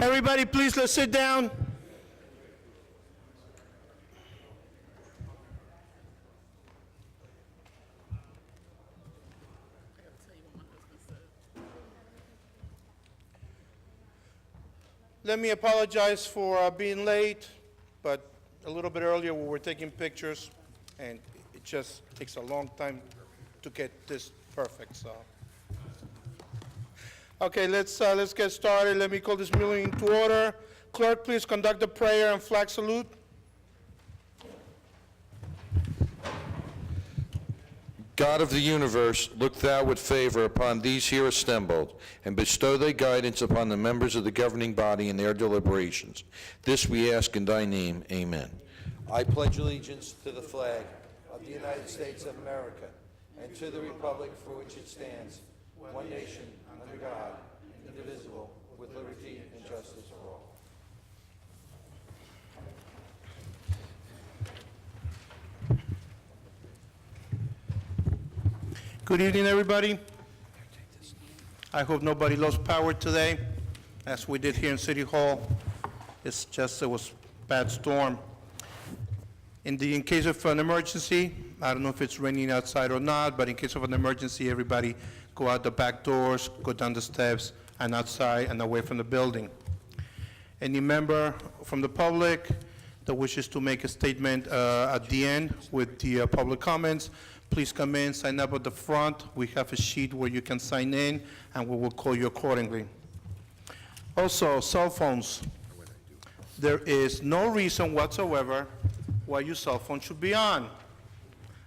Everybody, please, let's sit down. Let me apologize for being late, but a little bit earlier we were taking pictures, and it just takes a long time to get this perfect, so. Okay, let's get started. Let me call this meeting to order. Clerk, please conduct the prayer and flag salute. God of the universe, look thou with favor upon these here assembled, and bestow thy guidance upon the members of the governing body in their deliberations. This we ask in thy name, amen. I pledge allegiance to the flag of the United States of America, and to the republic for which it stands, one nation, under God, indivisible, with liberty and justice for all. Good evening, everybody. I hope nobody lost power today, as we did here in City Hall. It was a bad storm. In case of an emergency, I don't know if it's raining outside or not, but in case of an emergency, everybody go out the back doors, go down the steps, and outside and away from the building. Any member from the public that wishes to make a statement at the end with the public comments, please come in, sign up at the front. We have a sheet where you can sign in, and we will call you accordingly. Also, cell phones. There is no reason whatsoever why your cell phone should be on.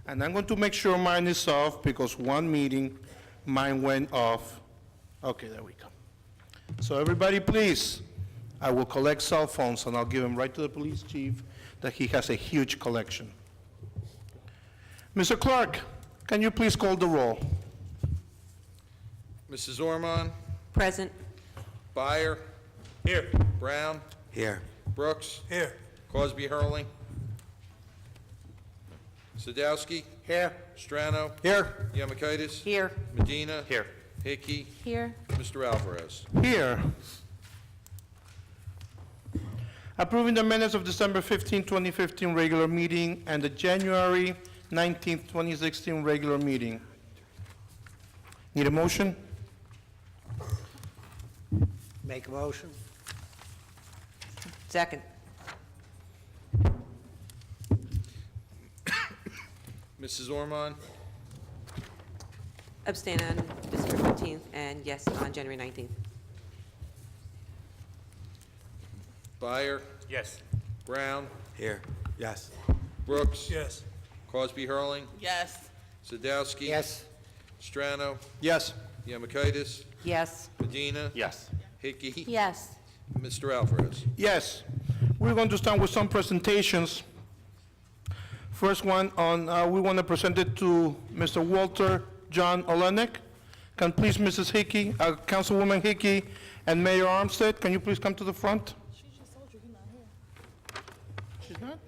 And I'm going to make sure mine is off, because one meeting, mine went off. Okay, there we go. So everybody, please, I will collect cell phones, and I'll give them right to the police chief, that he has a huge collection. Mr. Clerk, can you please call the roll? Mrs. Ormond? Present. Byer? Here. Brown? Here. Brooks? Here. Crosby Hurling? Sadowski? Here. Strano? Here. Yamakaitis? Here. Medina? Here. Hickey? Here. Mr. Alvarez? Here. Approving the minutes of December 15, 2015 regular meeting and the January 19, 2016 regular meeting. Need a motion? Make a motion. Second. Mrs. Ormond? Abstain on December 15th and yes on January 19th. Byer? Yes. Brown? Here. Yes. Brooks? Yes. Crosby Hurling? Yes. Sadowski? Yes. Strano? Yes. Yamakaitis? Yes. Medina? Yes. Hickey? Yes. Mr. Alvarez? Yes. We're going to start with some presentations. First one on, we want to present it to Mr. Walter John Olenek. Can please Mrs. Hickey, Councilwoman Hickey, and Mayor Armstead, can you please come to the front? She just told you he's not here. She's not?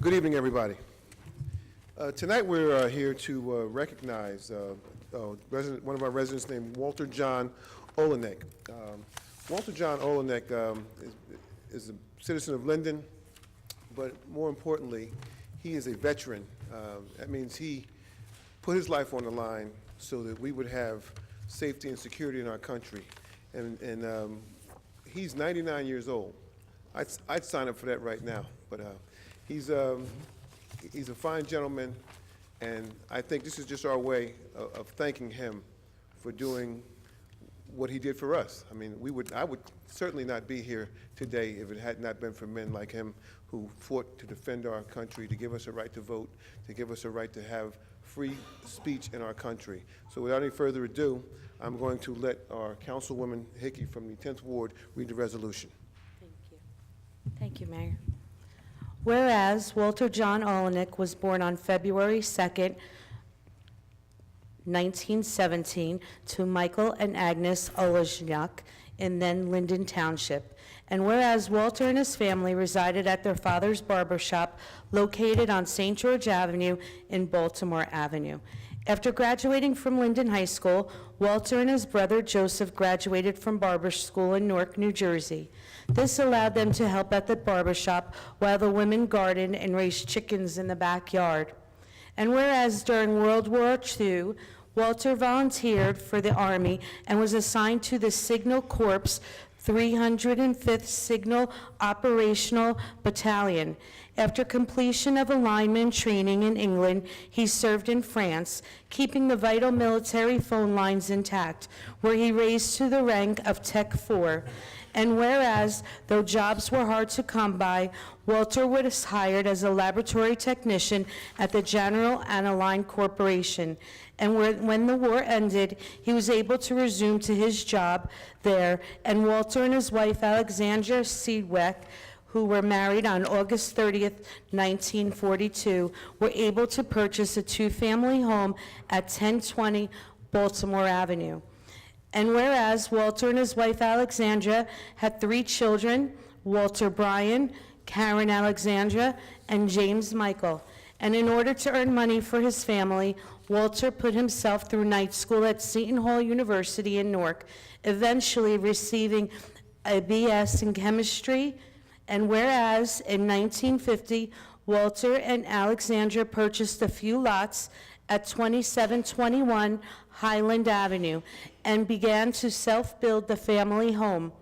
Good evening, everybody. Tonight we're here to recognize one of our residents named Walter John Olenek. Walter John Olenek is a citizen of Linden, but more importantly, he is a veteran. That means he put his life on the line so that we would have safety and security in our country. And he's 99 years old. I'd sign up for that right now, but he's a fine gentleman, and I think this is just our way of thanking him for doing what he did for us. I mean, I would certainly not be here today if it had not been for men like him who fought to defend our country, to give us a right to vote, to give us a right to have free speech in our country. So without any further ado, I'm going to let our Councilwoman Hickey from the 10th Ward read the resolution. Thank you. Thank you, Mayor. Whereas Walter John Olenek was born on February 2nd, 1917, to Michael and Agnes Oleshniak in then Linden Township. And whereas Walter and his family resided at their father's barber shop located on St. George Avenue in Baltimore Avenue. After graduating from Linden High School, Walter and his brother Joseph graduated from barber school in Newark, New Jersey. This allowed them to help at the barber shop while the women gardened and raised chickens in the backyard. And whereas during World War II, Walter volunteered for the Army and was assigned to the Signal Corps 305th Signal Operational Battalion. After completion of alignment training in England, he served in France, keeping the vital military phone lines intact, where he raised to the rank of Tech 4. And whereas, though jobs were hard to come by, Walter was hired as a laboratory technician at the General Aniline Corporation. And when the war ended, he was able to resume to his job there, and Walter and his wife, Alexandra Seedweck, who were married on August 30th, 1942, were able to purchase a two-family home at 1020 Baltimore Avenue. And whereas Walter and his wife Alexandra had 3 children, Walter Bryan, Karen Alexandra, and James Michael. And in order to earn money for his family, Walter put himself through night school at Seton Hall University in Newark, eventually receiving a BS in chemistry. And whereas in 1950, Walter and Alexandra purchased a few lots at 2721 Highland Avenue and began to self-build the family home,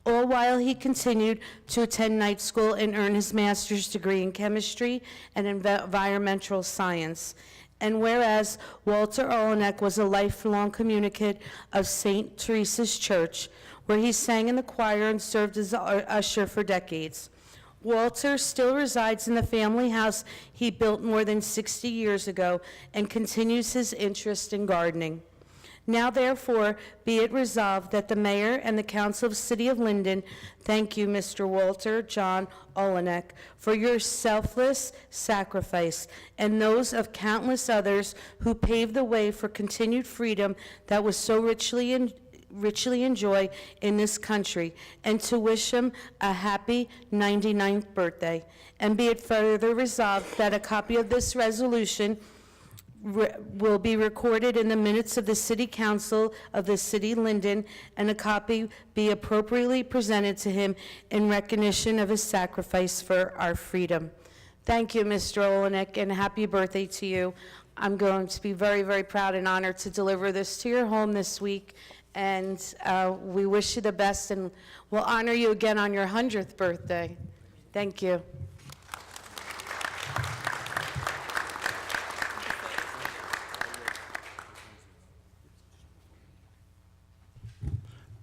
all while he continued to attend night school and earn his master's degree in chemistry and environmental science. And whereas Walter Olenek was a lifelong communicant of St. Teresa's Church, where he sang in the choir and served as an usher for decades. Walter still resides in the family house he built more than 60 years ago and continues his interest in gardening. Now, therefore, be it resolved that the mayor and the council of the city of Linden thank you, Mr. Walter John Olenek, for your selfless sacrifice and those of countless others who paved the way for continued freedom that was so richly enjoyed in this country, and to wish him a happy 99th birthday. And be it further resolved that a copy of this resolution will be recorded in the minutes of the City Council of the City of Linden, and a copy be appropriately presented to him in recognition of his sacrifice for our freedom. Thank you, Mr. Olenek, and happy birthday to you. I'm going to be very, very proud and honored to deliver this to your home this week, and we wish you the best, and we'll honor you again on your 100th birthday. Thank you.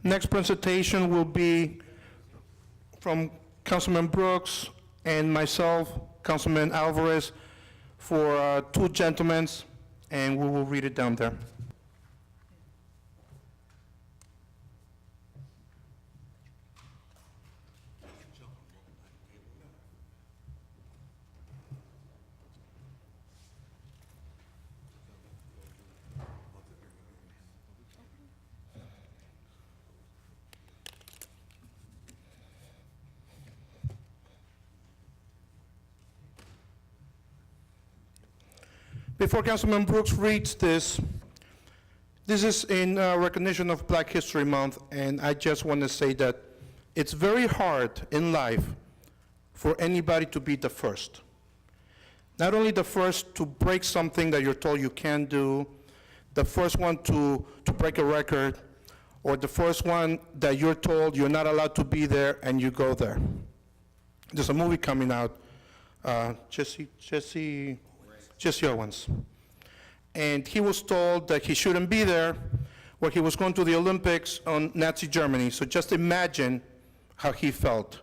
Next presentation will be from Councilman Brooks and myself, Councilman Alvarez, for 2 gentlemen, and we will read it down there. Before Councilman Brooks reads this is in recognition of Black History Month, and I just want to say that it's very hard in life for anybody to be the first. Not only the first to break something that you're told you can't do, the first one to break a record, or the first one that you're told you're not allowed to be there and you go there. There's a movie coming out, Jesse Owens. And he was told that he shouldn't be there where he was going to the Olympics on Nazi Germany. So just imagine how he felt.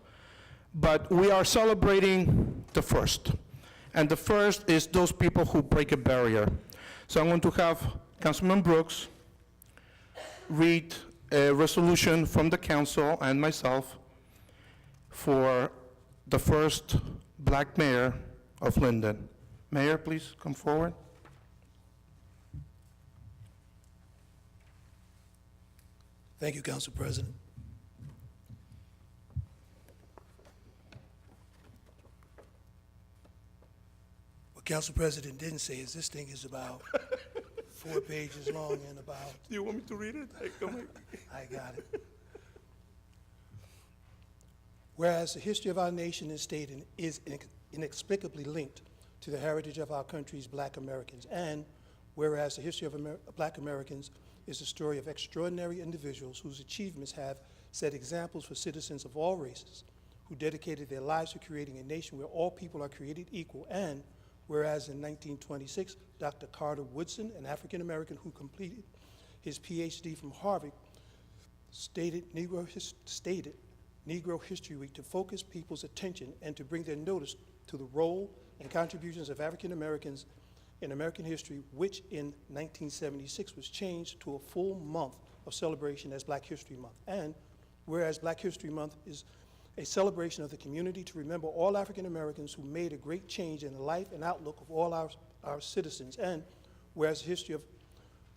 But we are celebrating the first. And the first is those people who break a barrier. So I'm going to have Councilman Brooks read a resolution from the council and myself for the first black mayor of Linden. Mayor, please come forward. Thank you, Council President. What Council President didn't say is this thing is about 4 pages long and about, Do you want me to read it? I got it. Whereas the history of our nation and state is inexplicably linked to the heritage of our country's black Americans, and whereas the history of black Americans is the story of extraordinary individuals whose achievements have set examples for citizens of all races, who dedicated their lives to creating a nation where all people are created equal, and whereas in 1926, Dr. Carter Woodson, an African American who completed his PhD from Harvard, stated Negro History Week to focus people's attention and to bring their notice to the role and contributions of African Americans in American history, which in 1976 was changed to a full month of celebration as Black History Month. And whereas Black History Month is a celebration of the community to remember all African Americans who made a great change in the life and outlook of all our citizens, and whereas the history of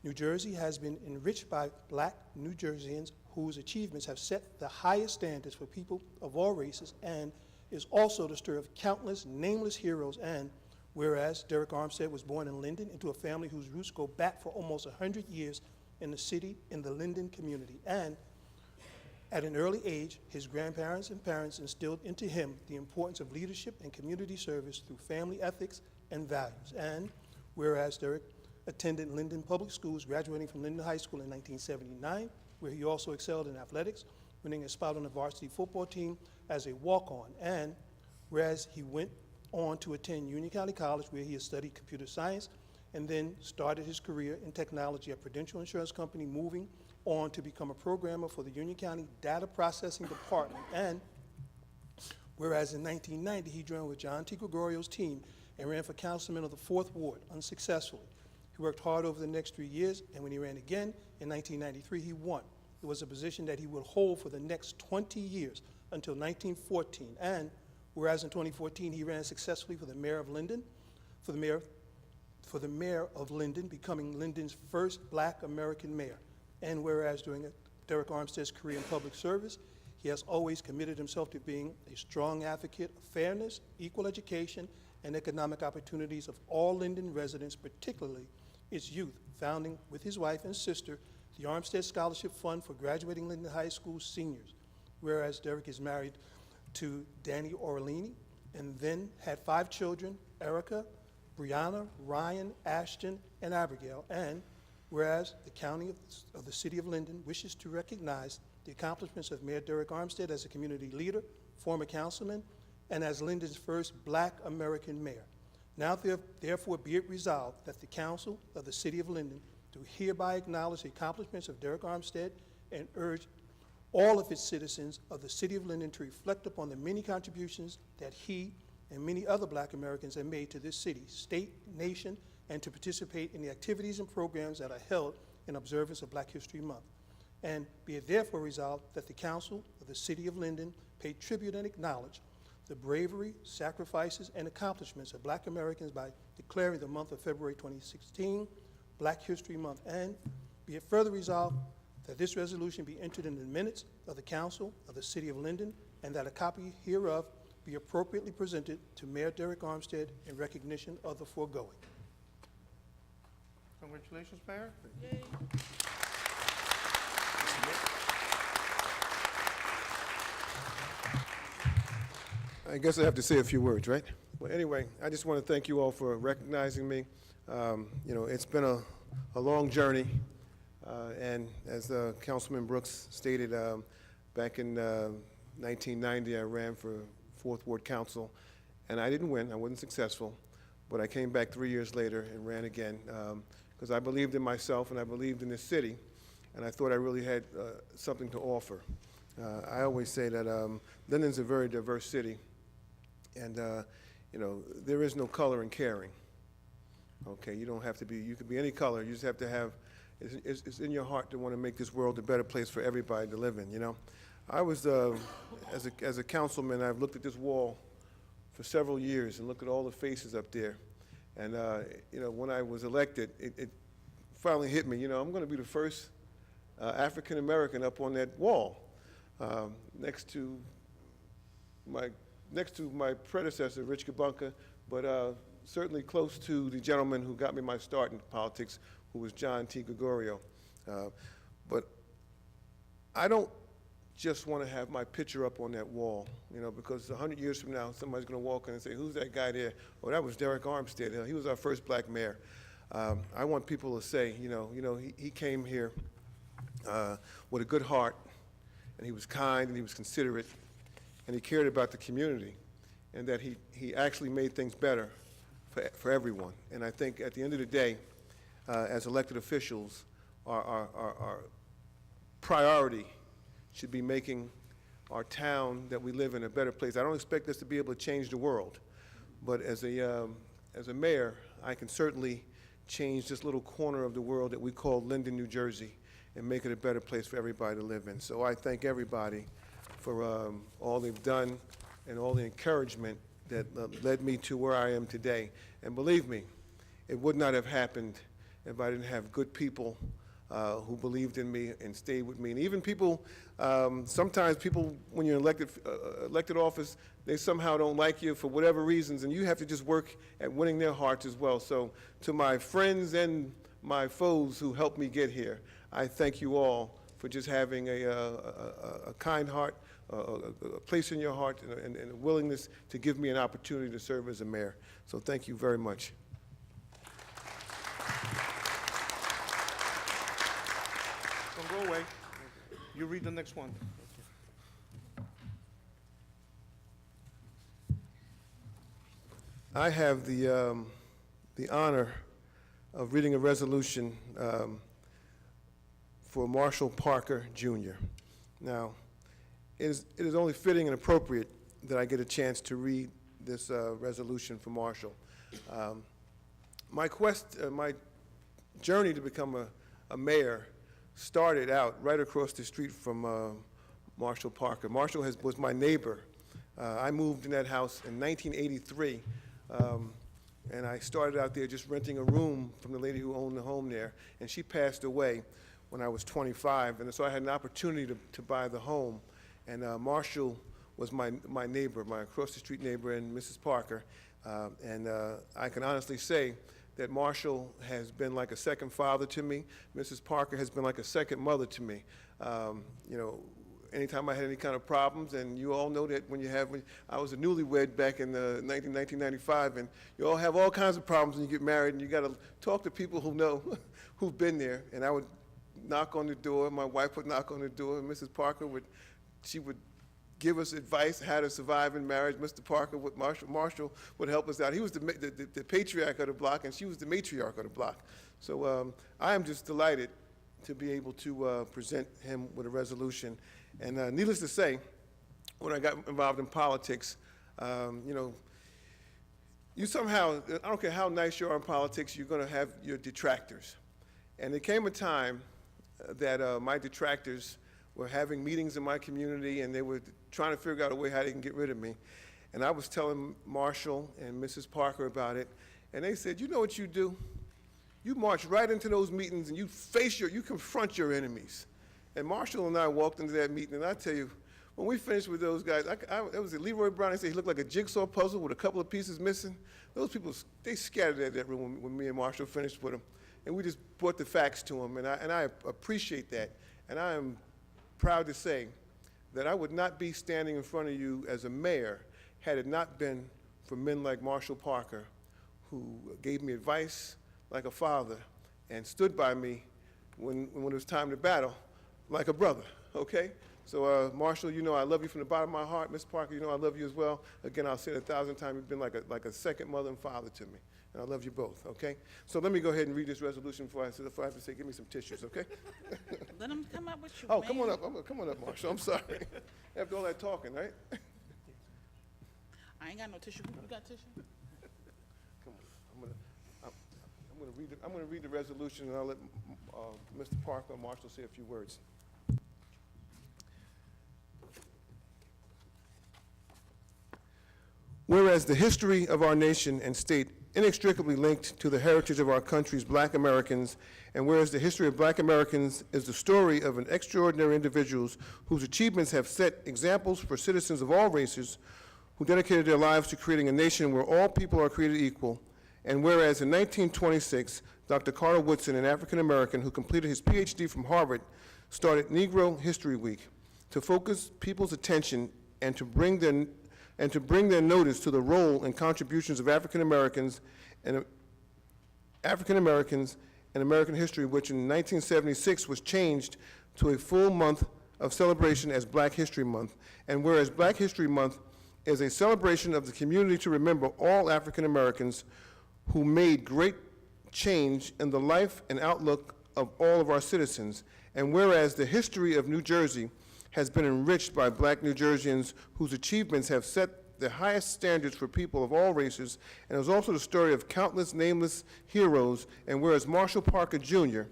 New Jersey has been enriched by black New Jerseyans whose achievements have set the highest standards for people of all races, and is also the story of countless nameless heroes, and whereas Derek Armstead was born in Linden into a family whose roots go back for almost 100 years in the city, in the Linden community, and at an early age, his grandparents and parents instilled into him the importance of leadership and community service through family ethics and values. And whereas Derek attended Linden Public Schools, graduating from Linden High School in 1979, where he also excelled in athletics, winning a spot on the varsity football team as a walk-on. And whereas he went on to attend Union County College, where he studied computer science, and then started his career in technology at Prudential Insurance Company, moving on to become a programmer for the Union County Data Processing Department. And whereas in 1990, he joined with John T. Gregorio's team and ran for councilman of the 4th Ward unsuccessfully. He worked hard over the next 3 years, and when he ran again in 1993, he won. It was a position that he would hold for the next 20 years until 1914. And whereas in 2014, he ran successfully for the mayor of Linden, for the mayor of Linden, becoming Linden's first black American mayor. And whereas during Derek Armstead's career in public service, he has always committed himself to being a strong advocate of fairness, equal education, and economic opportunities of all Linden residents, particularly its youth, founding with his wife and sister the Armstead Scholarship Fund for graduating Linden High School seniors. Whereas Derek is married to Danny Orlini and then had 5 children, Erica, Brianna, Ryan, Ashton, and Abigail. And whereas the county of the city of Linden wishes to recognize the accomplishments of Mayor Derek Armstead as a community leader, former councilman, and as Linden's first black American mayor. Now therefore be it resolved that the council of the city of Linden do hereby acknowledge the accomplishments of Derek Armstead and urge all of its citizens of the city of Linden to reflect upon the many contributions that he and many other black Americans have made to this city, state, nation, and to participate in the activities and programs that are held in observance of Black History Month. And be it therefore resolved that the council of the city of Linden pay tribute and acknowledge the bravery, sacrifices, and accomplishments of black Americans by declaring the month of February 2016 Black History Month. And be it further resolved that this resolution be entered in the minutes of the council of the city of Linden, and that a copy hereof be appropriately presented to Mayor Derek Armstead in recognition of the foregoing. Congratulations, Mayor. I guess I have to say a few words, right? Well, anyway, I just want to thank you all for recognizing me. You know, it's been a long journey, and as Councilman Brooks stated, back in 1990, I ran for 4th Ward Council, and I didn't win. I wasn't successful, but I came back 3 years later and ran again because I believed in myself and I believed in this city, and I thought I really had something to offer. I always say that Linden's a very diverse city, and there is no color in caring. Okay, you don't have to be, you can be any color, you just have to have, it's in your heart to want to make this world a better place for everybody to live in, you know? I was, as a councilman, I've looked at this wall for several years and looked at all the faces up there. And, when I was elected, it finally hit me, I'm going to be the first African-American up on that wall, next to my predecessor, Rich Kabunka, but certainly close to the gentleman who got me my start in politics, who was John T. Gregorio. But I don't just want to have my picture up on that wall, because 100 years from now, somebody's going to walk in and say, who's that guy there? Oh, that was Derek Armstead. He was our first black mayor. I want people to say, he came here with a good heart, and he was kind, and he was considerate, and he cared about the community, and that he actually made things better for everyone. And I think at the end of the day, as elected officials, our priority should be making our town that we live in a better place. I don't expect us to be able to change the world, but as a mayor, I can certainly change this little corner of the world that we call Linden, New Jersey, and make it a better place for everybody to live in. So I thank everybody for all they've done and all the encouragement that led me to where I am today. And believe me, it would not have happened if I didn't have good people who believed in me and stayed with me. And even people, sometimes people, when you're in elected office, they somehow don't like you for whatever reasons, and you have to just work at winning their hearts as well. So to my friends and my foes who helped me get here, I thank you all for just having a kind heart, a place in your heart, and a willingness to give me an opportunity to serve as a mayor. So thank you very much. Don't go away. You read the next one. I have the honor of reading a resolution for Marshall Parker, Jr. Now, it is only fitting and appropriate that I get a chance to read this resolution for Marshall. My journey to become a mayor started out right across the street from Marshall Parker. Marshall was my neighbor. I moved in that house in 1983, and I started out there just renting a room from the lady who owned the home there, and she passed away when I was 25, and so I had an opportunity to buy the home, and Marshall was my neighbor, my across-the-street neighbor, and Mrs. Parker, and I can honestly say that Marshall has been like a second father to me. Mrs. Parker has been like a second mother to me. Anytime I had any kind of problems, and you all know that when I was a newlywed back in 1995, and you all have all kinds of problems when you get married, and you got to talk to people who know, who've been there. And I would knock on the door, my wife would knock on the door, and Mrs. Parker would give us advice how to survive in marriage. Mr. Parker, Marshall would help us out. He was the patriarch of the block, and she was the matriarch of the block. So I am just delighted to be able to present him with a resolution. And needless to say, when I got involved in politics, you somehow, I don't care how nice you are in politics, you're going to have your detractors. And there came a time that my detractors were having meetings in my community, and they were trying to figure out a way how they can get rid of me. And I was telling Marshall and Mrs. Parker about it, and they said, you know what you do? You march right into those meetings and you confront your enemies. And Marshall and I walked into that meeting, and I tell you, when we finished with those guys, it was Leroy Brown. They said he looked like a jigsaw puzzle with a couple of pieces missing. Those people, they scattered at that room when me and Marshall finished with them, and we just brought the facts to them, and I appreciate that. And I am proud to say that I would not be standing in front of you as a mayor had it not been for men like Marshall Parker, who gave me advice like a father and stood by me when it was time to battle like a brother, okay? So, Marshall, you know I love you from the bottom of my heart. Ms. Parker, you know I love you as well. Again, I'll say it 1,000 times. You've been like a second mother and father to me, and I love you both, okay? So let me go ahead and read this resolution before I have to say, give me some tissues, okay? Let him come up with you, Oh, man. come on up, Marshall, I'm sorry. After all that talking, right? I ain't got no tissue. You got tissue? Come on, I'm gonna read the resolution, and I'll let Mr. Parker and Marshall say a few words. Whereas the history of our nation and state inextricably linked to the heritage of our country's Black Americans, and whereas the history of Black Americans is the story of an extraordinary individuals whose achievements have set examples for citizens of all races who dedicated their lives to creating a nation where all people are created equal, and whereas in 1926, Dr. Carter Woodson, an African American who completed his PhD from Harvard, started Negro History Week to focus people's attention and to bring their notice to the role and contributions of African Americans and American history, which in 1976 was changed to a full month of celebration as Black History Month. And whereas Black History Month is a celebration of the community to remember all African Americans who made great change in the life and outlook of all of our citizens. And whereas the history of New Jersey has been enriched by Black New Jerseyans whose achievements have set the highest standards for people of all races, and it was also the story of countless nameless heroes, and whereas Marshall Parker Jr.,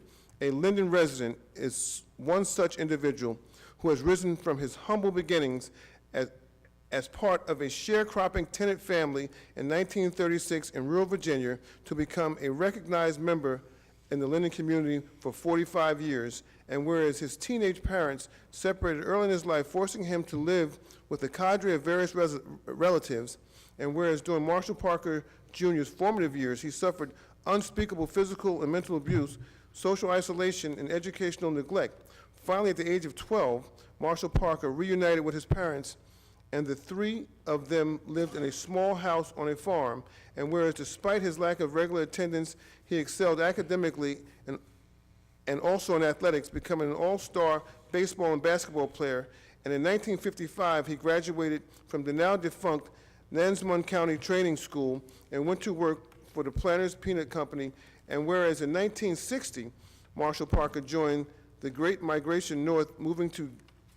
a Linden resident, is one such individual who has risen from his humble beginnings as part of a sharecropping tenant family in 1936 in rural Virginia to become a recognized member in the Linden community for 45 years, and whereas his teenage parents separated early in his life, forcing him to live with a cadre of various relatives, and whereas during Marshall Parker Jr.'s formative years, he suffered unspeakable physical and mental abuse, social isolation, and educational neglect. Finally, at the age of 12, Marshall Parker reunited with his parents, and the three of them lived in a small house on a farm, and whereas despite his lack of regular attendance, he excelled academically and also in athletics, becoming an all-star baseball and basketball player. And in 1955, he graduated from the now-defunct Nansemond County Training School and went to work for the Planters Peanut Company. And whereas in 1960, Marshall Parker joined the Great Migration North, moving to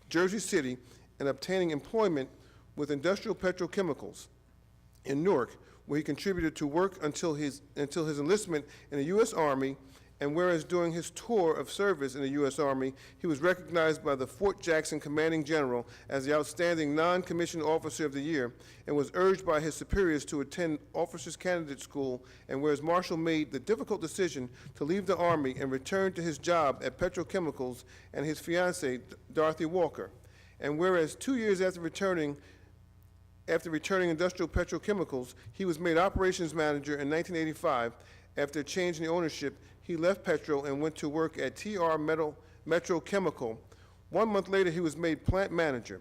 Jersey City and obtaining employment with Industrial Petrochemicals in Newark, where he contributed to work until his enlistment in the U.S. Army. And whereas during his tour of service in the U.S. Army, he was recognized by the Fort Jackson Commanding General as the Outstanding Non-Commissioned Officer of the Year, and was urged by his superiors to attend Officers Candidate School, and whereas Marshall made the difficult decision to leave the Army and return to his job at Petrochemicals and his fiancée, Dorothy Walker. And whereas 2 years after returning Industrial Petrochemicals, he was made operations manager in 1985. After a change in the ownership, he left Petro and went to work at TR Metro Chemical. 1 month later, he was made plant manager.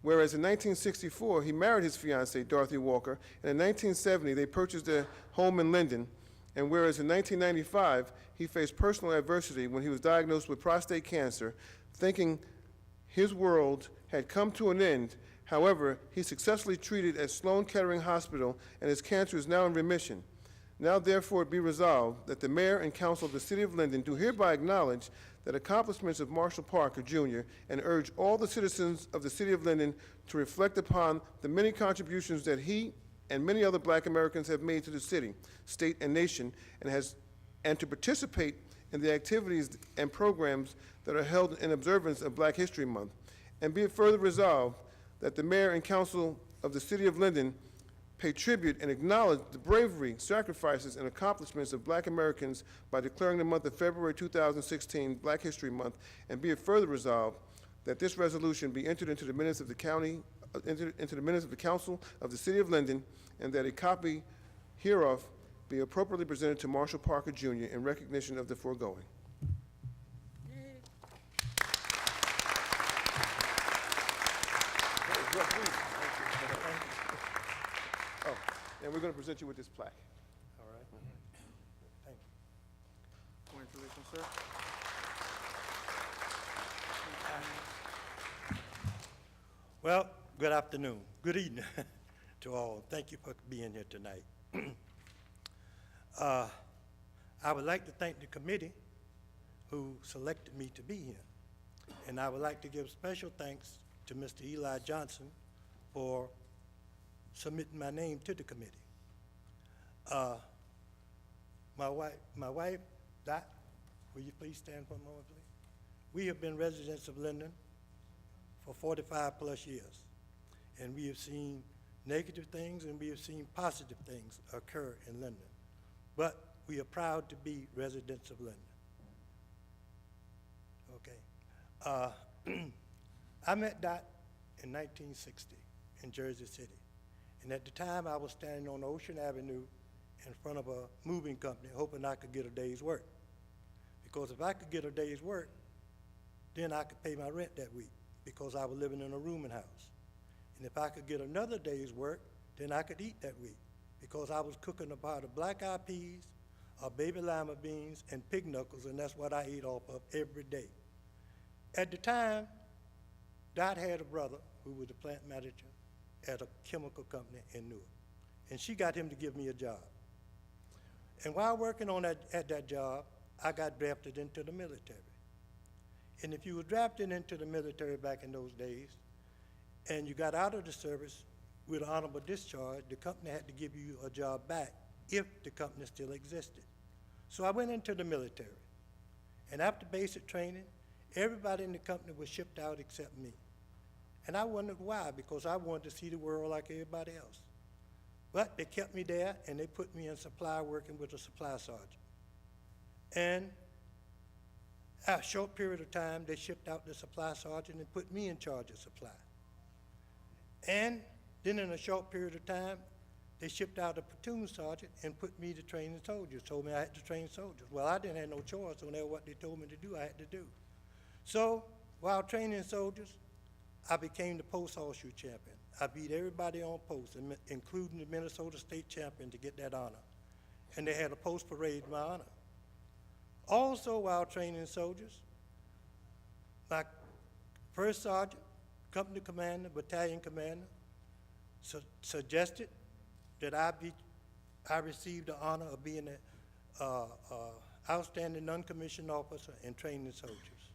Whereas in 1964, he married his fiancée, Dorothy Walker, and in 1970, they purchased a home in Linden. And whereas in 1995, he faced personal adversity when he was diagnosed with prostate cancer, thinking his world had come to an end. However, he successfully treated at Sloan Kettering Hospital, and his cancer is now in remission. Now therefore be resolved that the mayor and council of the city of Linden do hereby acknowledge the accomplishments of Marshall Parker Jr. and urge all the citizens of the city of Linden to reflect upon the many contributions that he and many other Black Americans have made to the city, state, and nation, and to participate in the activities and programs that are held in observance of Black History Month. And be it further resolved that the mayor and council of the city of Linden pay tribute and acknowledge the bravery, sacrifices, and accomplishments of Black Americans by declaring the month of February 2016 Black History Month, and be it further resolved that this resolution be entered into the minutes of the county, into the minutes of the council of the city of Linden, and that a copy hereof be appropriately presented to Marshall Parker Jr. in recognition of the foregoing. Oh, and we're going to present you with this plaque. All right. Thank you. Congratulations, sir. Well, good afternoon, good evening to all. Thank you for being here tonight. I would like to thank the committee who selected me to be here. And I would like to give special thanks to Mr. Eli Johnson for submitting my name to the committee. My wife, Dot, will you please stand for a moment, please? We have been residents of Linden for 45 plus years, and we have seen negative things and we have seen positive things occur in Linden. But we are proud to be residents of Linden. Okay. I met Dot in 1960 in Jersey City. And at the time, I was standing on Ocean Avenue in front of a moving company hoping I could get a day's work. Because if I could get a day's work, then I could pay my rent that week because I was living in a rooming house. And if I could get another day's work, then I could eat that week because I was cooking a pot of black-eyed peas, baby lima beans, and pig knuckles, and that's what I ate off of every day. At the time, Dot had a brother who was the plant manager at a chemical company in Newark, and she got him to give me a job. And while working at that job, I got drafted into the military. And if you were drafted into the military back in those days, and you got out of the service with an honorable discharge, the company had to give you a job back if the company still existed. So I went into the military. And after basic training, everybody in the company was shipped out except me. And I wondered why, because I wanted to see the world like everybody else. But they kept me there, and they put me in supply working with a supply sergeant. And after a short period of time, they shipped out the supply sergeant and put me in charge of supply. And then in a short period of time, they shipped out a platoon sergeant and put me to train the soldiers, told me I had to train soldiers. Well, I didn't have no choice, so now what they told me to do, I had to do. So while training soldiers, I became the post horseshoe champion. I beat everybody on post, including the Minnesota State champion, to get that honor. And they had a post parade in my honor. Also, while training soldiers, my first sergeant, company commander, battalion commander, suggested that I receive the honor of being an outstanding non-commissioned officer in training soldiers.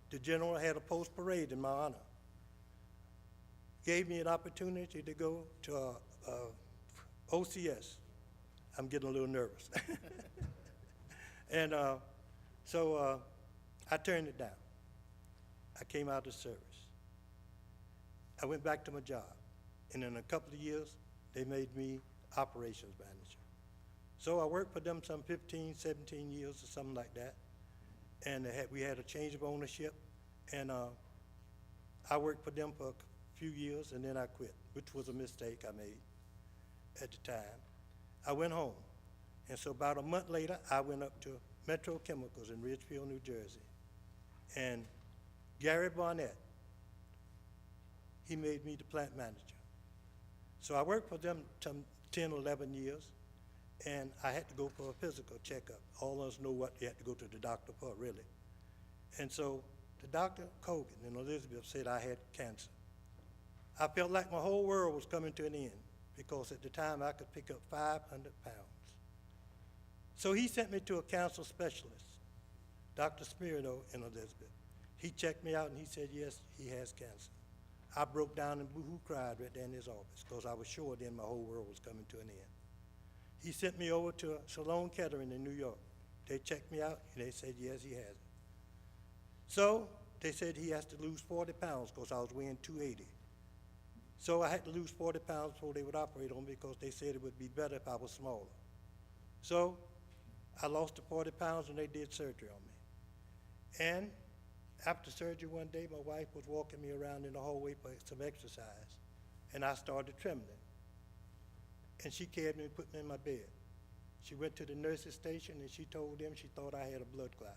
The general had a post parade in my honor. Gave me an opportunity to go to OCS. I'm getting a little nervous. And so I turned it down. I came out of service. I went back to my job. And in a couple of years, they made me operations manager. So I worked for them some 15, 17 years or something like that. And we had a change of ownership. And I worked for them for a few years, and then I quit, which was a mistake I made at the time. I went home. And so about a month later, I went up to Metro Chemicals in Ridgefield, New Jersey. And Gary Barnett, he made me the plant manager. So I worked for them some 10, 11 years, and I had to go for a physical checkup. All of us know what you had to go to the doctor for, really. And so the Dr. Cogan and Elizabeth said I had cancer. I felt like my whole world was coming to an end because at the time I could pick up 500 pounds. So he sent me to a cancer specialist, Dr. Smirno and Elizabeth. He checked me out and he said, yes, he has cancer. I broke down and boo-hoo cried right there in his office because I was sure then my whole world was coming to an end. He sent me over to Salone Kettering in New York. They checked me out and they said, yes, he has it. So they said he has to lose 40 pounds because I was weighing 280. So I had to lose 40 pounds before they would operate on me because they said it would be better if I was smaller. So I lost the 40 pounds and they did surgery on me. And after surgery one day, my wife was walking me around in the hallway for some exercise, and I started trembling. And she carried me and put me in my bed. She went to the nurse's station and she told them she thought I had a blood clot.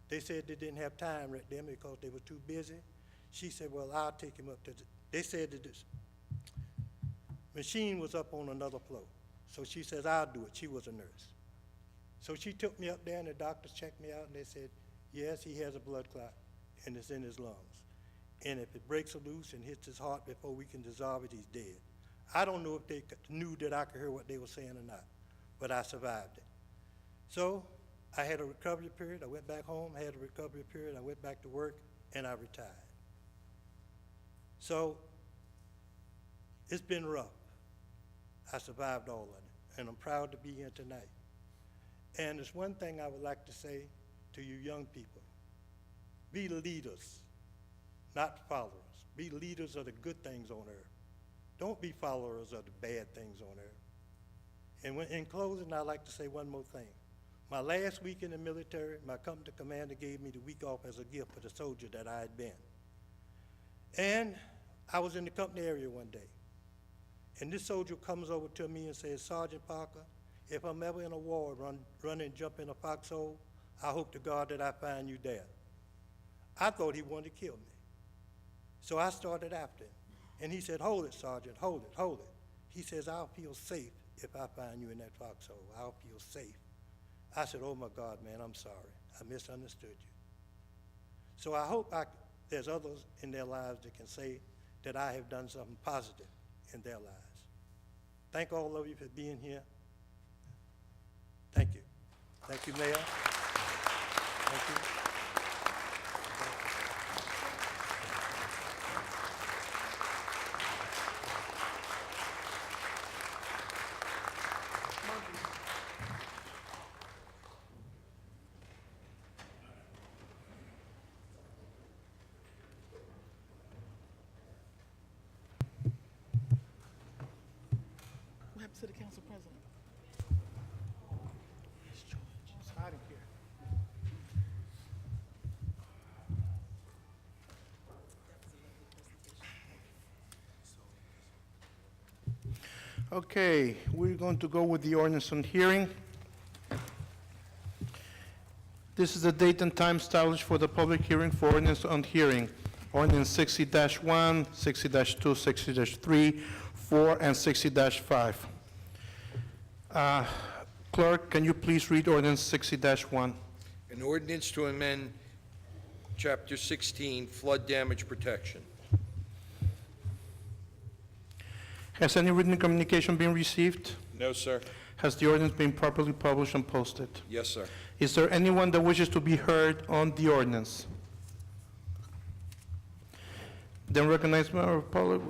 They said they didn't have time right then because they were too busy. She said, well, I'll take him up to they said that this machine was up on another floor. So she says, I'll do it. She was a nurse. So she took me up there and the doctors checked me out and they said, yes, he has a blood clot and it's in his lungs. and if it breaks loose and hits his heart before we can dissolve it, he's dead. I don't know if they knew that I could hear what they were saying or not, but I survived it. So I had a recovery period. I went back home, had a recovery period. I went back to work, and I retired. So it's been rough. I survived all of it, and I'm proud to be here tonight. And there's one thing I would like to say to you young people. Be leaders, not followers. Be leaders of the good things on earth. Don't be followers of the bad things on earth. And in closing, I'd like to say one more thing. My last week in the military, my company commander gave me the week off as a gift for the soldier that I had been. And I was in the company area one day. And this soldier comes over to me and says, Sergeant Parker, if I'm ever in a war, run and jump in a foxhole, I hope to God that I find you there. I thought he wanted to kill me. So I started after him. And he said, hold it, Sergeant, hold it, hold it. He says, I'll feel safe if I find you in that foxhole. I'll feel safe. I said, oh my God, man, I'm sorry. I misunderstood you. So I hope there's others in their lives that can say that I have done something positive in their lives. Thank all of you for being here. Thank you. Thank you, Mayor. Thank you. What happened to the council president? Where's George? He's hiding here. Okay, we're going to go with the ordinance on hearing. This is the date and time established for the public hearing for ordinance on hearing. Ordinance 60-1, 60-2, 60-3, 4, and 60-5. Clerk, can you please read ordinance 60-1? An ordinance to amend Chapter 16, flood damage protection. Has any written communication been received? No, sir. Has the ordinance been properly published and posted? Yes, sir. Is there anyone that wishes to be heard on the ordinance? Then recognize Member Pollard.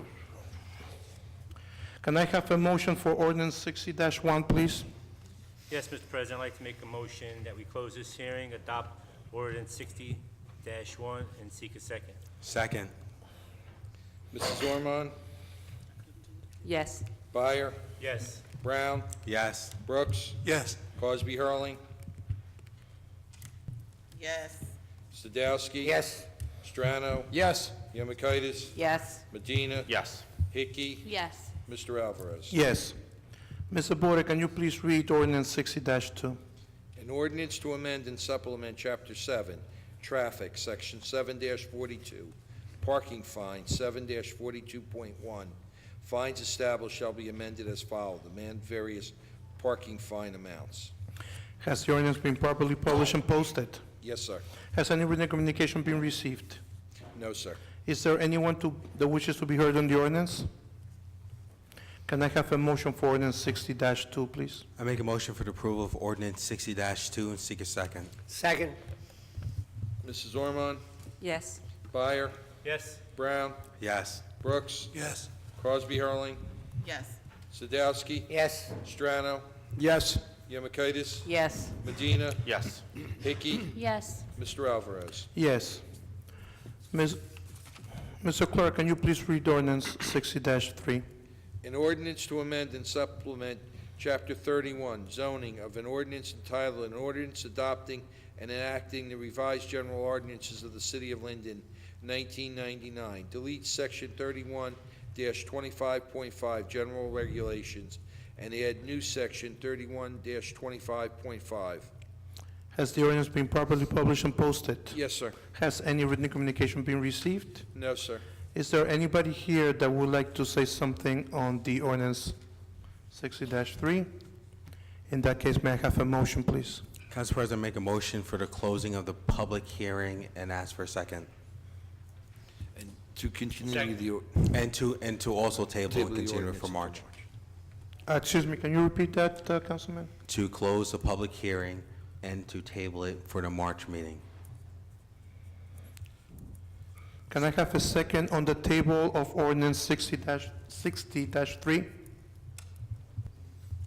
Can I have a motion for ordinance 60-1, please? Yes, Mr. President, I'd like to make a motion that we close this hearing, adopt ordinance 60-1, and seek a second. Second. Mrs. Ormond? Yes. Byer? Yes. Brown? Yes. Brooks? Yes. Cosby Hurling? Yes. Sadowski? Yes. Strano? Yes. Yemakaitis? Yes. Medina? Yes. Hickey? Yes. Mr. Alvarez? Yes. Mr. Porter, can you please read ordinance 60-2? An ordinance to amend and supplement Chapter 7, Traffic, Section 7-42, Parking Fine, 7-42.1. Fines established shall be amended as follows. Amend various parking fine amounts. Has the ordinance been properly published and posted? Yes, sir. Has any written communication been received? No, sir. Is there anyone that wishes to be heard on the ordinance? Can I have a motion for ordinance 60-2, please? I make a motion for the approval of ordinance 60-2 and seek a second. Second. Mrs. Ormond? Yes. Byer? Yes. Brown? Yes. Brooks? Yes. Crosby Hurling? Yes. Sadowski? Yes. Strano? Yes. Yemakaitis? Yes. Medina? Yes. Hickey? Yes. Mr. Alvarez? Yes. Mr. Clerk, can you please read ordinance 60-3? An ordinance to amend and supplement Chapter 31, zoning of an ordinance entitled, an ordinance adopting and enacting the revised general ordinances of the City of Linden, 1999. Delete Section 31-25.5, general regulations, and add new Section 31-25.5. Has the ordinance been properly published and posted? Yes, sir. Has any written communication been received? No, sir. Is there anybody here that would like to say something on the ordinance 60-3? In that case, may I have a motion, please? Council President, make a motion for the closing of the public hearing and ask for a second. And To continue Second. the, And to also table Table and the continue it ordinance for until March. Excuse me, can you repeat that, Councilman? To close the public hearing and to table it for the March meeting. Can I have a second on the table of ordinance 60-3?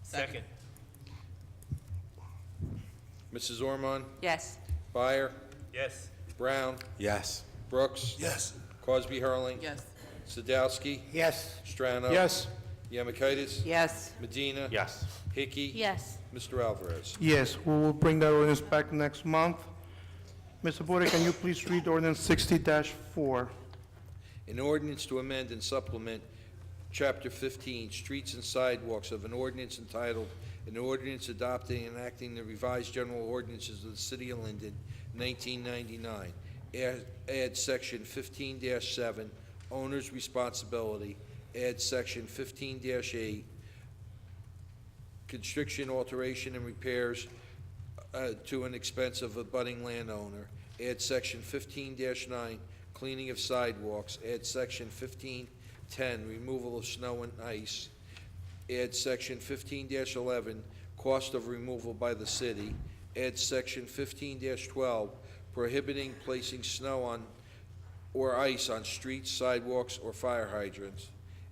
Second. Mrs. Ormond, Yes. Byer, Yes. Brown, Yes. Brooks. Yes. Cosby Hurling. Yes. Sadowski. Yes. Strano. Yes. Yemakaitis. Yes. Medina. Yes. Hickey. Yes. Mr. Alvarez. Yes, we will bring that ordinance back next month. Mr. Porter, can you please read ordinance 60-4? An ordinance to amend and supplement Chapter 15, Streets and Sidewalks of an ordinance entitled, an ordinance adopting and enacting the revised general ordinances of the City of Linden, 1999. Add Section 15-7, Owner's Responsibility. Add Section 15-8, Constriction, Alteration, and Repairs to an expense of a budding landowner. Add Section 15-9, Cleaning of Sidewalks. Add Section 15-10, Removal of Snow and Ice. Add Section 15-11, Cost of Removal by the City. Add Section 15-12, Prohibiting placing snow on or ice on streets, sidewalks, or fire hydrants.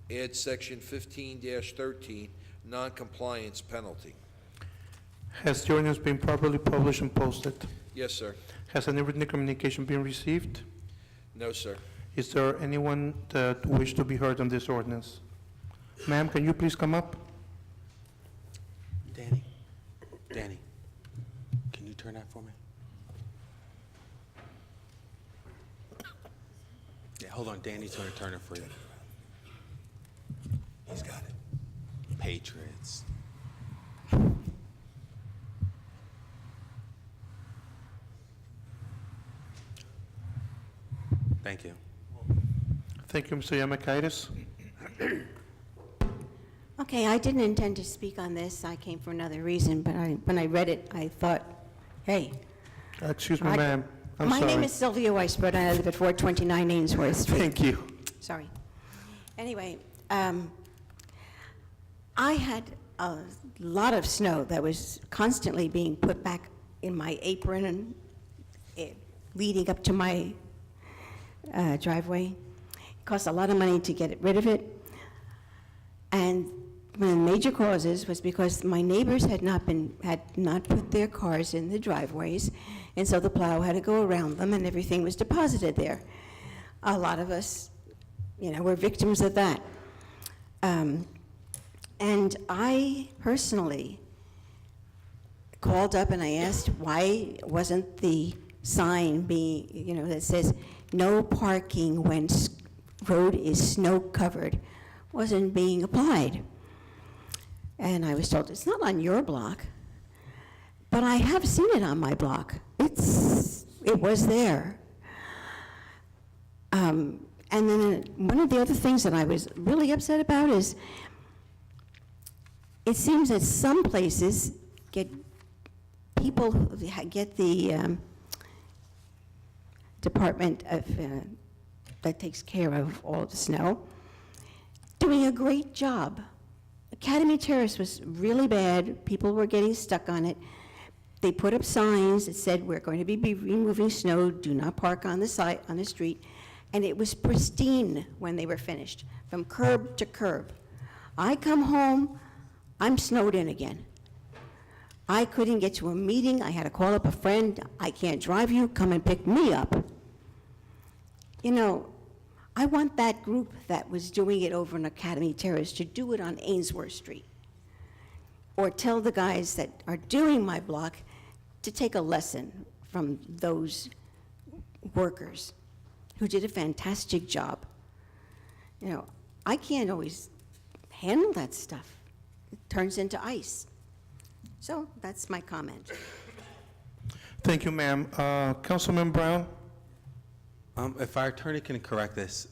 Add Section 15-13, Noncompliance Penalty. Has the ordinance been properly published and posted? Yes, sir. Has any written communication been received? No, sir. Is there anyone that wish to be heard on this ordinance? Ma'am, can you please come up? Danny, can you turn that for me? Yeah, hold on, Danny's gonna turn it for you. He's got it. Patriots. Thank you. Thank you, Mr. Yemakaitis. Okay, I didn't intend to speak on this. I came for another reason, but when I read it, I thought, hey. Excuse me, I- ma'am. I'm My name sorry. is Sylvia Weisbrod, and I live at 429 Ainsworth Street. Thank you. Sorry. Anyway, I had a lot of snow that was constantly being put back in my apron and leading up to my driveway. It cost a lot of money to get rid of it. And one of the major causes was because my neighbors had not put their cars in the driveways, and so the plow had to go around them, and everything was deposited there. A lot of us, were victims of that. And I personally called up and I asked why wasn't the sign being, that says no parking when road is snow covered, wasn't being applied. And I was told, it's not on your block, but I have seen it on my block. It was there. And then one of the other things that I was really upset about is it seems that some places get the department of that takes care of all of the snow doing a great job. Academy Terrace was really bad. People were getting stuck on it. They put up signs that said, we're going to be removing snow, do not park on the side, on the street. And it was pristine when they were finished, from curb to curb. I come home, I'm snowed in again. I couldn't get to a meeting. I had to call up a friend. I can't drive you, come and pick me up. I want that group that was doing it over on Academy Terrace to do it on Ainsworth Street. Or tell the guys that are doing my block to take a lesson from those workers who did a fantastic job. I can't always handle that stuff. It turns into ice. So that's my comment. Thank you, ma'am. Councilman Brown? If our attorney can correct this,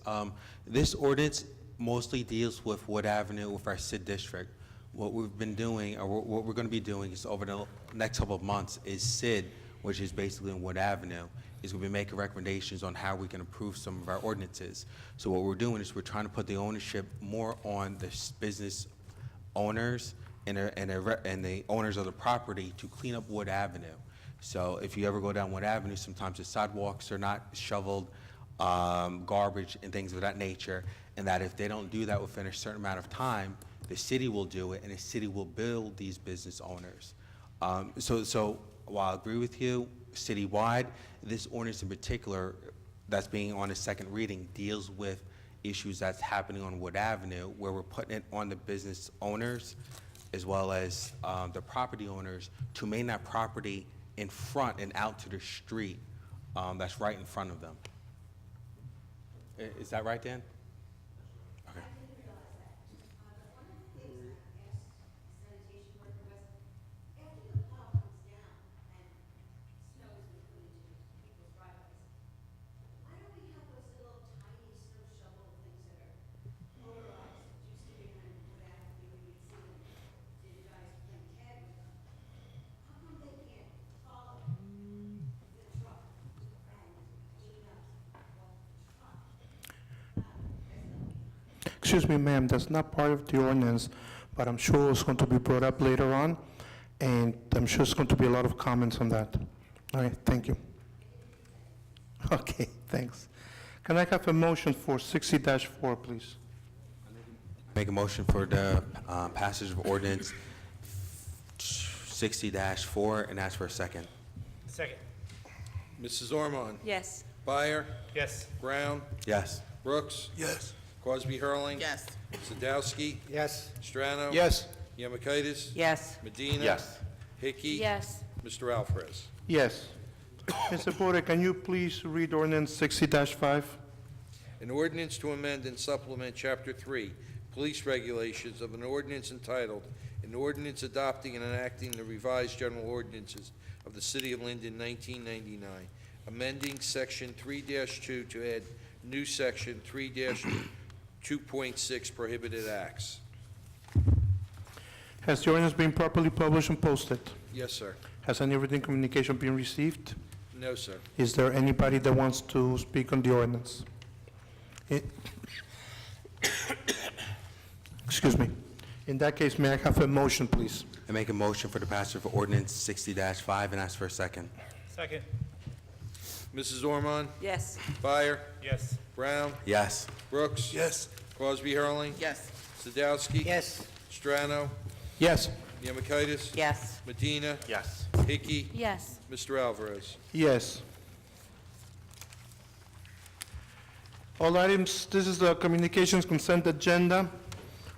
this ordinance mostly deals with Wood Avenue with our SID district. What we've been doing, or what we're going to be doing is over the next couple of months, is SID which is basically on Wood Avenue, is going to be making recommendations on how we can improve some of our ordinances. So what we're doing is we're trying to put the ownership more on the business owners and the owners of the property to clean up Wood Avenue. So if you ever go down Wood Avenue, sometimes the sidewalks are not shoveled, garbage and things of that nature, and that if they don't do that within a certain amount of time, the city will do it, and the city will bill these business owners. So while I agree with you, citywide, this ordinance in particular that's being on a second reading deals with issues that's happening on Wood Avenue, where we're putting it on the business owners as well as the property owners to maintain that property in front and out to the street that's right in front of them. Is that right, Dan? Okay. Excuse me, ma'am, that's not part of the ordinance, but I'm sure it's going to be brought up later on, and I'm sure it's going to be a lot of comments on that. All right, thank you. Okay, thanks. Can I have a motion for 60-4, please? Make a motion for the passage of ordinance 60-4 and ask for a second. Second. Mrs. Ormond? Yes. Byer? Yes. Brown? Yes. Brooks? Yes. Crosby Hurling? Yes. Sadowski? Yes. Strano? Yes. Yemakaitis? Yes. Medina? Yes. Hickey? Yes. Mr. Alvarez? Yes. Mr. Porter, can you please read ordinance 60-5? An ordinance to amend and supplement Chapter 3, Police Regulations of an ordinance entitled, An Ordinance Adopting and Enacting the Revised General Ordinances of the City of Linden, 1999, amending Section 3-2 to add new Section 3-2.6 Prohibited Acts. Has the ordinance been properly published and posted? Yes, sir. Has any written communication been received? No, sir. Is there anybody that wants to speak on the ordinance? Excuse me. In that case, may I have a motion, please? I make a motion for the passage of ordinance 60-5 and ask for a second. Second. Mrs. Ormond? Yes. Byer? Yes. Brown? Yes. Brooks? Yes. Crosby Hurling? Yes. Sadowski? Yes. Strano? Yes. Yemakaitis? Yes. Medina? Yes. Hickey? Yes. Mr. Alvarez? Yes. All items, this is the communications consent agenda.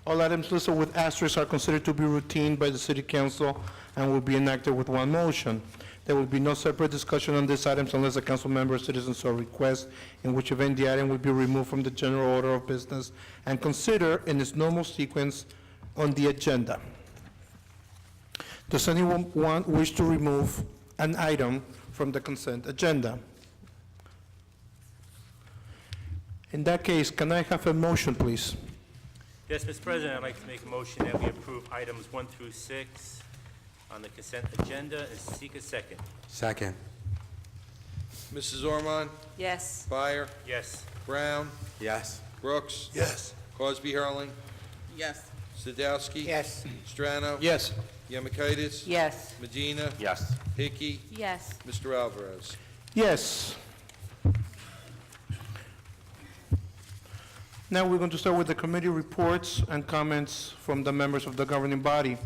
All items listed with asterisks are considered to be routine by the city council and will be enacted with one motion. There will be no separate discussion on these items unless a council member or citizen so requests, in which event the item will be removed from the general order of business and considered in its normal sequence on the agenda. Does anyone wish to remove an item from the consent agenda? In that case, can I have a motion, please? Yes, Mr. President, I'd like to make a motion that we approve items 1 through 6 on the consent agenda and seek a second. Second. Mrs. Ormond? Yes. Byer? Yes. Brown? Yes. Brooks? Yes. Crosby Hurling? Yes. Sadowski? Yes. Strano? Yes. Yemakaitis? Yes. Medina? Yes. Hickey? Yes. Mr. Alvarez? Yes. Now we're going to start with the committee reports and comments from the members of the governing body.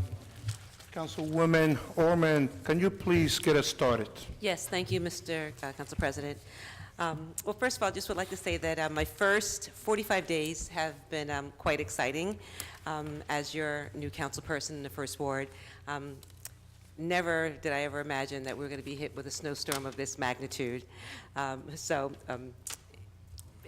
Councilwoman Orman, can you please get us started? Yes, thank you, Mr. Council President. Well, first of all, I just would like to say that my first 45 days have been quite exciting as your new council person in the First Ward. Never did I ever imagine that we were going to be hit with a snowstorm of this magnitude. It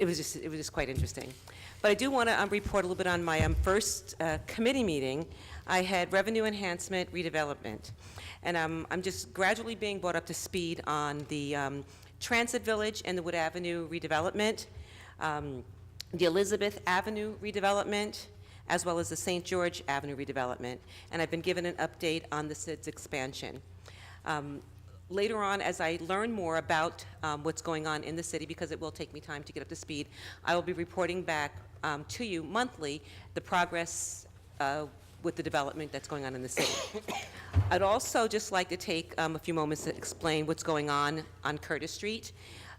was just quite interesting. But I do want to report a little bit on my first committee meeting. I had revenue enhancement redevelopment. And I'm just gradually being brought up to speed on the Transit Village and the Wood Avenue redevelopment, the Elizabeth Avenue redevelopment, as well as the St. George Avenue redevelopment. And I've been given an update on the SIDS expansion. Later on, as I learn more about what's going on in the city, because it will take me time to get up to speed, I will be reporting back to you monthly the progress with the development that's going on in the city. I'd also just like to take a few moments to explain what's going on Curtis Street.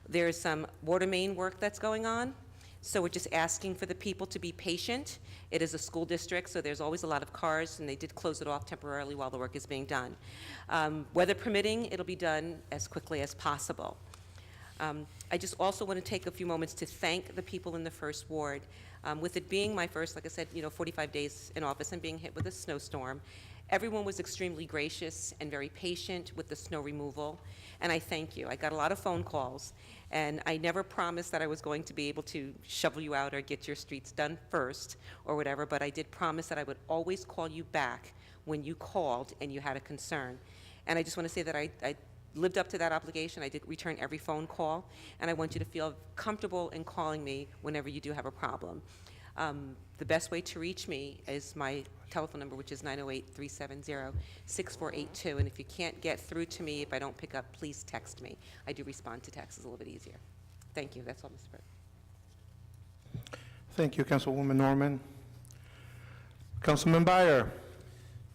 There's some water main work that's going on, so we're just asking for the people to be patient. It is a school district, so there's always a lot of cars, and they did close it off temporarily while the work is being done. Weather permitting, it'll be done as quickly as possible. I just also want to take a few moments to thank the people in the First Ward. With it being my first, like I said, 45 days in office and being hit with a snowstorm, everyone was extremely gracious and very patient with the snow removal, and I thank you. I got a lot of phone calls, and I never promised that I was going to be able to shovel you out or get your streets done first or whatever, but I did promise that I would always call you back when you called and you had a concern. And I just want to say that I lived up to that obligation. I did return every phone call, and I want you to feel comfortable in calling me whenever you do have a problem. The best way to reach me is my telephone number, which is 908-370-6482, and if you can't get through to me, if I don't pick up, please text me. I do respond to texts, it's a little bit easier. Thank you, that's all, Mr. President. Thank you, Councilwoman Norman. Councilman Byer.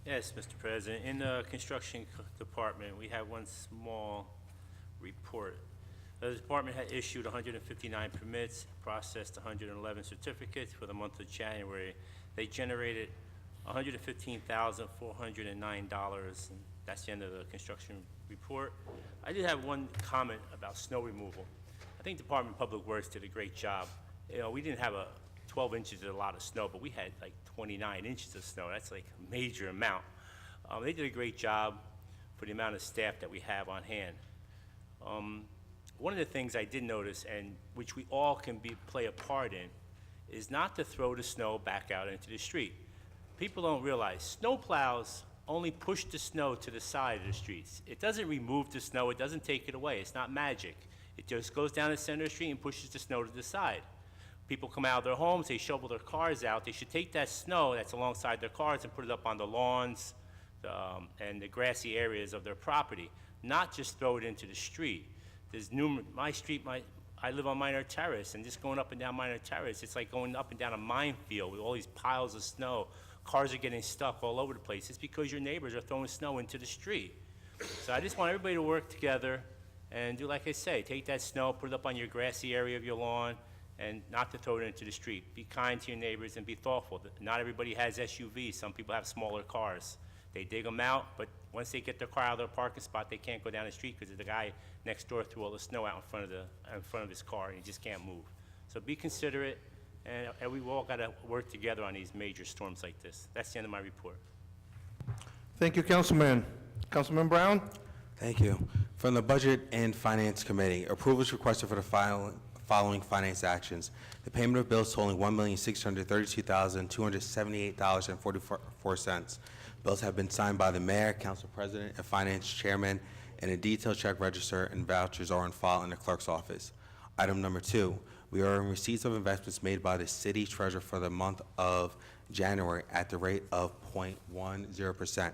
Yes, Mr. President. In the construction department, we have one small report. The department had issued 159 permits, processed 111 certificates for the month of January. They generated $115,409, and that's the end of the construction report. I did have one comment about snow removal. I think Department of Public Works did a great job. We didn't have 12 inches of a lot of snow, but we had like 29 inches of snow. That's like a major amount. They did a great job for the amount of staff that we have on hand. One of the things I did notice, and which we all can play a part in, is not to throw the snow back out into the street. People don't realize snow plows only push the snow to the side of the streets. It doesn't remove the snow, it doesn't take it away. It's not magic. It just goes down the center of the street and pushes the snow to the side. People come out of their homes, they shovel their cars out. They should take that snow that's alongside their cars and put it up on the lawns and the grassy areas of their property, not just throw it into the street. There's I live on Minor Terrace, and just going up and down Minor Terrace, it's like going up and down a minefield with all these piles of snow. Cars are getting stuck all over the place. It's because your neighbors are throwing snow into the street. So I just want everybody to work together and do like I say, take that snow, put it up on your grassy area of your lawn, and not to throw it into the street. Be kind to your neighbors and be thoughtful. Not everybody has SUVs. Some people have smaller cars. They dig them out, but once they get their car out of their parking spot, they can't go down the street because the guy next door threw all the snow out in front of his car, and he just can't move. So be considerate, and we all got to work together on these major storms like this. That's the end of my report. Thank you, Councilman. Councilman Brown? Thank you. From the Budget and Finance Committee, approval is requested for the following finance actions. The payment of bills totaling $1,632,278.44. Bills have been signed by the Mayor, Council President, and Finance Chairman, and a detailed check register and vouchers are on file in the Clerk's office. Item number 2, we are in receipts of investments made by the City Treasurer for the month of January at the rate of 0.10%.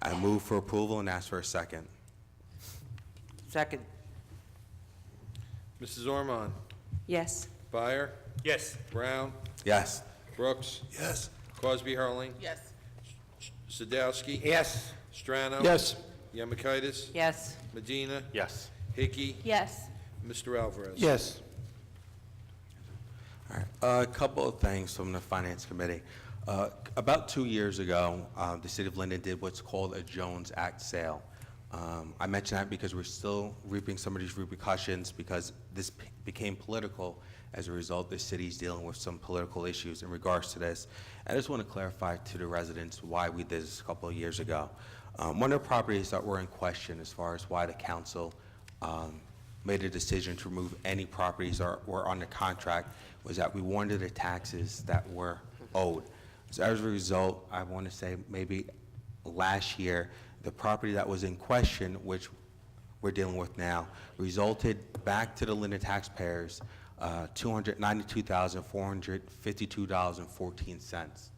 I move for approval and ask for a second. Second. Mrs. Ormond? Yes. Byer? Yes. Brown? Yes. Brooks? Yes. Crosby Hurling? Yes. Sadowski? Yes. Strano? Yes. Yamikaitis? Yes. Medina? Yes. Hickey? Yes. Mr. Alvarez? Yes. All right, a couple of things from the Finance Committee. About 2 years ago, the City of Linden did what's called a Jones Act sale. I mention that because we're still reaping some of these repercussions because this became political as a result. The city's dealing with some political issues in regards to this. I just want to clarify to the residents why we did this a couple of years ago. One of the properties that were in question as far as why the council made a decision to remove any properties that were under contract was that we wanted the taxes that were owed. So as a result, I want to say maybe last year, the property that was in question, which we're dealing with now, resulted back to the Linden taxpayers $292,452.14.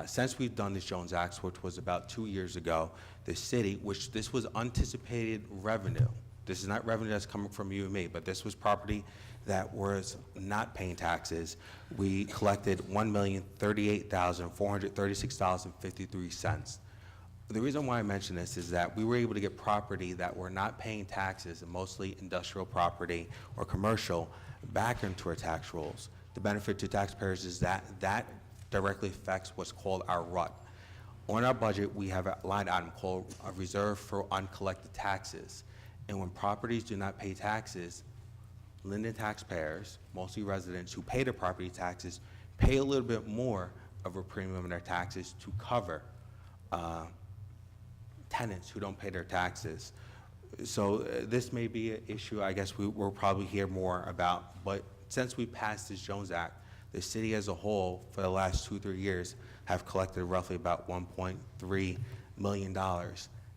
Since we've done this Jones Act, which was about 2 years ago, the city, which this was anticipated revenue. This is not revenue that's coming from you and me, but this was property that was not paying taxes. We collected $1,038,436.53. The reason why I mention this is that we were able to get property that were not paying taxes, and mostly industrial property or commercial, back into our tax rolls. The benefit to taxpayers is that that directly affects what's called our RUT. On our budget, we have a line item called a reserve for uncollected taxes. And when properties do not pay taxes, Linden taxpayers, mostly residents who pay their property taxes, pay a little bit more of a premium in their taxes to cover tenants who don't pay their taxes. So this may be an issue I guess we'll probably hear more about, but since we passed this Jones Act, the city as a whole for the last 2-3 years have collected roughly about $1.3 million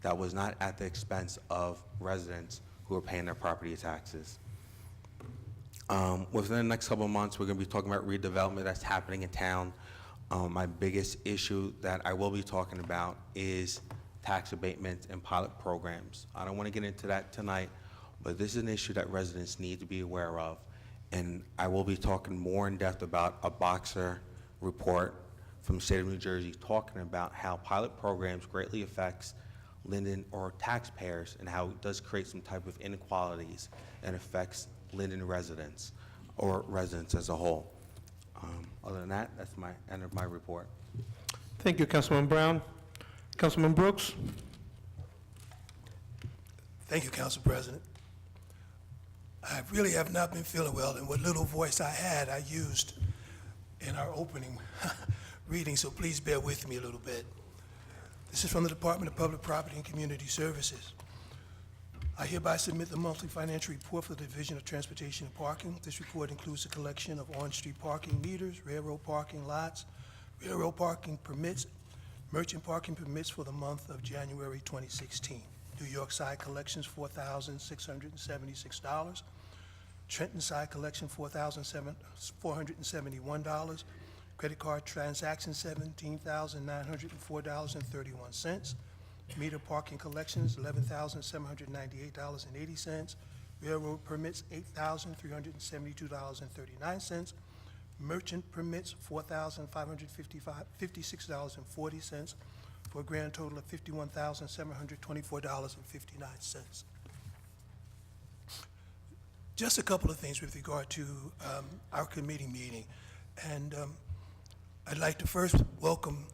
that was not at the expense of residents who are paying their property taxes. Within the next couple of months, we're going to be talking about redevelopment that's happening in town. My biggest issue that I will be talking about is tax abatements and pilot programs. I don't want to get into that tonight, but this is an issue that residents need to be aware of. And I will be talking more in depth about a Boxer report from the state of New Jersey talking about how pilot programs greatly affects Linden or taxpayers and how it does create some type of inequalities and affects Linden residents or residents as a whole. Other than that, that's my end of my report. Thank you, Councilman Brown. Councilman Brooks? Thank you, Council President. I really have not been feeling well, and what little voice I had, I used in our opening reading, so please bear with me a little bit. This is from the Department of Public Property and Community Services. I hereby submit the monthly financial report for the Division of Transportation and Parking. This report includes a collection of on-street parking meters, railroad parking lots, railroad parking permits, merchant parking permits for the month of January 2016. New York side collections, $4,676. Trenton side collection, $4,471. Credit card transactions, $17,904.31. Meter parking collections, $11,798.80. Railroad permits, $8,372.39. Merchant permits, $4,556.40, for a grand total of $51,724.59. Just a couple of things with regard to our committee meeting. And I'd like to first welcome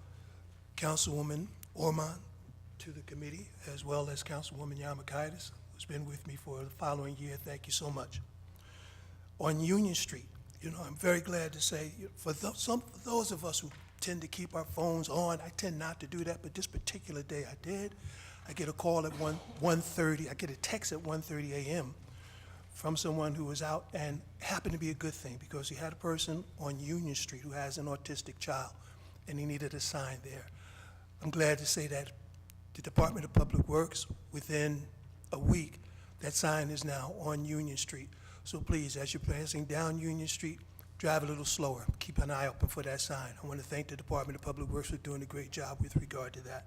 Councilwoman Ormond to the committee, as well as Councilwoman Yamakaitis, who's been with me for the following year. Thank you so much. On Union Street, you know, I'm very glad to say, for those of us who tend to keep our phones on, I tend not to do that, but this particular day I did. I get a call at 1:30, I get a text at 1:30 a.m. from someone who was out, and happened to be a good thing, because he had a person on Union Street who has an autistic child, and he needed a sign there. I'm glad to say that the Department of Public Works, within a week, that sign is now on Union Street. So please, as you're passing down Union Street, drive a little slower. Keep an eye open for that sign. I want to thank the Department of Public Works for doing a great job with regard to that.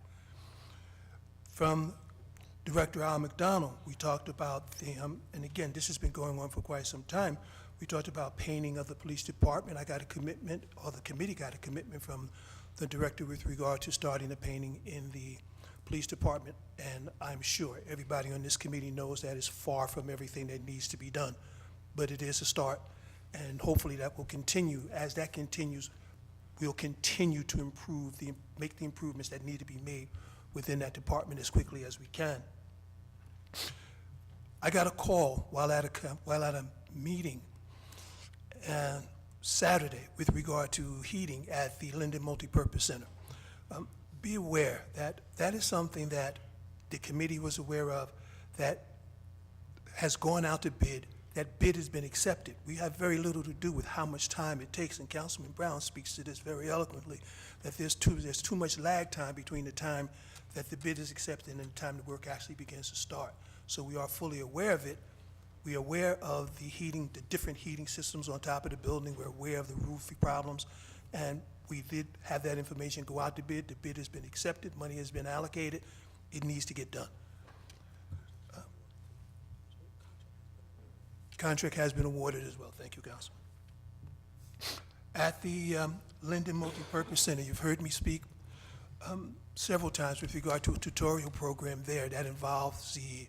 From Director Al McDonald, we talked about the, and again, this has been going on for quite some time, we talked about painting of the police department. I got a commitment, or the committee got a commitment from the director with regard to starting the painting in the police department, and I'm sure everybody on this committee knows that is far from everything that needs to be done, but it is a start, and hopefully that will continue. As that continues, we'll continue to improve, make the improvements that need to be made within that department as quickly as we can. I got a call while at a meeting Saturday with regard to heating at the Linden Multipurpose Center. Be aware that that is something that the committee was aware of, that has gone out to bid. That bid has been accepted. We have very little to do with how much time it takes, and Councilman Brown speaks to this very eloquently, that there's too much lag time between the time that the bid is accepted and the time the work actually begins to start. So we are fully aware of it. We are aware of the heating, the different heating systems on top of the building. We're aware of the roof problems, and We did have that information go out to bid. The bid has been accepted, money has been allocated. It needs to get done. Contract has been awarded as well. Thank you, Councilman. At the Linden Multipurpose Center, you've heard me speak several times with regard to a tutorial program there that involves the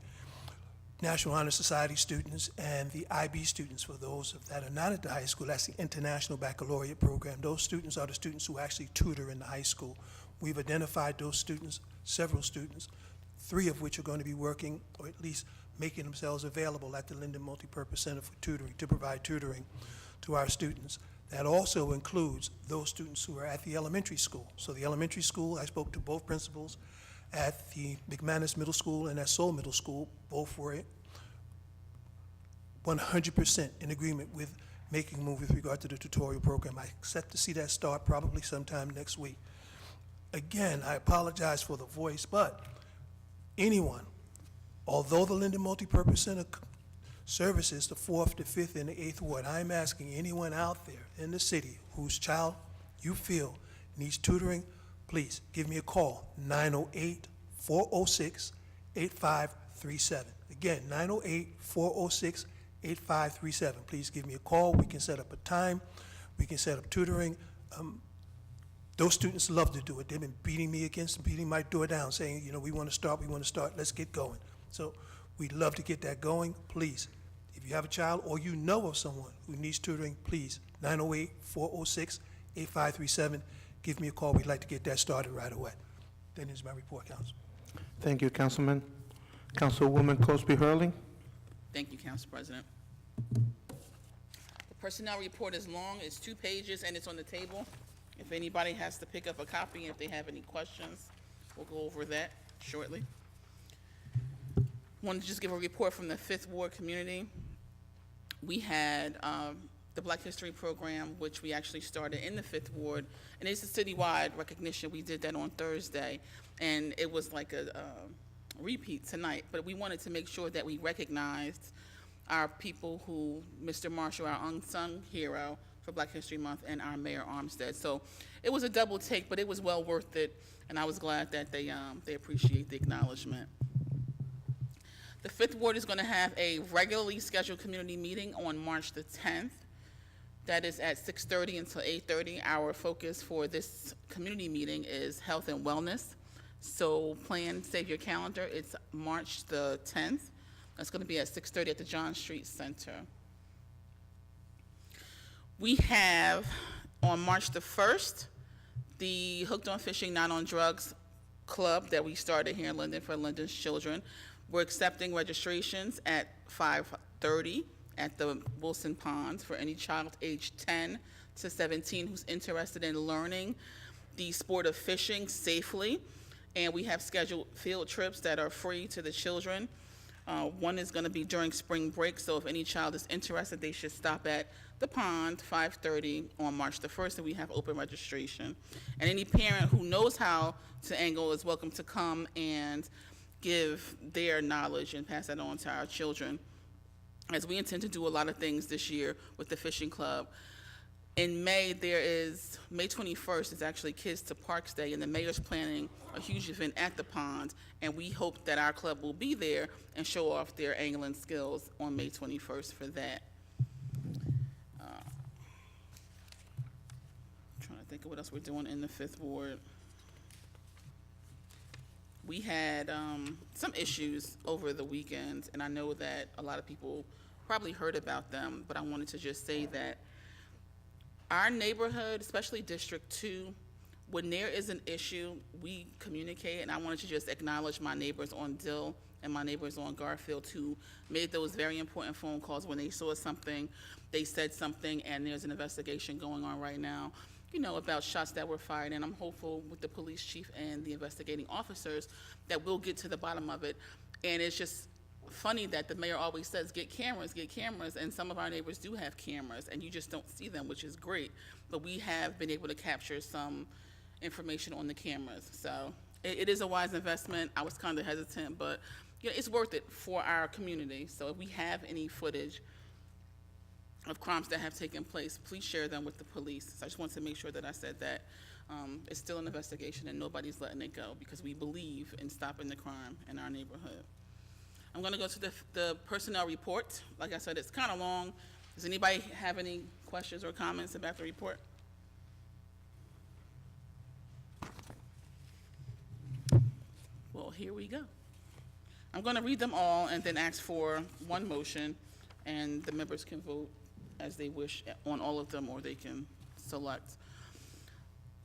National Honor Society students and the IB students. For those that are not at the high school, that's the International Baccalaureate Program. Those students are the students who actually tutor in the high school. We've identified those students, several students, 3 of which are going to be working, or at least making themselves available at the Linden Multipurpose Center for tutoring, to provide tutoring to our students. That also includes those students who are at the elementary school. So the elementary school, I spoke to both principals at the McManus Middle School and at Seoul Middle School. Both were 100% in agreement with making a move with regard to the tutorial program. I expect to see that start probably sometime next week. Again, I apologize for the voice, but anyone, although the Linden Multipurpose Center services the 4th, the 5th, and the 8th Ward, I'm asking anyone out there in the city whose child you feel needs tutoring, please give me a call, 908-406-8537. Again, 908-406-8537. Please give me a call. We can set up a time. We can set up tutoring. Those students love to do it. They've been beating my door down, saying, you know, we want to start, let's get going. So we'd love to get that going. Please, if you have a child or you know of someone who needs tutoring, please, 908-406-8537. Give me a call. We'd like to get that started right away. That is my report, Council. Thank you, Councilman. Councilwoman Cosby Hurley. Thank you, Council President. The personnel report is long, it's 2 pages, and it's on the table. If anybody has to pick up a copy, if they have any questions, we'll go over that shortly. Wanted to just give a report from the 5th Ward community. We had the Black History Program, which we actually started in the 5th Ward, and it's a citywide recognition. We did that on Thursday, and it was like a repeat tonight, but we wanted to make sure that we recognized our people who, Mr. Marshall, our unsung hero for Black History Month, and our Mayor Armstead. So it was a double take, but it was well worth it, and I was glad that they appreciate the acknowledgement. The 5th Ward is going to have a regularly scheduled community meeting on March the 10th. That is at 6:30 until 8:30. Our focus for this community meeting is health and wellness. So save your calendar. It's March the 10th. That's going to be at 6:30 at the John Street Center. We have on March the 1st, the Hooked on Fishing, Not on Drugs Club that we started here in Linden for Linden's children. We're accepting registrations at 5:30 at the Wilson Ponds for any child aged 10 to 17 who's interested in learning the sport of fishing safely. And we have scheduled field trips that are free to the children. One is going to be during spring break, so if any child is interested, they should stop at the pond, 5:30 on March the 1st, and we have open registration. And any parent who knows how to angle is welcome to come and give their knowledge and pass that on to our children, as we intend to do a lot of things this year with the fishing club. In May, May 21st is actually Kids to Parks Day, and the mayor's planning a huge event at the pond, and we hope that our club will be there and show off their angling skills on May 21st for that. Trying to think of what else we're doing in the 5th Ward. We had some issues over the weekend, and I know that a lot of people probably heard about them, but I wanted to just say that our neighborhood, especially District 2, when there is an issue, we communicate, and I wanted to just acknowledge my neighbors on Dill and my neighbors on Garfield who made those very important phone calls when they saw something, they said something, and there's an investigation going on right now, you know, about shots that were fired, and I'm hopeful with the police chief and the investigating officers that we'll get to the bottom of it. And it's just funny that the mayor always says, get cameras, and some of our neighbors do have cameras, and you just don't see them, which is great. But we have been able to capture some information on the cameras. So it is a wise investment. I was kind of hesitant, but you know, it's worth it for our community. So if we have any footage of crimes that have taken place, please share them with the police. So I just wanted to make sure that I said that. It's still an investigation and nobody's letting it go because we believe in stopping the crime in our neighborhood. I'm going to go to the personnel report. Like I said, it's kind of long. Does anybody have any questions or comments about the report? Well, here we go. I'm going to read them all and then ask for one motion, and the members can vote as they wish on all of them, or they can select.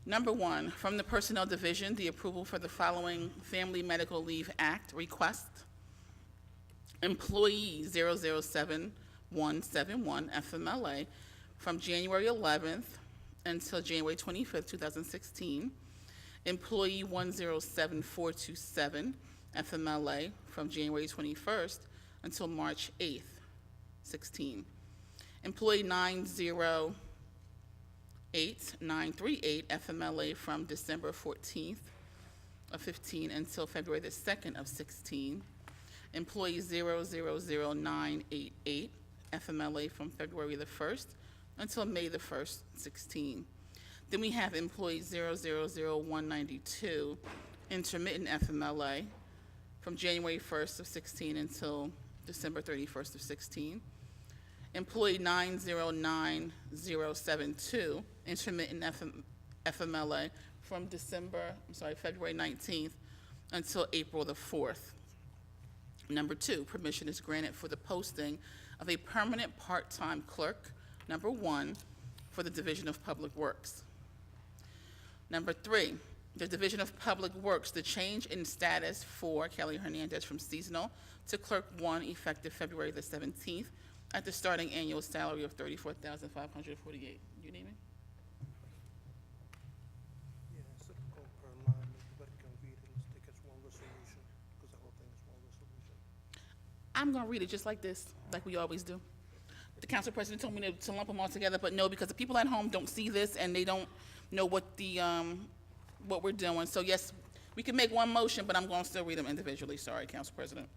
Number 1, from the Personnel Division, the approval for the following Family Medical Leave Act request. Employee 007171 FMLA from January 11th until January 25th, 2016. Employee 107427 FMLA from January 21st until March 8th, 16. Employee 908938 FMLA from December 14th of 15 until February the 2nd of 16. Employee 000988 FMLA from February the 1st until May the 1st, 16. Then we have employee 000192 intermittent FMLA from January 1st of 16 until December 31st of 16. Employee 909072 intermittent FMLA from February 19th until April the 4th. Number 2, permission is granted for the posting of a permanent part-time clerk, number 1, for the Division of Public Works. Number 3, the Division of Public Works, the change in status for Kelly Hernandez from seasonal to clerk 1 effective February the 17th at the starting annual salary of $34,548. You need me? Yeah, it's difficult per line, everybody can read it, let's take it as one resolution, because the whole thing is one resolution. I'm going to read it just like this, like we always do. The council president told me to lump them all together, but no, because the people at home don't see this and they don't know what we're doing. So yes, we can make one motion, but I'm going to still read them individually. Sorry, Council President.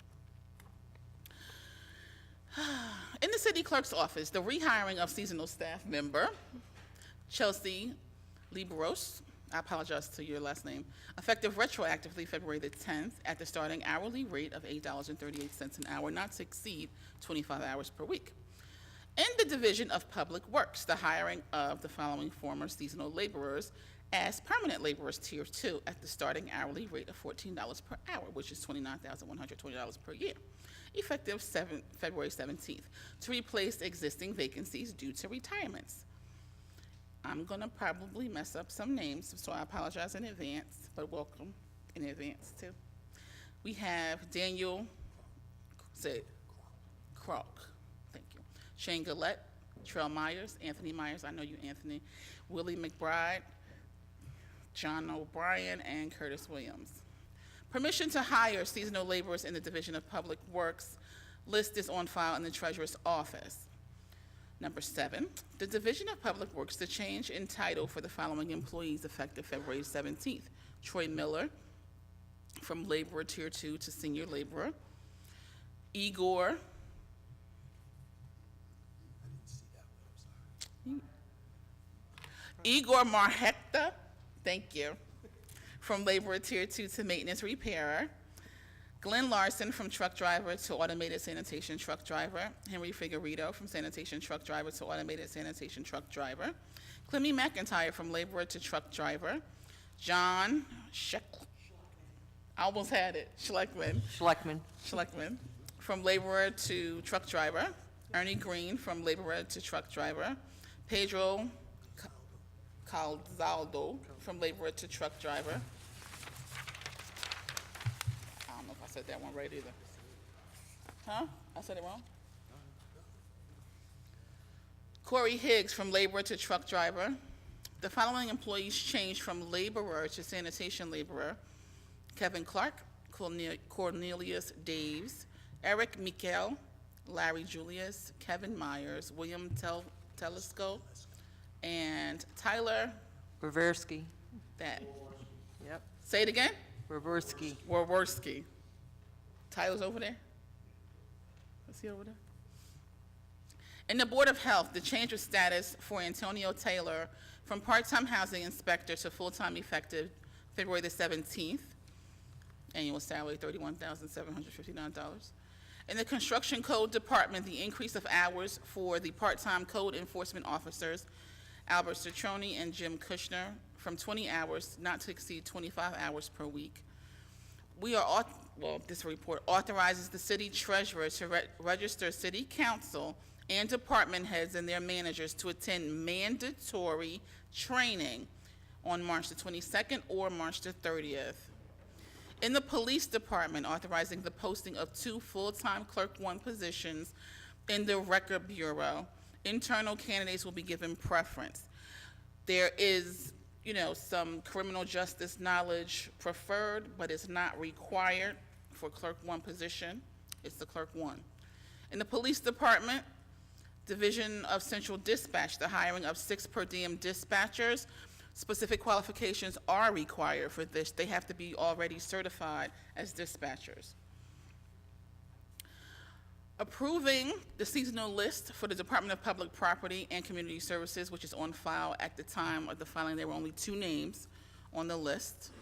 In the city clerk's office, the rehiring of seasonal staff member, Chelsea Liberos, I apologize to your last name, effective retroactively February the 10th at the starting hourly rate of $8.38 an hour, not to exceed 25 hours per week. In the Division of Public Works, the hiring of the following former seasonal laborers as permanent laborers Tier 2 at the starting hourly rate of $14 per hour, which is $29,120 per year, effective February 17th, to replace existing vacancies due to retirements. I'm going to probably mess up some names, so I apologize in advance, but welcome in advance too. We have Daniel Krok, thank you. Shane Gillette, Trell Myers, Anthony Myers, I know you, Anthony, Willie McBride, John O'Brien, and Curtis Williams. Permission to hire seasonal laborers in the Division of Public Works. List is on file in the Treasurer's office. Number 7, the Division of Public Works, the change in title for the following employees effective February 17th. Troy Miller, from laborer Tier 2 to senior laborer. Igor Marhecta, thank you, from laborer Tier 2 to maintenance repairer. Glenn Larson, from truck driver to automated sanitation truck driver. Henry Figueredo, from sanitation truck driver to automated sanitation truck driver. Clemmy McIntyre, from laborer to truck driver. John I almost had it, Schleckman, from laborer to truck driver. Ernie Green, from laborer to truck driver. Pedro Calzaldo, from laborer to truck driver. I don't know if I said that one right either. Huh? I said it wrong? Corey Higgs, from laborer to truck driver. The following employees changed from laborer to sanitation laborer: Kevin Clark, Cornelius Daves, Eric Mikel, Larry Julius, Kevin Myers, William Telesco, and Tyler Wawerski. That. Yep. Say it again? Wawerski. Tyler's over there? Is he over there? In the Board of Health, the change of status for Antonio Taylor from part-time housing inspector to full-time effective February the 17th. Annual salary, $31,759. In the Construction Code Department, the increase of hours for the part-time code enforcement officers, Albert Citroni and Jim Kushner, from 20 hours not to exceed 25 hours per week. This report authorizes the city treasurer to register city council and department heads and their managers to attend mandatory training on March the 22nd or March the 30th. In the police department, authorizing the posting of 2 full-time clerk 1 positions in the record bureau. Internal candidates will be given preference. There is, some criminal justice knowledge preferred, but it's not required for clerk 1 position. It's the clerk 1. In the police department, Division of Central Dispatch, the hiring of 6 per diem dispatchers. Specific qualifications are required for this. They have to be already certified as dispatchers. Approving the seasonal list for the Department of Public Property and Community Services, which is on file. At the time of the filing, there were only 2 names on the list.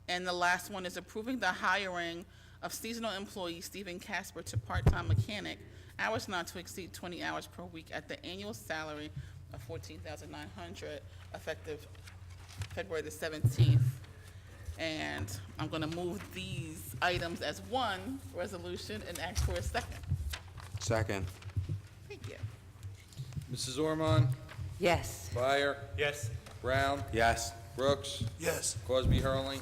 And the last one is approving the hiring of seasonal employee Stephen Casper to part-time mechanic, hours not to exceed 20 hours per week at the annual salary of $14,900, effective February the 17th. And I'm going to move these items as one resolution and ask for a second. Second. Thank you. Mrs. Ormond? Yes. Byer? Yes. Brown? Yes. Brooks? Yes. Cosby Hurling?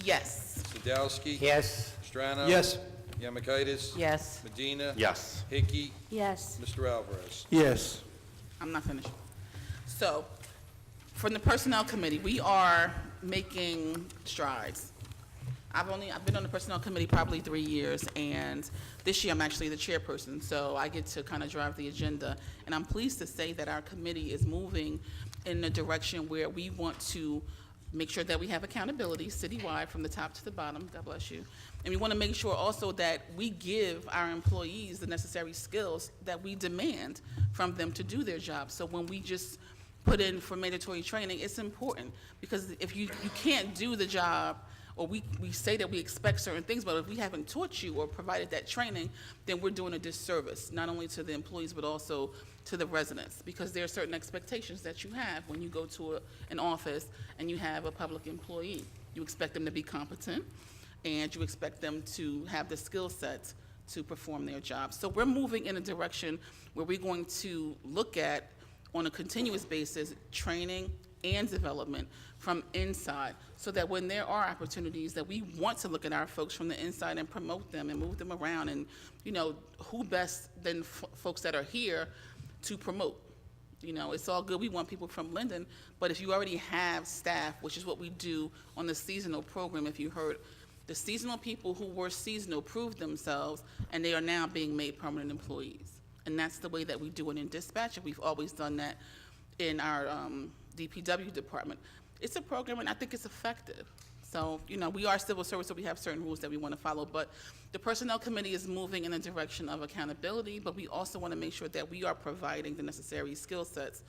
Yes. Sadowski? Yes. Strano? Yes. Yamakitis? Yes. Medina? Yes. Hickey? Yes. Mr. Alvarez? Yes. I'm not finished. So, from the Personnel Committee, we are making strides. I've been on the Personnel Committee probably 3 years, and this year I'm actually the chairperson, so I get to kind of drive the agenda. And I'm pleased to say that our committee is moving in a direction where we want to make sure that we have accountability citywide from the top to the bottom, God bless you. And we want to make sure also that we give our employees the necessary skills that we demand from them to do their job. So when we just put in for mandatory training, it's important, because if you can't do the job, or we say that we expect certain things, but if we haven't taught you or provided that training, then we're doing a disservice, not only to the employees, but also to the residents, because there are certain expectations that you have when you go to an office and you have a public employee. You expect them to be competent, and you expect them to have the skill sets to perform their job. So we're moving in a direction where we're going to look at, on a continuous basis, training and development from inside, so that when there are opportunities, that we want to look at our folks from the inside and promote them and move them around. And, who best than folks that are here to promote? It's all good. We want people from Linden, but if you already have staff, which is what we do on the seasonal program, if you heard, the seasonal people who were seasonal proved themselves, and they are now being made permanent employees. And that's the way that we do it in dispatch, and we've always done that in our DPW department. It's a program, and I think it's effective. So, we are civil service, so we have certain rules that we want to follow, but the Personnel Committee is moving in a direction of accountability, but we also want to make sure that we are providing the necessary skill sets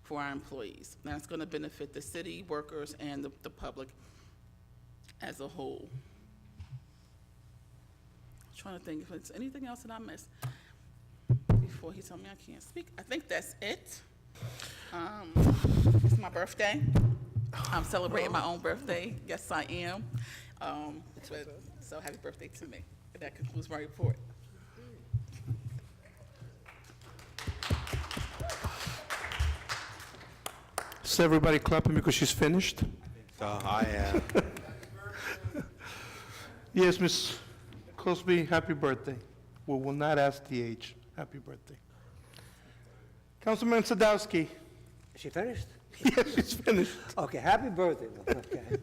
for our employees. And that's going to benefit the city workers and the public as a whole. I'm trying to think if there's anything else that I missed before he told me I can't speak. I think that's it. It's my birthday. I'm celebrating my own birthday. Yes, I am. So happy birthday to me. And that concludes my report. Is everybody clapping because she's finished? I am. Yes, Ms. Cosby, happy birthday. We will not ask the age. Happy birthday. Councilman Sadowski. Is she finished? Yes, she's finished. Okay, happy birthday. Okay.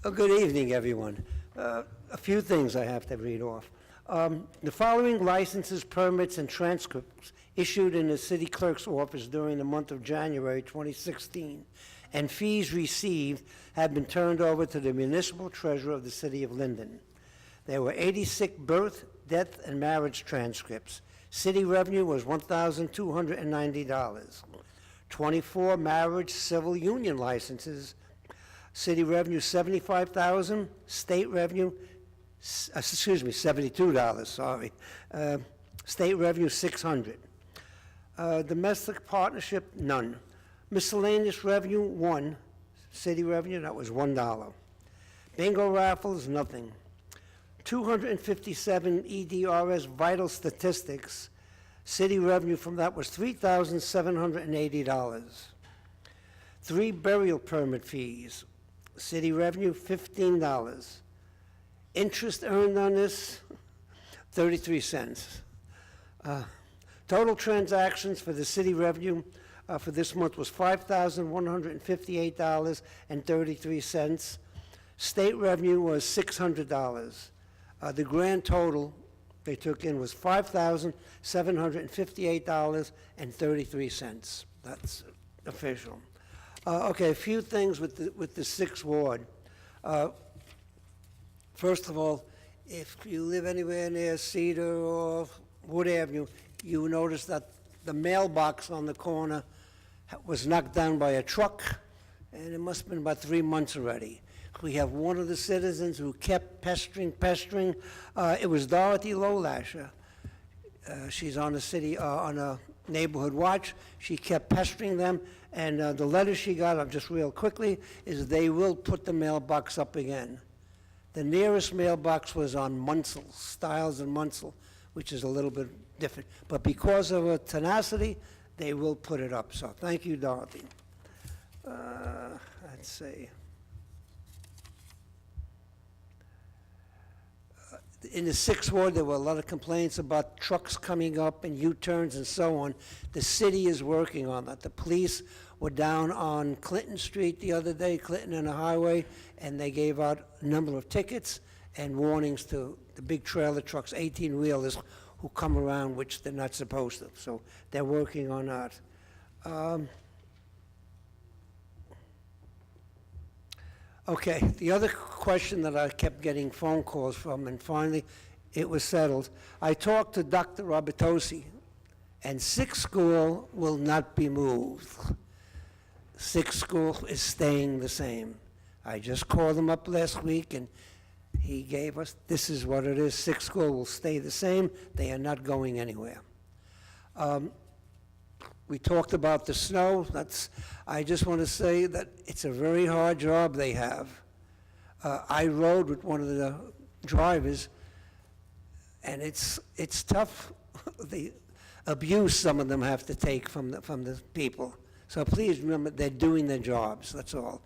Good evening, everyone. A few things I have to read off. The following licenses, permits, and transcripts issued in the city clerk's office during the month of January 2016, and fees received have been turned over to the municipal treasurer of the city of Linden. There were 86 birth, death, and marriage transcripts, City revenue was $1,290. 24 marriage civil union licenses. City revenue, $75,000. State revenue, $72, sorry. State revenue, $600. Domestic partnership, none. Miscellaneous revenue, 1. City revenue, that was $1. Bingo raffles, nothing. 257 EDRS vital statistics. City revenue from that was $3,780. 3 burial permit fees. City revenue, $15. Interest earned on this, 33 cents. Total transactions for the city revenue for this month was $5,158.33. State revenue was $600. The grand total they took in was $5,758.33. That's official. Okay, a few things with the 6th Ward. First of all, if you live anywhere near Cedar or Wood Avenue, you notice that the mailbox on the corner was knocked down by a truck, and it must have been about 3 months already. We have one of the citizens who kept pestering. It was Dorothy Lowlasher. She's on on a neighborhood watch. She kept pestering them, and the letter she got, just real quickly, is they will put the mailbox up again. The nearest mailbox was on Munsell, Stiles and Munsell, which is a little bit different. But because of her tenacity, they will put it up. So thank you, Dorothy. Let's see. In the 6th Ward, there were a lot of complaints about trucks coming up and U-turns and so on. The city is working on that. The police were down on Clinton Street the other day, Clinton and the highway, and they gave out a number of tickets and warnings to the big trailer trucks, 18-wheelers, who come around, which they're not supposed to. So they're working on that. Okay, the other question that I kept getting phone calls from, and finally it was settled. I talked to Dr. Robertosi, and 6th School will not be moved. 6th School is staying the same. I just called him up last week, and he gave us, this is what it is. 6th School will stay the same. They are not going anywhere. We talked about the snow. I just want to say that it's a very hard job they have. I rode with one of the drivers, and it's tough, the abuse some of them have to take from the people. So please remember, they're doing their jobs, that's all.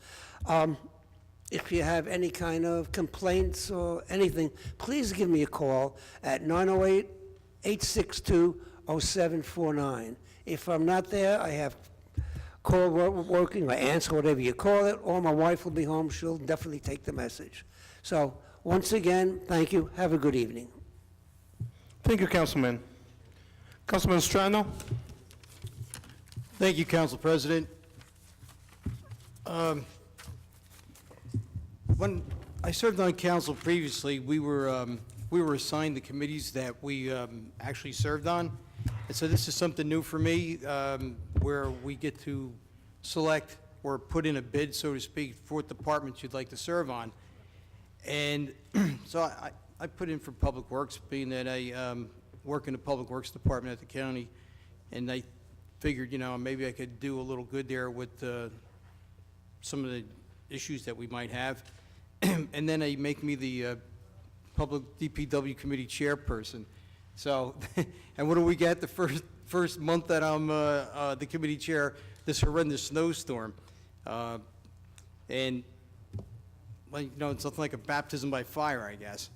If you have any kind of complaints or anything, please give me a call at 908-862-0749. If I'm not there, I have call working or answer whatever you call it, or my wife will be home. She'll definitely take the message. So once again, thank you. Have a good evening. Thank you, Councilman. Councilman Strano? Thank you, Council President. When I served on council previously, we were assigned the committees that we actually served on. And so this is something new for me, where we get to select or put in a bid, so to speak, for what departments you'd like to serve on. And so I put in for Public Works, being that I work in the Public Works Department at the county, and I figured, maybe I could do a little good there with some of the issues that we might have. And then they make me the Public DPW Committee Chairperson. So, and what do we get the first month that I'm the committee chair? This horrendous snowstorm, and it's something like a baptism by fire, I guess.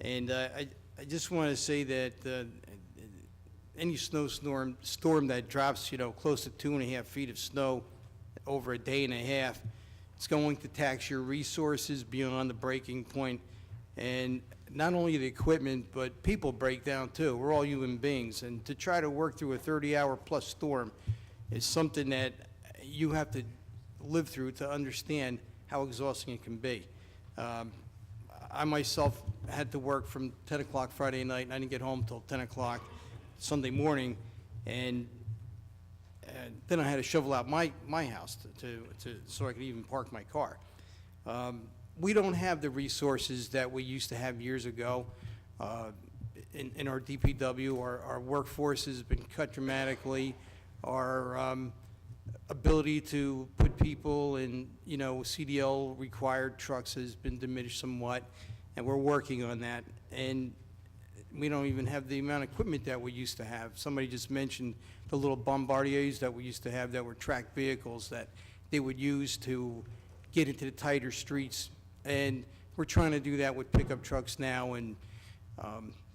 And I just want to say that any storm that drops, close to 2.5 feet of snow over a day and a half, it's going to tax your resources beyond the breaking point, and not only the equipment, but people break down too. We're all human beings, and to try to work through a 30-hour plus storm is something that you have to live through to understand how exhausting it can be. I myself had to work from 10 o'clock Friday night, and I didn't get home till 10 o'clock Sunday morning, and then I had to shovel out my house so I could even park my car. We don't have the resources that we used to have years ago in our DPW. Our workforce has been cut dramatically. Our ability to put people in, CDL required trucks has been diminished somewhat, and we're working on that. And we don't even have the amount of equipment that we used to have. Somebody just mentioned the little bombardiers that we used to have that were tracked vehicles that they would use to get into the tighter streets. And we're trying to do that with pickup trucks now, and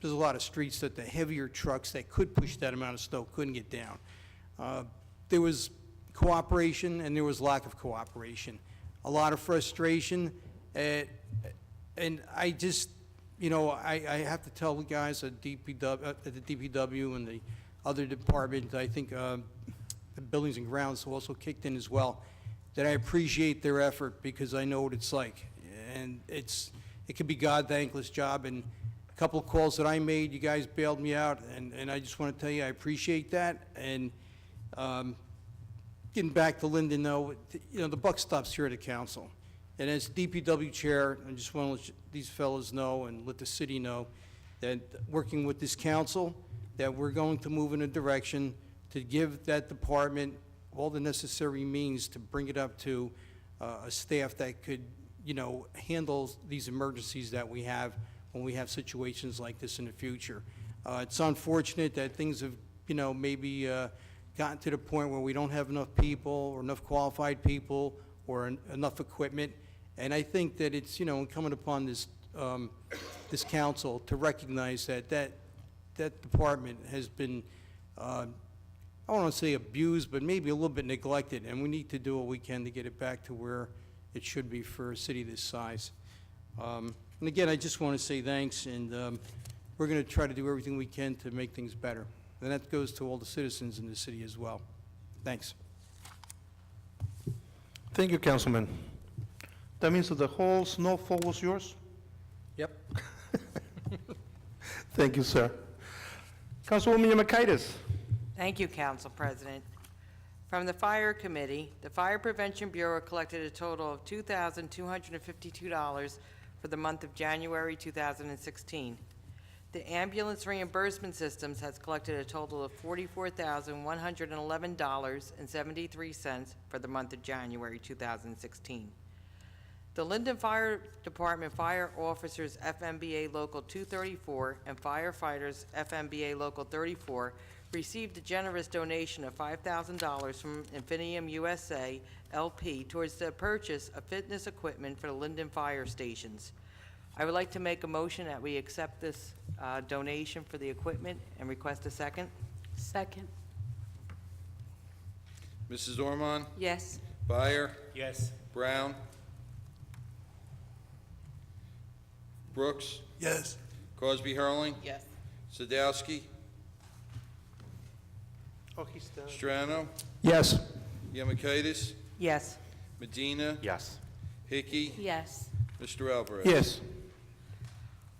there's a lot of streets that the heavier trucks that could push that amount of snow couldn't get down. There was cooperation and there was lack of cooperation. A lot of frustration, and I just, I have to tell the guys at the DPW and the other department, I think the Buildings and Grounds also kicked in as well, that I appreciate their effort because I know what it's like. And it could be God thankless job, and a couple of calls that I made, you guys bailed me out, and I just want to tell you I appreciate that. And getting back to Linden, though, the buck stops here at the council. And as DPW chair, I just want to let these fellows know and let the city know that working with this council, that we're going to move in a direction to give that department all the necessary means to bring it up to a staff that could, handle these emergencies that we have when we have situations like this in the future. It's unfortunate that things have, maybe gotten to the point where we don't have enough people or enough qualified people or enough equipment. And I think that it's, incumbent upon this council to recognize that department has been, I don't want to say abused, but maybe a little bit neglected, and we need to do what we can to get it back to where it should be for a city this size. And again, I just want to say thanks, and we're going to try to do everything we can to make things better. And that goes to all the citizens in the city as well. Thanks. Thank you, Councilman. That means that the whole snowfall was yours? Yep. Thank you, sir. Councilwoman Yemakaitis. Thank you, Council President. From the Fire Committee, the Fire Prevention Bureau collected a total of $2,252 for the month of January 2016. The ambulance reimbursement systems has collected a total of $44,111.73 for the month of January 2016. The Linden Fire Department Fire Officers FMBA Local 234 and Firefighters FMBA Local 34 received a generous donation of $5,000 from Infinium USA LP towards the purchase of fitness equipment for the Linden fire stations. I would like to make a motion that we accept this donation for the equipment and request a second. Second. Mrs. Ormond? Yes. Byer? Yes. Brown? Brooks? Yes. Crosby Hurling? Yes. Sadowski? Oh, he's done. Strano? Yes. Yemakaitis? Yes. Medina? Yes. Hickey? Yes. Mr. Alvarez? Yes.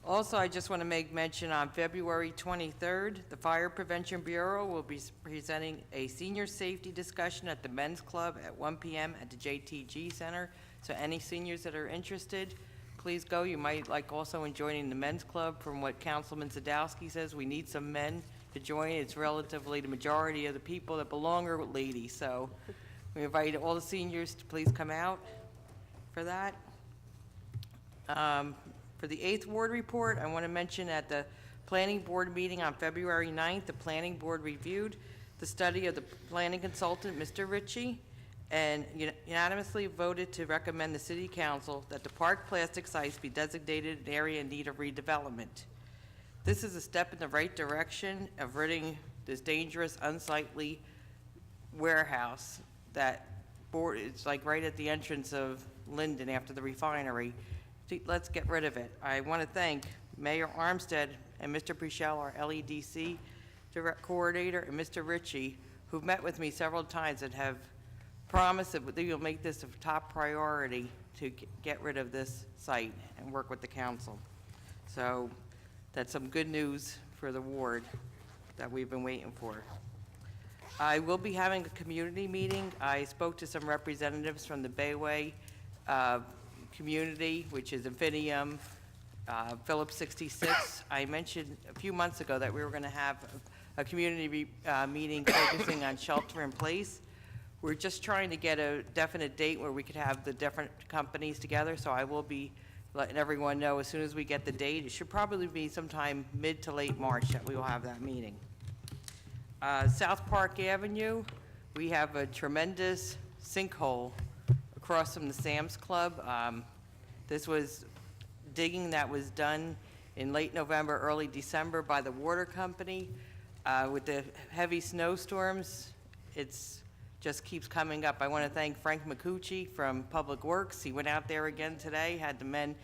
Also, I just want to make mention on February 23rd, the Fire Prevention Bureau will be presenting a senior safety discussion at the Men's Club at 1 p.m. at the JTG Center. So any seniors that are interested, please go. You might like also in joining the Men's Club. From what Councilman Sadowski says, we need some men to join. It's relatively the majority of the people that belong are ladies. So we invite all the seniors to please come out for that. For the 8th Ward report, I want to mention at the Planning Board meeting on February 9th, the Planning Board reviewed the study of the planning consultant, Mr. Ritchie, and unanimously voted to recommend the City Council that the park plastic sites be designated an area in need of redevelopment. This is a step in the right direction of ridding this dangerous, unsightly warehouse that it's like right at the entrance of Linden after the refinery. Let's get rid of it. I want to thank Mayor Armstead and Mr. Prichel, our LEDC coordinator, and Mr. Ritchie, who've met with me several times and have promised that they will make this a top priority to get rid of this site and work with the council. So that's some good news for the ward. that we've been waiting for. I will be having a community meeting. I spoke to some representatives from the Bayway community, which is Infinium, Phillips 66. I mentioned a few months ago that we were going to have a community meeting focusing on shelter in place. We're just trying to get a definite date where we could have the different companies together, so I will be letting everyone know as soon as we get the date. It should probably be sometime mid to late March that we will have that meeting. South Park Avenue, we have a tremendous sinkhole across from the Sam's Club. This was digging that was done in late November, early December by the water company. With the heavy snowstorms, it's just keeps coming up. I want to thank Frank McCucci from Public Works. He went out there again today, had the men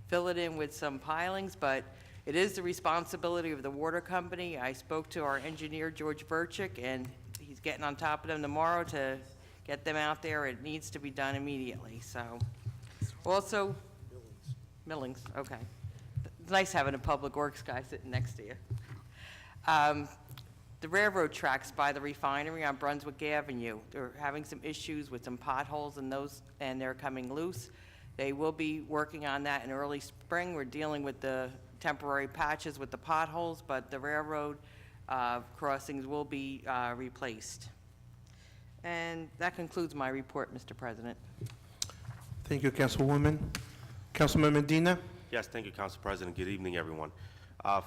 fill it in with some pilings, but it is the responsibility of the water company. I spoke to our engineer, George Burchick, and he's getting on top of them tomorrow to get them out there. It needs to be done immediately, so. Also, Millings, okay. It's nice having a Public Works guy sitting next to you. The railroad tracks by the refinery on Brunswick Avenue, they're having some issues with some potholes in those, and they're coming loose. They will be working on that in early spring. We're dealing with the temporary patches with the potholes, but the railroad crossings will be replaced. And that concludes my report, Mr. President. Thank you, Councilwoman. Councilman Medina? Yes, thank you, Council President. Good evening, everyone.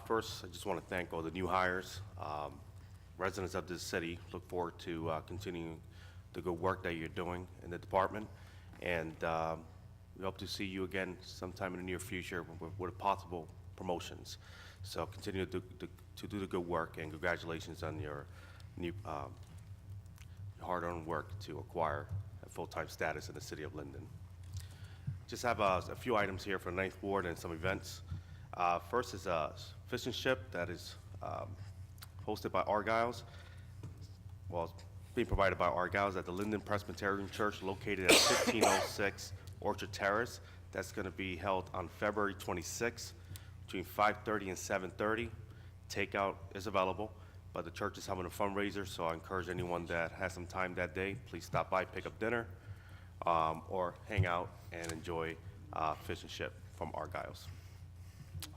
First, I just want to thank all the new hires. Residents of this city look forward to continuing the good work that you're doing in the department, and we hope to see you again sometime in the near future with possible promotions. So continue to do the good work, and congratulations on your new hard-earned work to acquire a full-time status in the city of Linden. Just have a few items here for the 9th Ward and some events. First is a fishing ship that is hosted by Argyles. Well, it's being provided by Argyles at the Linden Presbyterian Church located at 1506 Orchard Terrace. That's going to be held on February 26th between 5:30 and 7:30. Takeout is available, but the church is having a fundraiser, so I encourage anyone that has some time that day, please stop by, pick up dinner, or hang out and enjoy fish and ship from Argyles.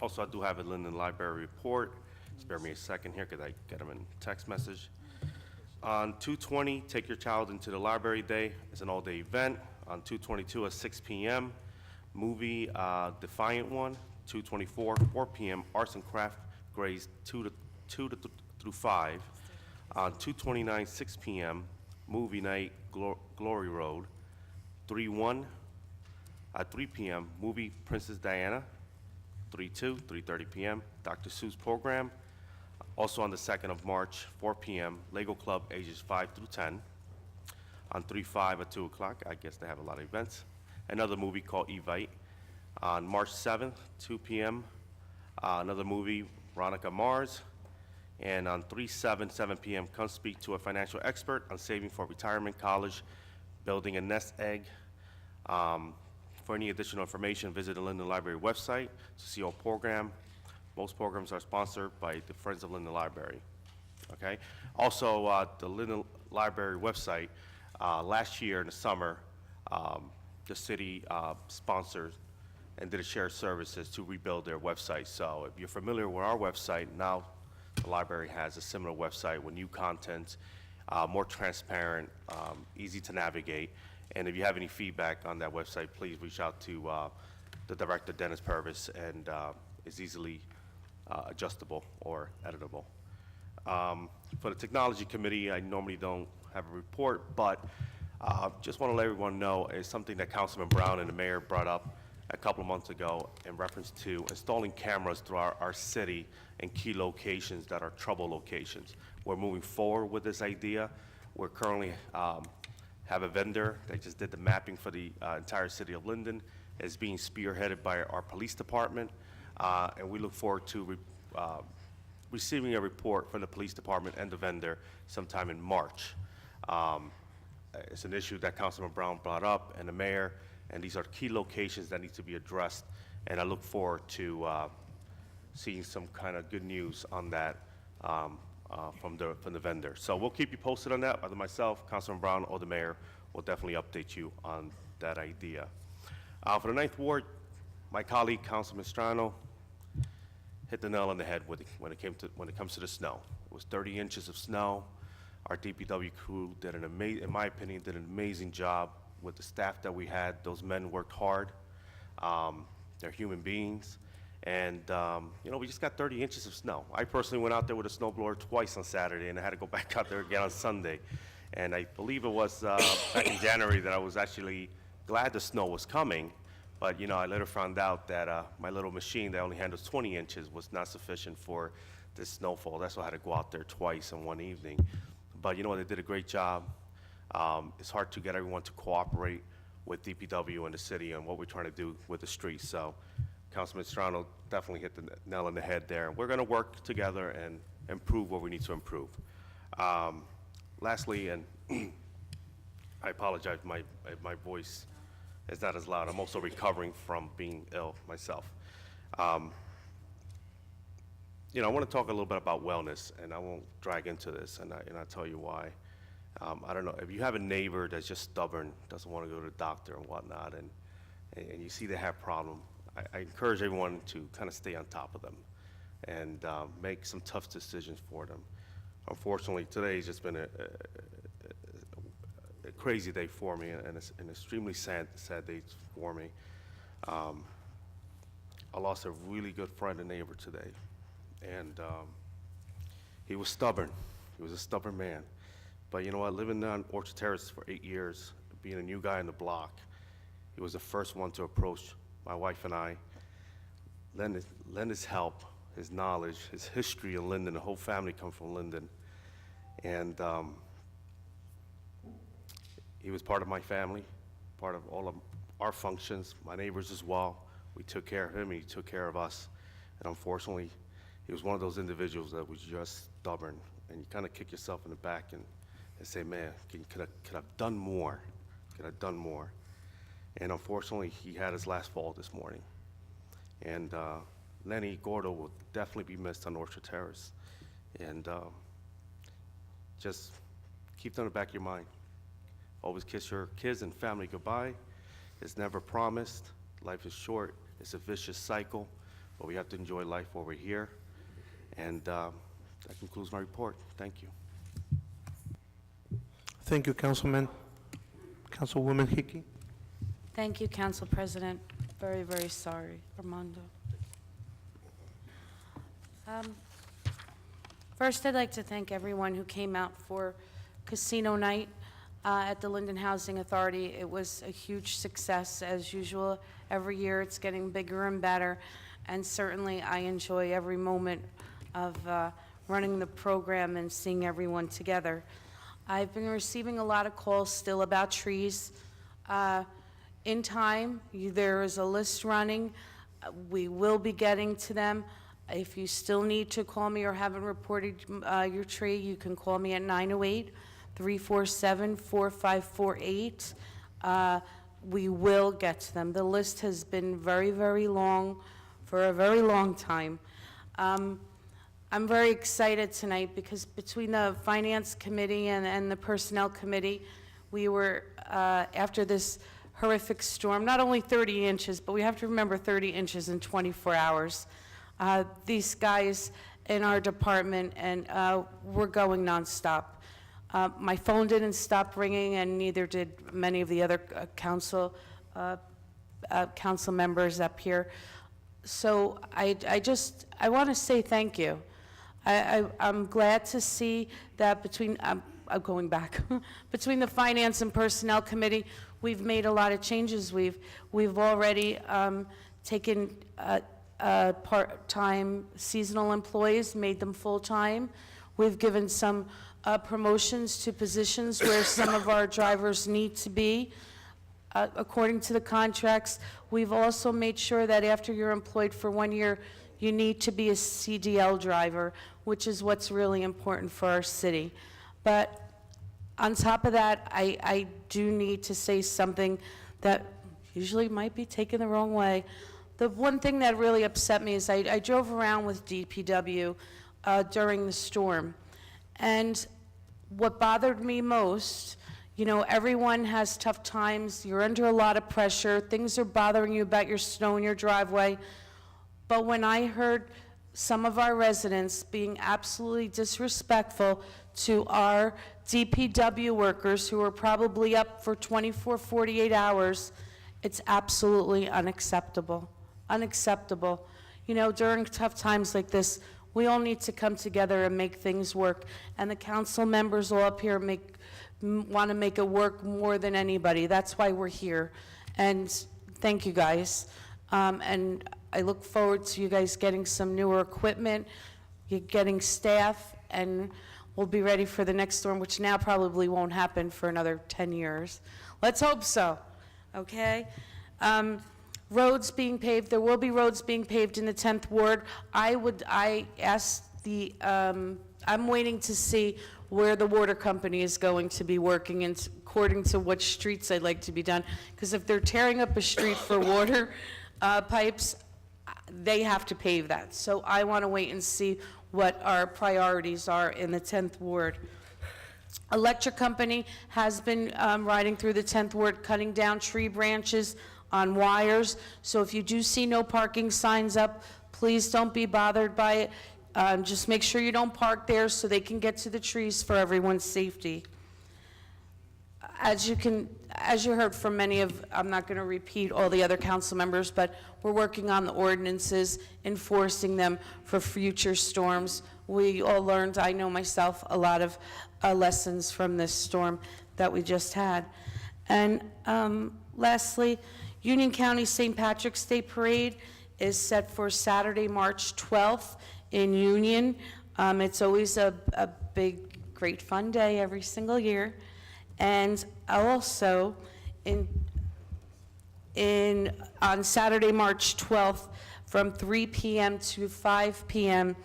Also, I do have a Linden Library report. Spare me a second here because I get them in text message. On 2/20, Take Your Child into the Library Day. It's an all-day event. On 2/22 at 6 p.m., movie Defiant One. 2/24, 4 p.m., Arts and Craft grades 2 through 5. On 2/29, 6 p.m., movie night Glory Road. 3/1 at 3 p.m., movie Princess Diana. 3/2, 3:30 p.m., Dr. Seuss program. Also on the 2nd of March, 4 p.m., Lego Club ages 5 through 10. On 3/5 at 2 o'clock, I guess they have a lot of events. Another movie called Evite. On March 7th, 2 p.m., another movie, Veronica Mars. And on 3/7, 7 p.m., come speak to a financial expert on saving for retirement, college, building a nest egg. For any additional information, visit the Linden Library website to see our program. Most programs are sponsored by the Friends of Linden Library. Okay. Also, the Linden Library website, last year in the summer, the city sponsored and did a shared services to rebuild their website. So if you're familiar with our website, now the library has a similar website with new content, more transparent, easy to navigate. And if you have any feedback on that website, please reach out to the director, Dennis Purvis, and it's easily adjustable or editable. For the Technology Committee, I normally don't have a report, but just want to let everyone know it's something that Councilman Brown and the mayor brought up a couple of months ago in reference to installing cameras throughout our city in key locations that are trouble locations. We're moving forward with this idea. We're currently have a vendor that just did the mapping for the entire city of Linden. It's being spearheaded by our police department, and we look forward to receiving a report from the police department and the vendor sometime in March. It's an issue that Councilman Brown brought up and the mayor, and these are key locations that need to be addressed, and I look forward to seeing some kind of good news on that from the vendor. So we'll keep you posted on that. Either myself, Councilman Brown, or the mayor will definitely update you on that idea. For the 9th Ward, my colleague, Councilman Strano, hit the nail on the head when it comes to the snow. It was 30 inches of snow. Our DPW crew did in my opinion, did an amazing job with the staff that we had. Those men worked hard. They're human beings. And, we just got 30 inches of snow. I personally went out there with a snowblower twice on Saturday, and I had to go back out there again on Sunday. And I believe it was back in January that I was actually glad the snow was coming. But, I later found out that my little machine that only handles 20 inches was not sufficient for this snowfall. That's why I had to go out there twice in one evening. But, they did a great job. It's hard to get everyone to cooperate with DPW and the city on what we're trying to do with the streets. So Councilman Strano definitely hit the nail on the head there. We're going to work together and improve what we need to improve. Lastly, and I apologize, my voice is not as loud. I'm also recovering from being ill myself. I want to talk a little bit about wellness, and I won't drag into this, and I'll tell you why. I don't know, if you have a neighbor that's just stubborn, doesn't want to go to the doctor and whatnot, and you see they have problem, I encourage everyone to kind of stay on top of them and make some tough decisions for them. Unfortunately, today's just been a crazy day for me, and it's an extremely sad day for me. I lost a really good friend and neighbor today, and he was stubborn. He was a stubborn man. But you know what, living on Orchard Terrace for 8 years, being a new guy on the block, he was the first one to approach my wife and I, lend his help, his knowledge, his history in Linden. The whole family come from Linden. And he was part of my family, part of all of our functions, my neighbors as well. We took care of him, and he took care of us. And unfortunately, he was one of those individuals that was just stubborn. And you kind of kick yourself in the back and say, man, could I've done more? Could I have done more? And unfortunately, he had his last fall this morning. And Lenny Gordo will definitely be missed on Orchard Terrace. And just keep that in the back of your mind. Always kiss your kids and family goodbye. It's never promised. Life is short. It's a vicious cycle, but we have to enjoy life while we're here. And that concludes my report. Thank you. Thank you, Councilman. Councilwoman Hickey. Thank you, Council President. Very, very sorry, Armando. First, I'd like to thank everyone who came out for Casino Night at the Linden Housing Authority. It was a huge success, as usual. Every year, it's getting bigger and better, and certainly I enjoy every moment of running the program and seeing everyone together. I've been receiving a lot of calls still about trees. In time, there is a list running. We will be getting to them. If you still need to call me or haven't reported your tree, you can call me at 908-347-4548. We will get to them. The list has been very, very long for a very long time. I'm very excited tonight because between the Finance Committee and the Personnel Committee, we were, after this horrific storm, not only 30 inches, but we have to remember 30 inches in 24 hours. These guys in our department, and we're going nonstop. My phone didn't stop ringing, and neither did many of the other council members up here. So I want to say thank you. I'm glad to see that between, I'm going back, between the Finance and Personnel Committee, we've made a lot of changes. We've already taken part-time seasonal employees, made them full-time. We've given some promotions to positions where some of our drivers need to be. According to the contracts, we've also made sure that after you're employed for 1 year, you need to be a CDL driver, which is what's really important for our city. But on top of that, I do need to say something that usually might be taken the wrong way. The one thing that really upset me is I drove around with DPW during the storm, And what bothered me most, everyone has tough times, you're under a lot of pressure, things are bothering you about your snow in your driveway. But when I heard some of our residents being absolutely disrespectful to our DPW workers who are probably up for 24, 48 hours, it's absolutely unacceptable. Unacceptable. During tough times like this, we all need to come together and make things work. And the council members all up here want to make it work more than anybody. That's why we're here. And thank you guys. And I look forward to you guys getting some newer equipment, you getting staff, and we'll be ready for the next storm, which now probably won't happen for another 10 years. Let's hope so, okay? Roads being paved, there will be roads being paved in the 10th Ward. I'm waiting to see where the water company is going to be working and according to which streets I'd like to be done. Because if they're tearing up a street for water pipes, they have to pave that. So I want to wait and see what our priorities are in the 10th Ward. Electric company has been riding through the 10th Ward, cutting down tree branches on wires. So if you do see no parking signs up, please don't be bothered by it. Just make sure you don't park there so they can get to the trees for everyone's safety. As you heard from many of, I'm not going to repeat all the other council members, but we're working on the ordinances, enforcing them for future storms. We all learned, I know myself, a lot of lessons from this storm that we just had. And lastly, Union County St. Patrick's Day Parade is set for Saturday, March 12th in Union. It's always a big, great fun day every single year. And also, on Saturday, March 12th, from 3 p.m. to 5 p.m.,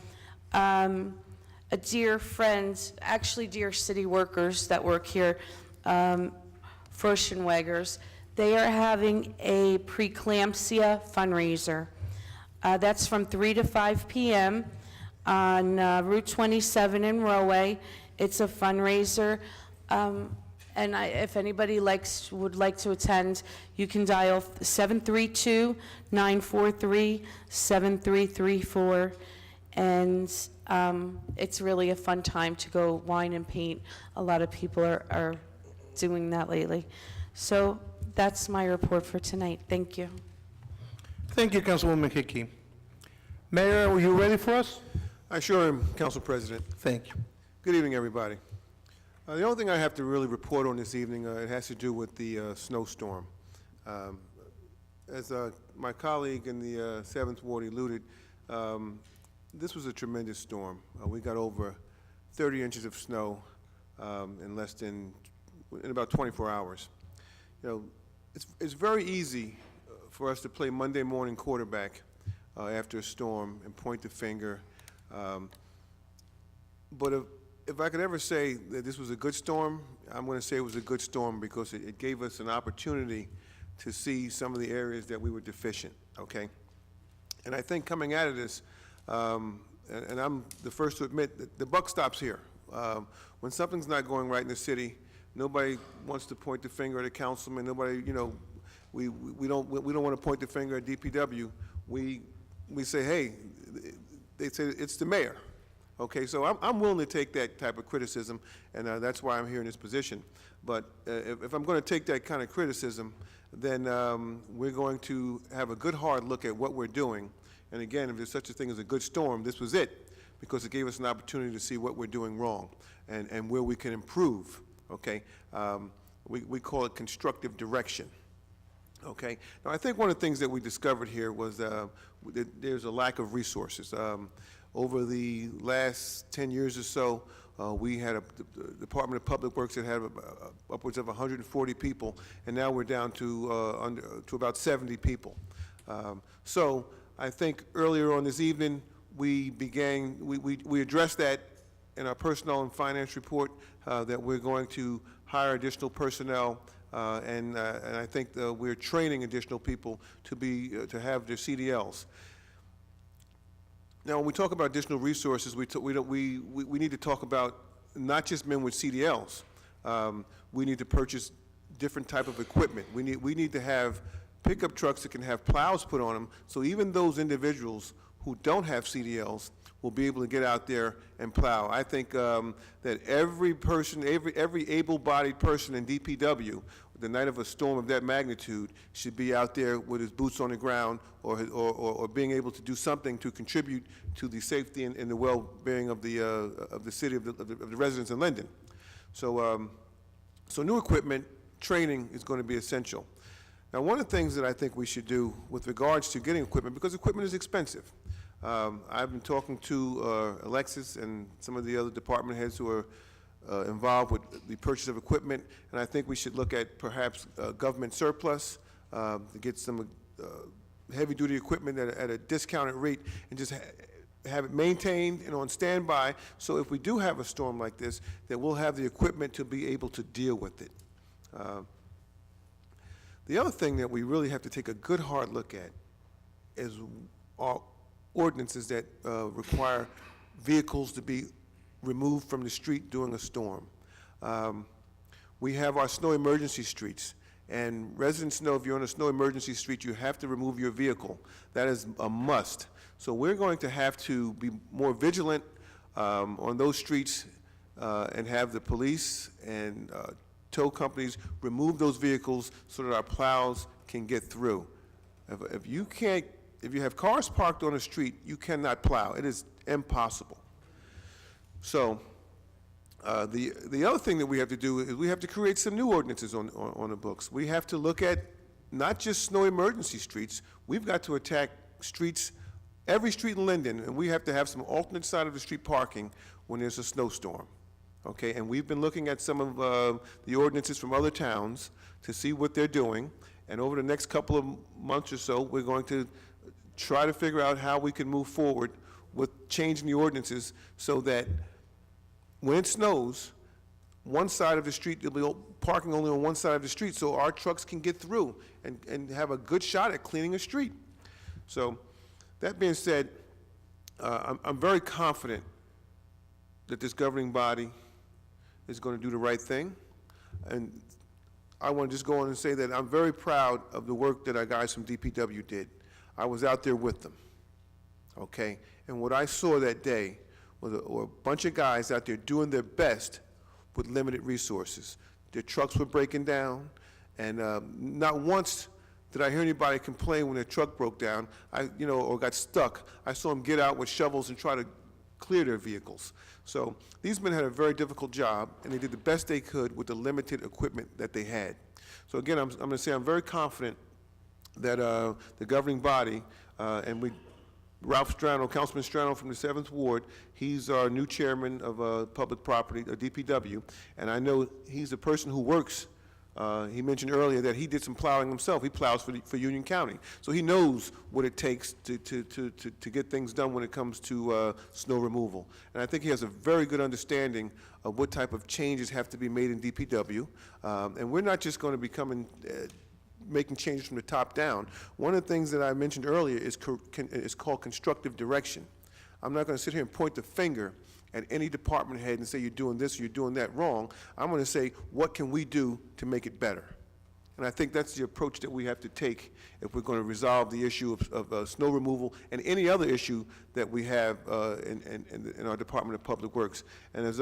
a dear friend, actually dear city workers that work here, Furstenwagers, they are having a preeclampsia fundraiser. That's from 3 to 5 p.m. on Route 27 in Roway. It's a fundraiser. And if anybody would like to attend, you can dial 732-943-7334. And it's really a fun time to go wine and paint. A lot of people are doing that lately. So that's my report for tonight. Thank you. Thank you, Councilwoman Hickey. Mayor, are you ready for us? I sure am, Council President. Thank you. Good evening, everybody. The only thing I have to really report on this evening, it has to do with the snowstorm. As my colleague in the 7th Ward alluded, this was a tremendous storm. We got over 30 inches of snow in about 24 hours. It's very easy for us to play Monday morning quarterback after a storm and point the finger. But if I could ever say that this was a good storm, I'm going to say it was a good storm because it gave us an opportunity to see some of the areas that we were deficient, okay? And I think coming out of this, and I'm the first to admit that the buck stops here. When something's not going right in the city, nobody wants to point the finger at a councilman. Nobody, we don't want to point the finger at DPW. We say, hey, they say it's the mayor. Okay, so I'm willing to take that type of criticism, and that's why I'm here in this position. But if I'm going to take that kind of criticism, then we're going to have a good hard look at what we're doing. And again, if there's such a thing as a good storm, this was it, because it gave us an opportunity to see what we're doing wrong and where we can improve. Okay, we call it constructive direction. Okay, now I think one of the things that we discovered here was that there's a lack of resources. Over the last 10 years or so, we had a Department of Public Works that had upwards of 140 people, and now we're down to about 70 people. So I think earlier on this evening, we addressed that in our personnel and finance report, that we're going to hire additional personnel, and I think we're training additional people to have their CDLs. Now, when we talk about additional resources, we need to talk about not just men with CDLs. We need to purchase different type of equipment. We need to have pickup trucks that can have plows put on them, so even those individuals who don't have CDLs will be able to get out there and plow. I think that every person, every able-bodied person in DPW, the night of a storm of that magnitude, should be out there with his boots on the ground or being able to do something to contribute to the safety and the well-being of the city, of the residents in Linden. So, so new equipment, training is going to be essential. Now, one of the things that I think we should do with regards to getting equipment, because equipment is expensive. I've been talking to Alexis and some of the other department heads who are involved with the purchase of equipment, and I think we should look at perhaps government surplus to get some heavy-duty equipment at a discounted rate and just have it maintained and on standby, so if we do have a storm like this, that we'll have the equipment to be able to deal with it. The other thing that we really have to take a good hard look at is our ordinances that require vehicles to be removed from the street during a storm. We have our snow emergency streets, and residents know if you're on a snow emergency street, you have to remove your vehicle. That is a must. So we're going to have to be more vigilant on those streets and have the police and tow companies remove those vehicles so that our plows can get through. If you have cars parked on the street, you cannot plow. It is impossible. So the other thing that we have to do is we have to create some new ordinances on the books. We have to look at not just snow emergency streets. We've got to attack streets, every street in Linden, and we have to have some alternate side of the street parking when there's a snowstorm. Okay, and we've been looking at some of the ordinances from other towns to see what they're doing, and over the next couple of months or so, we're going to try to figure out how we can move forward with changing the ordinances so that when it snows, one side of the street, there'll be parking only on one side of the street so our trucks can get through and have a good shot at cleaning a street. So that being said, I'm very confident that this governing body is going to do the right thing. And I want to just go on and say that I'm very proud of the work that our guys from DPW did. I was out there with them, okay? And what I saw that day was a bunch of guys out there doing their best with limited resources. Their trucks were breaking down, and not once did I hear anybody complain when their truck broke down, or got stuck. I saw them get out with shovels and try to clear their vehicles. So these men had a very difficult job, and they did the best they could with the limited equipment that they had. So again, I'm going to say I'm very confident that the governing body, Ralph Strano, Councilman Strano from the 7th Ward, he's our new chairman of public property, DPW, and I know he's a person who works. He mentioned earlier that he did some plowing himself. He plows for Union County. So he knows what it takes to get things done when it comes to snow removal. And I think he has a very good understanding of what type of changes have to be made in DPW. And we're not just going to be making changes from the top down. One of the things that I mentioned earlier is called constructive direction. I'm not going to sit here and point the finger at any department head and say you're doing this or you're doing that wrong. I'm going to say, what can we do to make it better? And I think that's the approach that we have to take if we're going to resolve the issue of snow removal and any other issue that we have in our Department of Public Works. And as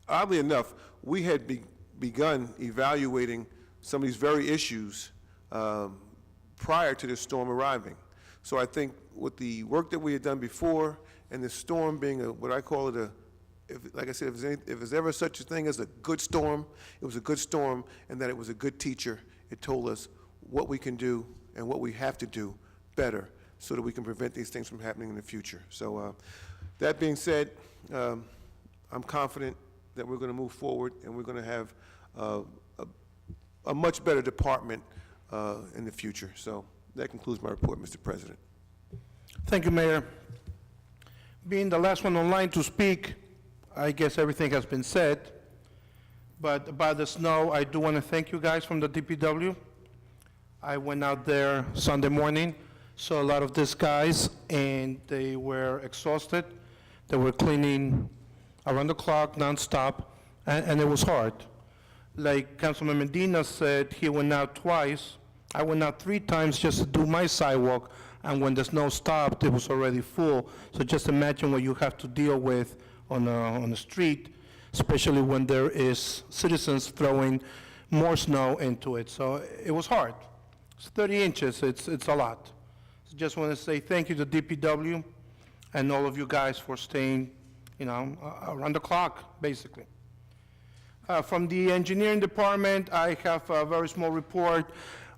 oddly enough, we had begun evaluating some of these very issues prior to this storm arriving. So I think with the work that we had done before, and the storm being what I call it like I said, if there's ever such a thing as a good storm, it was a good storm, and that it was a good teacher. It told us what we can do and what we have to do better so that we can prevent these things from happening in the future. So that being said, I'm confident that we're going to move forward and we're going to have a much better department in the future. So that concludes my report, Mr. President. Thank you, Mayor. Being the last one online to speak, I guess everything has been said. But about the snow, I do want to thank you guys from the DPW. I went out there Sunday morning, saw a lot of these guys, and they were exhausted. They were cleaning around the clock, nonstop, and it was hard. Like Councilman Medina said, he went out twice. I went out 3 times just to do my sidewalk, and when the snow stopped, it was already full. So just imagine what you have to deal with on the street, especially when there is citizens throwing more snow into it. So it was hard. It's 30 inches, it's a lot. So just want to say thank you to DPW and all of you guys for staying, around the clock, basically. From the engineering department, I have a very small report.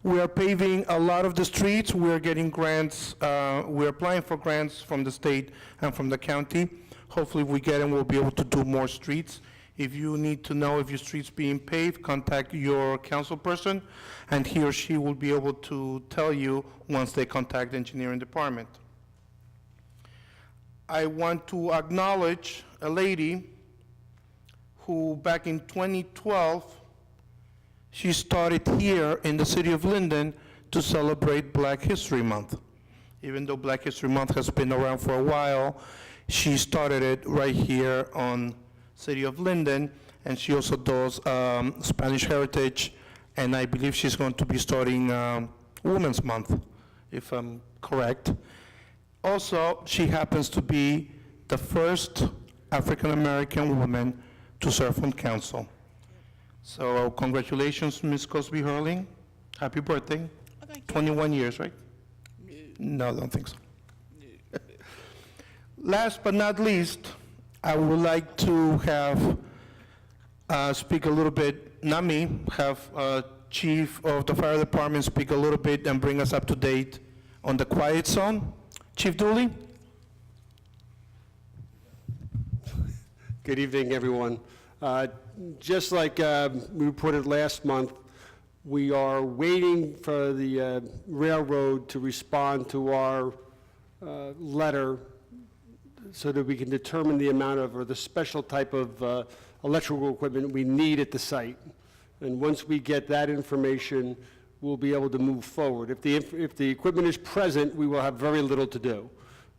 We are paving a lot of the streets. We are getting grants. We're applying for grants from the state and from the county. Hopefully, if we get them, we'll be able to do more streets. If you need to know if your street's being paved, contact your council person, and he or she will be able to tell you once they contact the engineering department. I want to acknowledge a lady who back in 2012, she started here in the city of Linden to celebrate Black History Month. Even though Black History Month has been around for a while, she started it right here on city of Linden, and she also does Spanish Heritage, and I believe she's going to be starting Women's Month, if I'm correct. Also, she happens to be the first African-American woman to serve on council. So congratulations, Ms. Cosby Hurling. Happy birthday. Oh, thank you. 21 years, right? No, I don't think so. Last but not least, I would like to have speak a little bit, not me, have Chief of the Fire Department speak a little bit and bring us up to date on the quiet zone. Chief Dooley? Good evening, everyone. Just like we reported last month, we are waiting for the railroad to respond to our letter so that we can determine the amount of, or the special type of electrical equipment we need at the site. And once we get that information, we'll be able to move forward. If the equipment is present, we will have very little to do.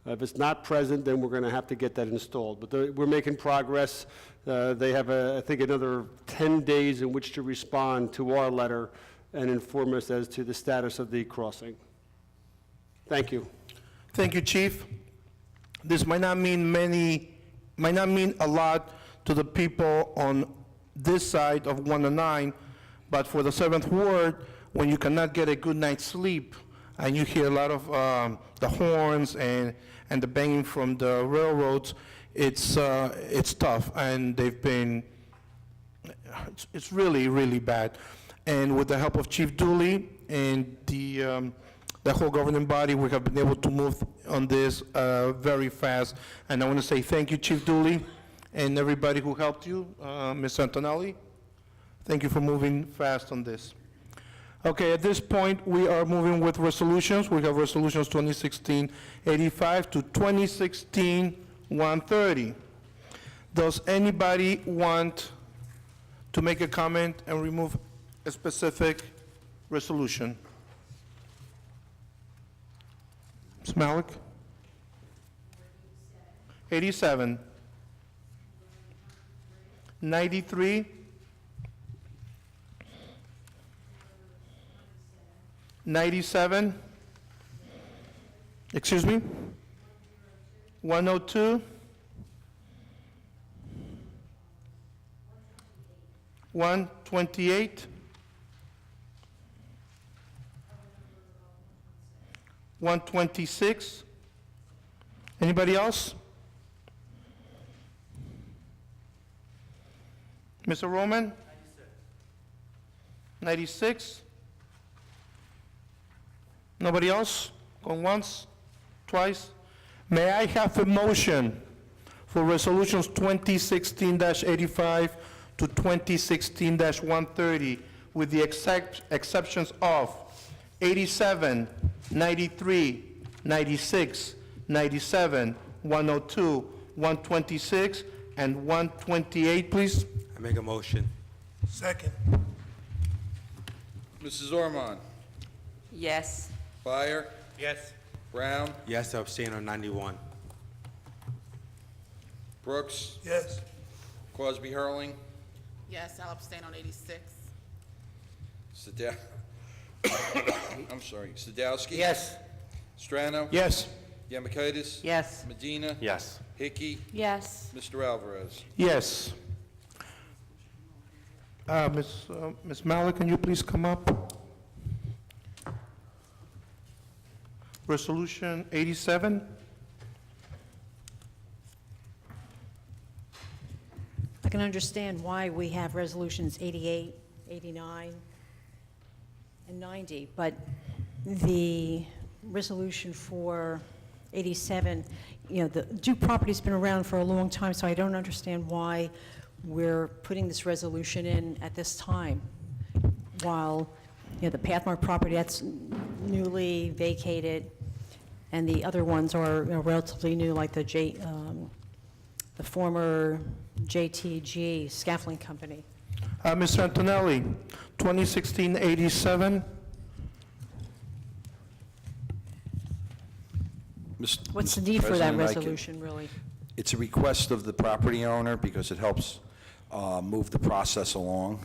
If it's not present, then we're going to have to get that installed. But we're making progress. They have, I think, another 10 days in which to respond to our letter and inform us as to the status of the crossing. Thank you. Thank you, Chief. This might not mean a lot to the people on this side of 109, but for the 7th Ward, when you cannot get a good night's sleep and you hear a lot of the horns and the banging from the railroads, it's tough, and it's really, really bad. And with the help of Chief Dooley and the whole governing body, we have been able to move on this very fast. And I want to say thank you, Chief Dooley, and everybody who helped you, Ms. Antonelli. Thank you for moving fast on this. Okay, at this point, we are moving with resolutions. We have resolutions 2016-85 to 2016-130. Does anybody want to make a comment and remove a specific resolution? Ms. Malik? 87. 93. 97. Excuse me? 102. 128. 126. Anybody else? Mr. Roman? 96. Nobody else? Going once? Twice? May I have a motion for resolutions 2016-85 to 2016-130 with the exceptions of 87, 93, 96, 97, 102, 126, and 128, please? I make a motion. Second. Mrs. Ormond? Yes. Fire? Yes. Brown? Yes, to abstain on 91. Brooks? Yes. Crosby Hurling, Yes, I'll abstain on 86. I'm sorry, Sadowski. Yes. Strano. Yes. Yemakaitis. Yes. Medina. Yes. Hickey. Yes. Mr. Alvarez. Yes. Ms. Malik, can you please come up? Resolution 87. I can understand why we have resolutions 88, 89, and 90, but the resolution for 87, the Duke property's been around for a long time, so I don't understand why we're putting this resolution in at this time, while, the Pathmark property, that's newly vacated, and the other ones are relatively new, like the former JTG Scaffolding Company. Ms. Antonelli, 2016-87. What's the Mr. need for that President, I can- resolution, really? It's a request of the property owner because it helps move the process along.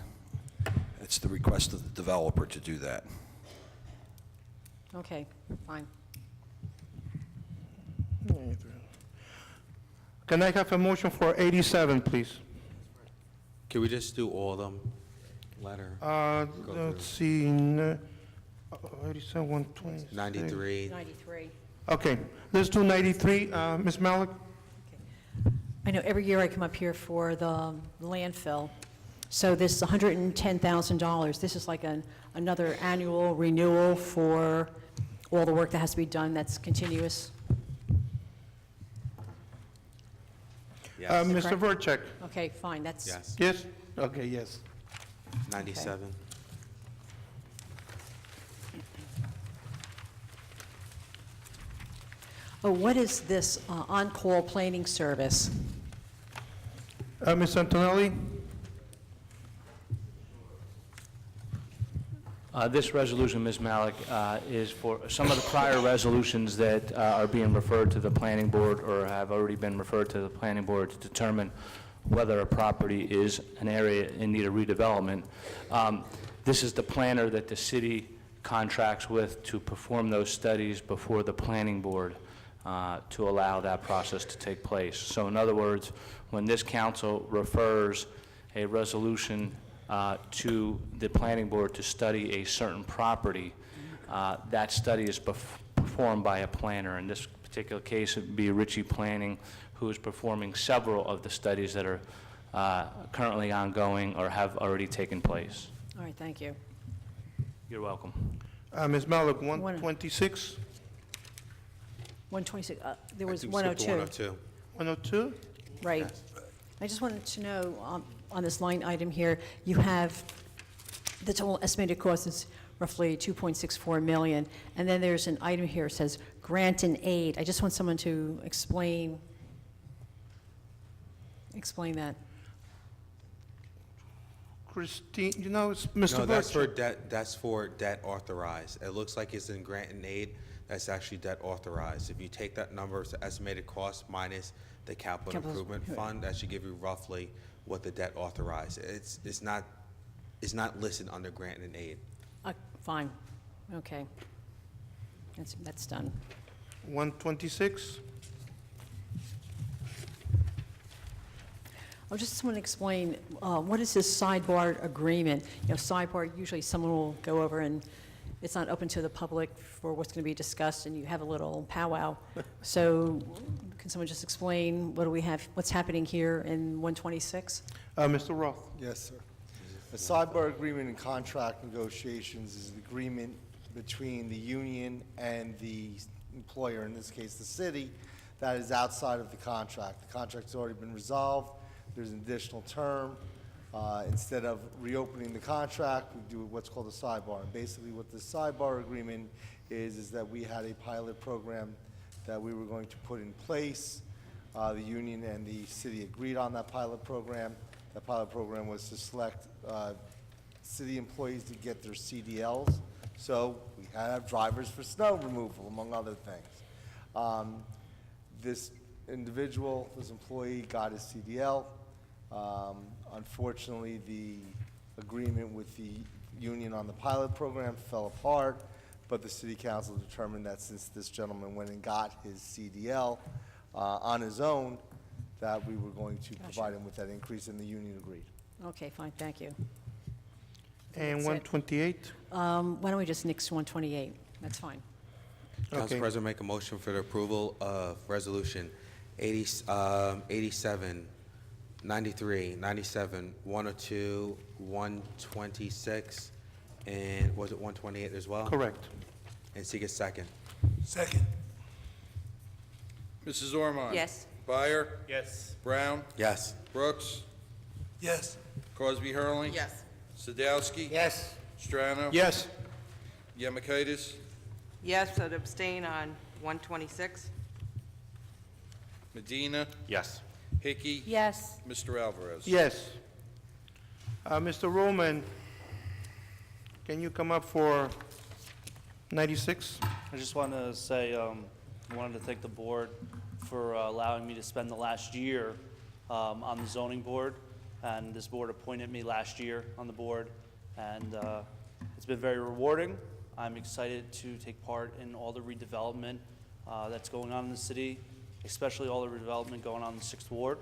It's the request of the developer to do that. Okay, fine. Can I have a motion for 87, please? Can we just do all of them? Letter. Let's see, 87, 126. 93. 93. Okay, let's do 93. Ms. Malik? I know every year I come up here for the landfill, so this $110,000, this is like another annual renewal for all the work that has to be done that's continuous? Yes. Mr. Verchek? Okay, fine, that's... Yes. Yes? Okay, yes. 97. Oh, what is this on-call planing service? Ms. Antonelli? This resolution, Ms. Malik, is for some of the prior resolutions that are being referred to the planning board or have already been referred to the planning board to determine whether a property is an area in need of redevelopment. This is the planner that the city contracts with to perform those studies before the planning board to allow that process to take place. So in other words, when this council refers a resolution to the planning board to study a certain property, that study is performed by a planner. In this particular case, it would be Ritchie Planning, who is performing several of the studies that are currently ongoing or have already taken place. All right, thank you. You're welcome. Ms. Malik, 126? 126, there was I think we skipped 102. 102? Right. I just wanted to know, on this line item here, you have, the total estimated cost is roughly $2.64 million, and then there's an item here, it says grant and aid. I just want someone to explain that. Christine, it's Mr. No, that's for Verchek. debt, that's for debt authorized. It looks like it's in grant and aid, that's actually debt authorized. If you take that number, it's the estimated cost minus the capital improvement fund, that should give you roughly what the debt authorized. It's not listed under grant and aid. Fine, okay. That's done. 126? I just want to explain, what is this sidebar agreement? Sidebar, usually someone will go over and it's not open to the public for what's going to be discussed, and you have a little powwow. So can someone just explain what do we have, what's happening here in 126? Mr. Roth? Yes, sir. The sidebar agreement and contract negotiations is an agreement between the union and the employer, in this case the city, that is outside of the contract. The contract's already been resolved. There's an additional term. Instead of reopening the contract, we do what's called a sidebar. And basically what the sidebar agreement is that we had a pilot program that we were going to put in place. The union and the city agreed on that pilot program. That pilot program was to select city employees to get their CDLs. So we had to have drivers for snow removal, among other things. This individual, this employee, got his CDL. Unfortunately, the agreement with the union on the pilot program fell apart, but the city council determined that since this gentleman went and got his CDL on his own, that we were going to provide him with that increase, and the union agreed. Okay, fine, thank you. And That's it. 128? Why don't we just nix 128? That's fine. Council Okay. President, make a motion for the approval of Resolution 87, 93, 97, 102, 126, and was it 128 as well? Correct. And seek a second. Second. Mrs. Ormond? Yes. Byer? Yes. Brown? Yes. Brooks? Yes. Crosby Hurling? Yes. Sadowski? Yes. Strano? Yes. Yemakaitis? Yes, I'd abstain on 126. Medina? Yes. Hickey? Yes. Mr. Alvarez? Yes. Mr. Roman, can you come up for 96? I just want to say, I wanted to thank the board for allowing me to spend the last year on the zoning board, and this board appointed me last year on the board, and it's been very rewarding. I'm excited to take part in all the redevelopment that's going on in the city, especially all the redevelopment going on in the 6th Ward.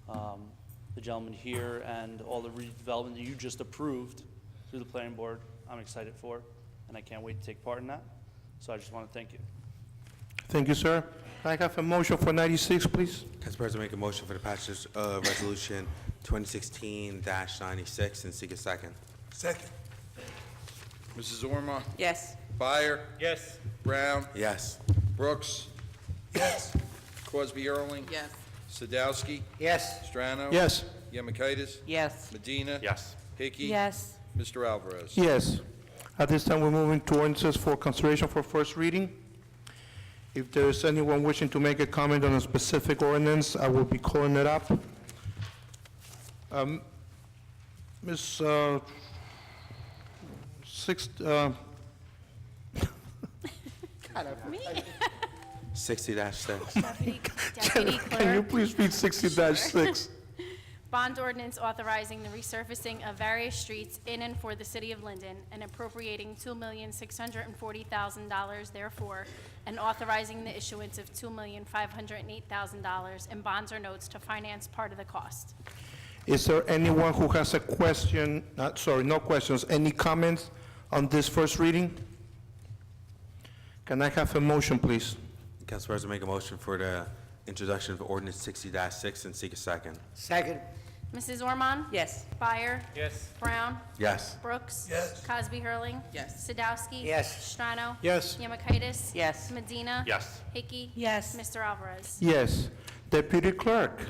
The gentleman here and all the redevelopment that you just approved through the planning board, I'm excited for, and I can't wait to take part in that. So I just want to thank you. Thank you, sir. Can I have a motion for 96, please? Council President, make a motion for the passage of Resolution 2016-96 and seek a second. Second. Mrs. Ormond? Yes. Byer? Yes. Brown? Yes. Brooks? Yes. Crosby Hurling? Yes. Sadowski? Yes. Strano? Yes. Yemakaitis? Yes. Medina? Yes. Hickey? Yes. Mr. Alvarez? Yes. At this time, we're moving to ordinances for consideration for first reading. If there is anyone wishing to make a comment on a specific ordinance, I will be calling it up. Ms. 60-6. Deputy Can you Clerk. please read 60-6? Bond ordinance authorizing the resurfacing of various streets in and for the city of Linden and appropriating $2,640,000 therefore, and authorizing the issuance of $2,508,000 in bonds or notes to finance part of the cost. Is there anyone who has a question, no questions, any comments on this first reading? Can I have a motion, please? Council President, make a motion for the introduction of ordinance 60-6 and seek a second. Second. Mrs. Ormond? Yes. Byer? Yes. Brown? Yes. Brooks? Yes. Cosby Hurling? Yes. Sadowski? Yes. Strano? Yes. Yemakaitis? Yes. Medina? Yes. Hickey? Yes. Mr. Alvarez? Yes. Deputy Clerk,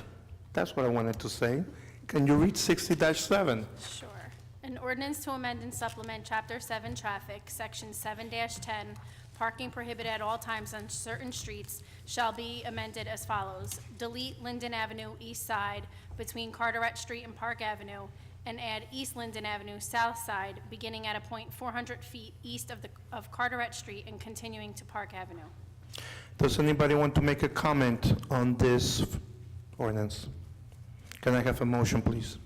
that's what I wanted to say. Can you read 60-7? Sure. An ordinance to amend and supplement Chapter 7 Traffic, Section 7-10, parking prohibited at all times on certain streets shall be amended as follows. Delete Linden Avenue East Side between Carteret Street and Park Avenue, and add East Linden Avenue South Side beginning at a point 400 feet east of Carteret Street and continuing to Park Avenue. Does anybody want to make a comment on this ordinance? Can I have a motion, please?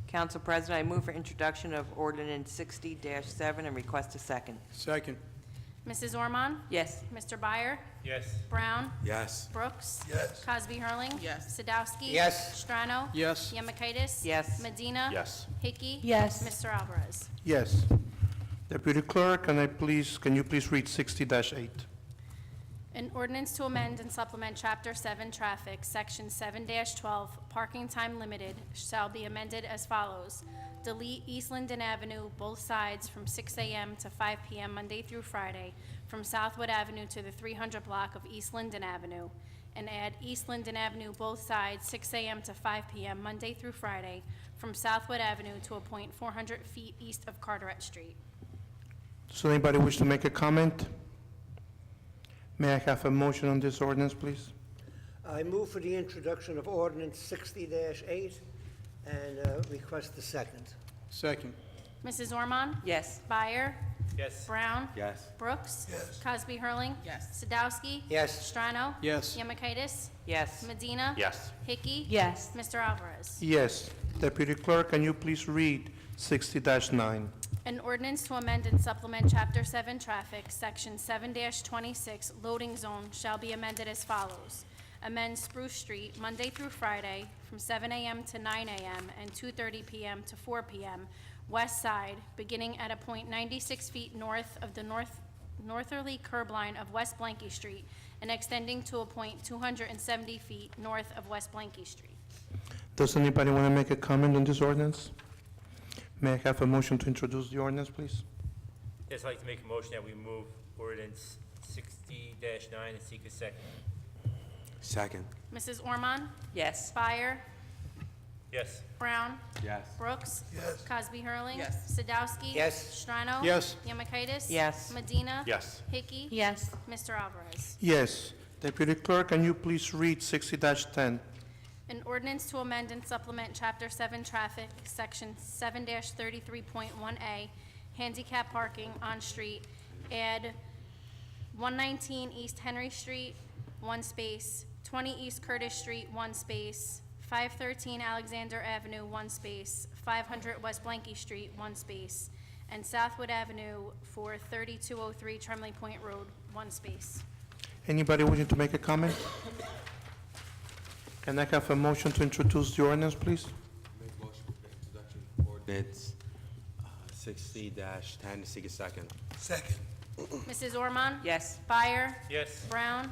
Council President, I move for introduction of ordinance 60-7 and request a second. Second. Mrs. Ormond? Yes. Mr. Byer? Yes. Brown? Yes. Brooks? Yes. Cosby Hurling? Yes. Sadowski? Yes. Strano? Yes. Yemakaitis? Yes. Medina? Yes. Hickey? Yes. Mr. Alvarez? Yes. Deputy Clerk, can you please read 60-8? An ordinance to amend and supplement Chapter 7 Traffic, Section 7-12, Parking Time Limited, shall be amended as follows. Delete East Linden Avenue, both sides, from 6 a.m. to 5 p.m. Monday through Friday, from Southwood Avenue to the 300 block of East Linden Avenue, and add East Linden Avenue, both sides, 6 a.m. to 5 p.m. Monday through Friday, from Southwood Avenue to a point 400 feet east of Carteret Street. Does anybody wish to make a comment? May I have a motion on this ordinance, please? I move for the introduction of ordinance 60-8 and request the second. Second. Mrs. Ormond? Yes. Byer? Yes. Brown? Yes. Brooks? Yes. Cosby Hurling? Yes. Sadowski? Yes. Strano? Yes. Yemakaitis? Yes. Medina? Yes. Hickey? Yes. Mr. Alvarez? Yes. Deputy Clerk, can you please read 60-9? An ordinance to amend and supplement Chapter 7 Traffic, Section 7-26, Loading Zone shall be amended as follows. Amend Spruce Street Monday through Friday from 7 a.m. to 9 a.m. and 2:30 p.m. to 4 p.m. West side, beginning at a point 96 feet north of the northerly curb line of West Blanky Street and extending to a point 270 feet north of West Blanky Street. Does anybody want to make a comment on this ordinance? May I have a motion to introduce the ordinance, please? Yes, I'd like to make a motion that we move ordinance 60-9 and seek a second. Second. Mrs. Ormond? Yes. Byer? Yes. Brown? Yes. Brooks? Yes. Cosby Hurling? Yes. Sadowski? Yes. Strano? Yes. Yemakaitis? Yes. Medina? Yes. Hickey? Yes. Mr. Alvarez? Yes. Deputy Clerk, can you please read 60-10? An ordinance to amend and supplement Chapter 7 Traffic, Section 7-33.1A, handicap parking on street, add 119 East Henry Street, 1 space, 20 East Curtis Street, 1 space, 513 Alexander Avenue, 1 space, 500 West Blanky Street, 1 space, and Southwood Avenue for 3203 Tremley Point Road, 1 space. Anybody wishing to make a comment? Can I have a motion to introduce the ordinance, please? Make a motion for introduction of ordinance 60-10 and seek a second. Second. Mrs. Ormond? Yes. Byer? Yes. Brown?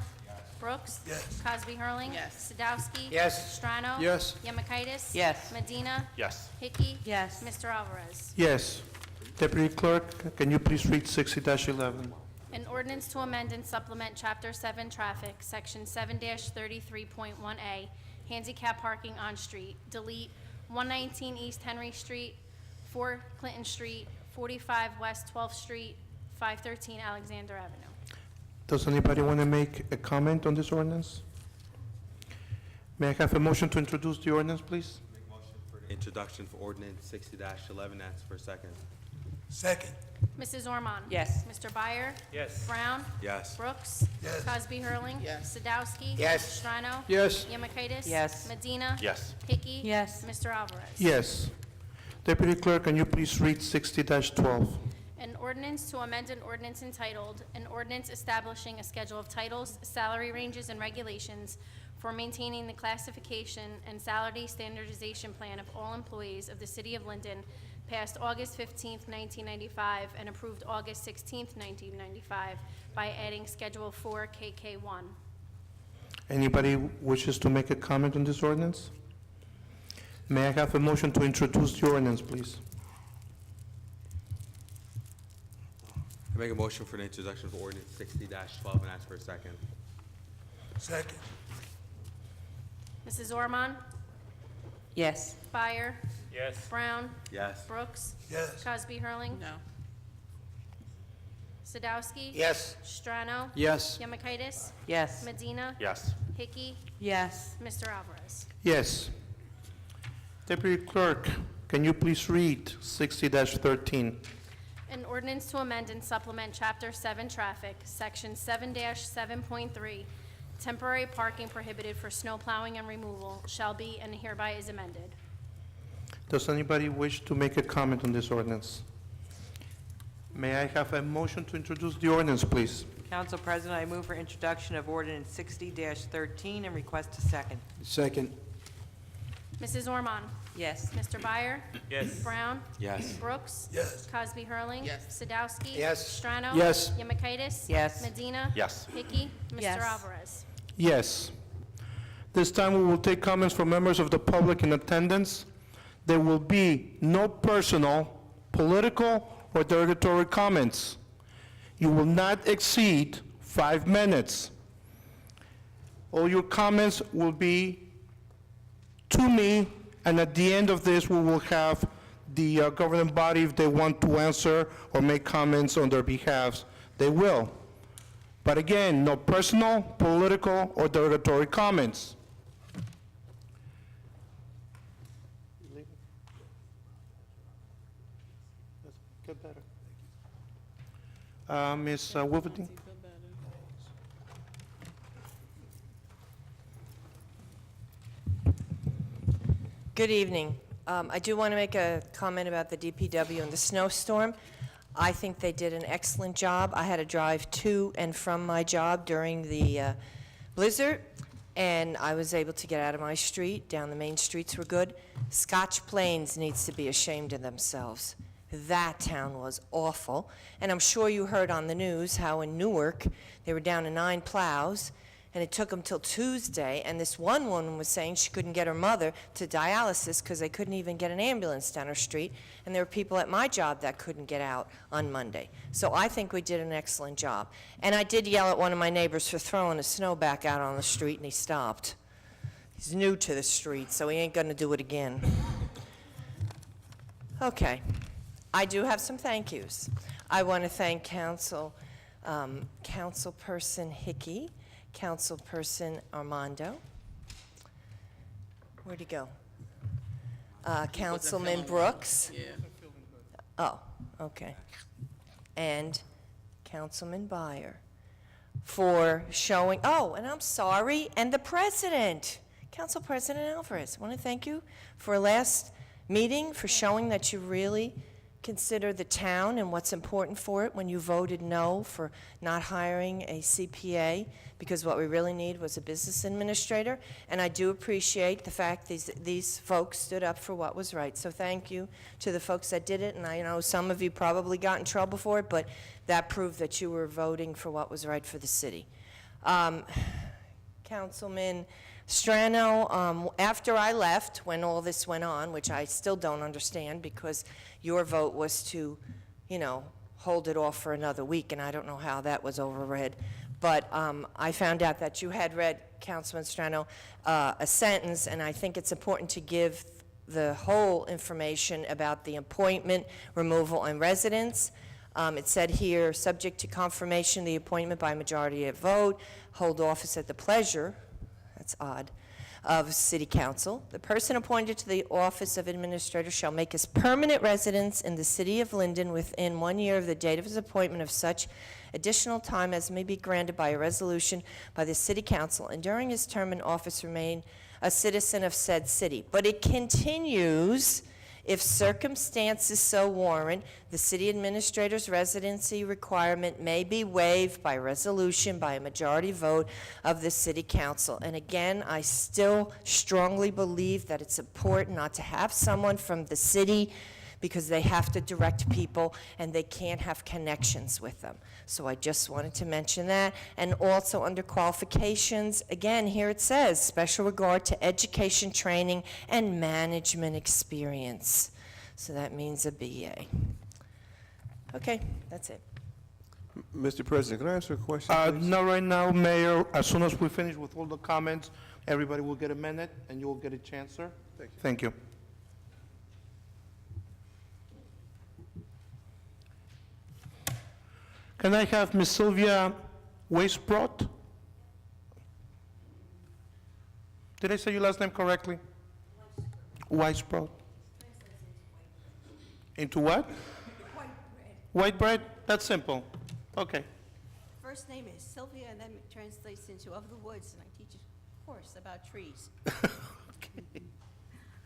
Brooks? Yes. Cosby Hurling? Yes. Sadowski? Yes. Strano? Yes. Yemakaitis? Yes. Medina? Yes. Hickey? Yes. Mr. Alvarez? Yes. Deputy Clerk, can you please read 60-11? An ordinance to amend and supplement Chapter 7 Traffic, Section 7-33.1A, handicap parking on street. Delete 119 East Henry Street, 4 Clinton Street, 45 West 12th Street, 513 Alexander Avenue. Does anybody want to make a comment on this ordinance? May I have a motion to introduce the ordinance, please? Make a motion for the introduction for ordinance 60-11, ask for a second. Second. Mrs. Ormond? Yes. Mr. Byer? Yes. Brown? Yes. Brooks? Yes. Cosby Hurling? Yes. Sadowski? Yes. Strano? Yes. Yemakaitis? Yes. Medina? Yes. Hickey? Yes. Mr. Alvarez? Yes. Deputy Clerk, can you please read 60-12? An ordinance to amend an ordinance entitled, an ordinance establishing a schedule of titles, salary ranges, and regulations for maintaining the classification and salary standardization plan of all employees of the City of Linden, passed August 15th, 1995, and approved August 16th, 1995, by adding Schedule 4 KK1. Anybody wishes to make a comment on this ordinance? May I have a motion to introduce the ordinance, please? I make a motion for the introduction of ordinance 60-12 and ask for a second. Second. Mrs. Ormond? Yes. Byer? Yes. Brown? Yes. Brooks? Yes. Cosby Hurling? No. Sadowski? Yes. Strano? Yes. Yemakaitis? Yes. Medina? Yes. Hickey? Yes. Mr. Alvarez? Yes. Deputy Clerk, can you please read 60-13? An ordinance to amend and supplement Chapter 7 Traffic, Section 7-7.3, temporary parking prohibited for snow plowing and removal shall be and hereby is amended. Does anybody wish to make a comment on this ordinance? May I have a motion to introduce the ordinance, please? Council President, I move for introduction of ordinance 60-13 and request a second. Second. Mrs. Ormond? Yes. Mr. Byer? Yes. Brown? Yes. Brooks? Yes. Cosby Hurling? Yes. Sadowski? Yes. Strano? Yes. Yemakaitis? Yes. Medina? Yes. Hickey? Yes. Mr. Alvarez? Yes. This time we will take comments from members of the public in attendance. There will be no personal, political, or derogatory comments. You will not exceed 5 minutes. All your comments will be to me, and at the end of this, we will have the governing body, if they want to answer or make comments on their behalf, they will. But again, no personal, political, or derogatory comments. Get better. Ms. Wolverton? Good evening. I do want to make a comment about the DPW and the snowstorm. I think they did an excellent job. I had to drive to and from my job during the blizzard, and I was able to get out of my street. Down the main streets were good. Scotch Plains needs to be ashamed of themselves. That town was awful. And I'm sure you heard on the news how in Newark, they were down to 9 plows, and it took them till Tuesday, and this one woman was saying she couldn't get her mother to dialysis because they couldn't even get an ambulance down her street, and there were people at my job that couldn't get out on Monday. So I think we did an excellent job. And I did yell at one of my neighbors for throwing the snow back out on the street, and he stopped. He's new to the street, so he ain't gonna do it again. Okay. I do have some thank yous. I want to thank Councilperson Hickey, Councilperson Armando. Where'd he go? Councilman Brooks. Yeah. Oh, okay. And Councilman Byer for showing, oh, and I'm sorry, and the president, Council President Alvarez. I want to thank you for last meeting, for showing that you really consider the town and what's important for it when you voted no for not hiring a CPA, because what we really need was a business administrator. And I do appreciate the fact these folks stood up for what was right. So thank you to the folks that did it. And I know some of you probably got in trouble for it, but that proved that you were voting for what was right for the city. Councilman Strano, after I left, when all this went on, which I still don't understand because your vote was to, hold it off for another week, and I don't know how that was overread. But I found out that you had read, Councilman Strano, a sentence, and I think it's important to give the whole information about the appointment, removal, and residence. It said here, subject to confirmation, the appointment by majority of vote, hold office at the pleasure, that's odd, of City Council. The person appointed to the office of administrator shall make his permanent residence in the city of Linden within 1 year of the date of his appointment of such additional time as may be granted by a resolution by the City Council, and during his term in office remain a citizen of said city. But it continues, if circumstances so warrant, the city administrator's residency requirement may be waived by resolution by a majority vote of the City Council. And again, I still strongly believe that it's important not to have someone from the city because they have to direct people and they can't have connections with them. So I just wanted to mention that. And also under qualifications, again, here it says, special regard to education, training, and management experience. So that means a BA. Okay, that's it. Mr. President, can I ask you a question, please? Not right now, Mayor. As soon as we finish with all the comments, everybody will get a minute, and you will get a chance, sir. Thank you. Thank you. Can I have Ms. Sylvia Weisbrot? Did I say your last name correctly? Weisbrot. Into what? White bread? That's simple. Okay. First name is Sylvia, and then it translates into Of the Woods, and I teach a course about trees.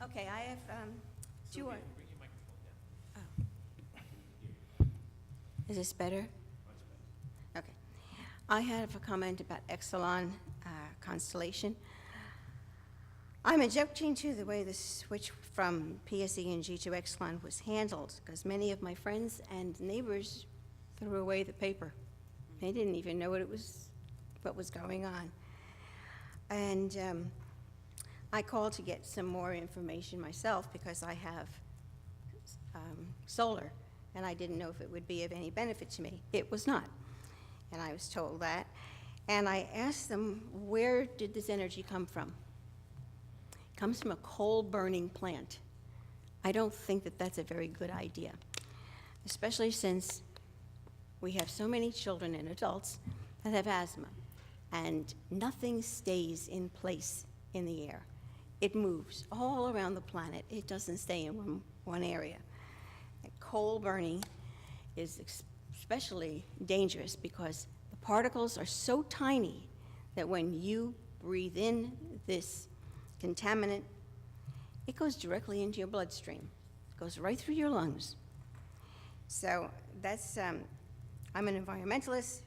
Okay, I have two. Oh. Is this better? Okay. I have a comment about Exelon Constellation. I'm objecting to the way the switch from PSE&G to Exelon was handled, because many of my friends and neighbors threw away the paper. They didn't even know what was going on. And I called to get some more information myself because I have solar, and I didn't know if it would be of any benefit to me. It was not, and I was told that. And I asked them, where did this energy come from? It comes from a coal-burning plant. I don't think that that's a very good idea, especially since we have so many children and adults that have asthma, and nothing stays in place in the air. It moves all around the planet. It doesn't stay in one area. And coal burning is especially dangerous because the particles are so tiny that when you breathe in this contaminant, it goes directly into your bloodstream. It goes right through your lungs. So that's, I'm an environmentalist.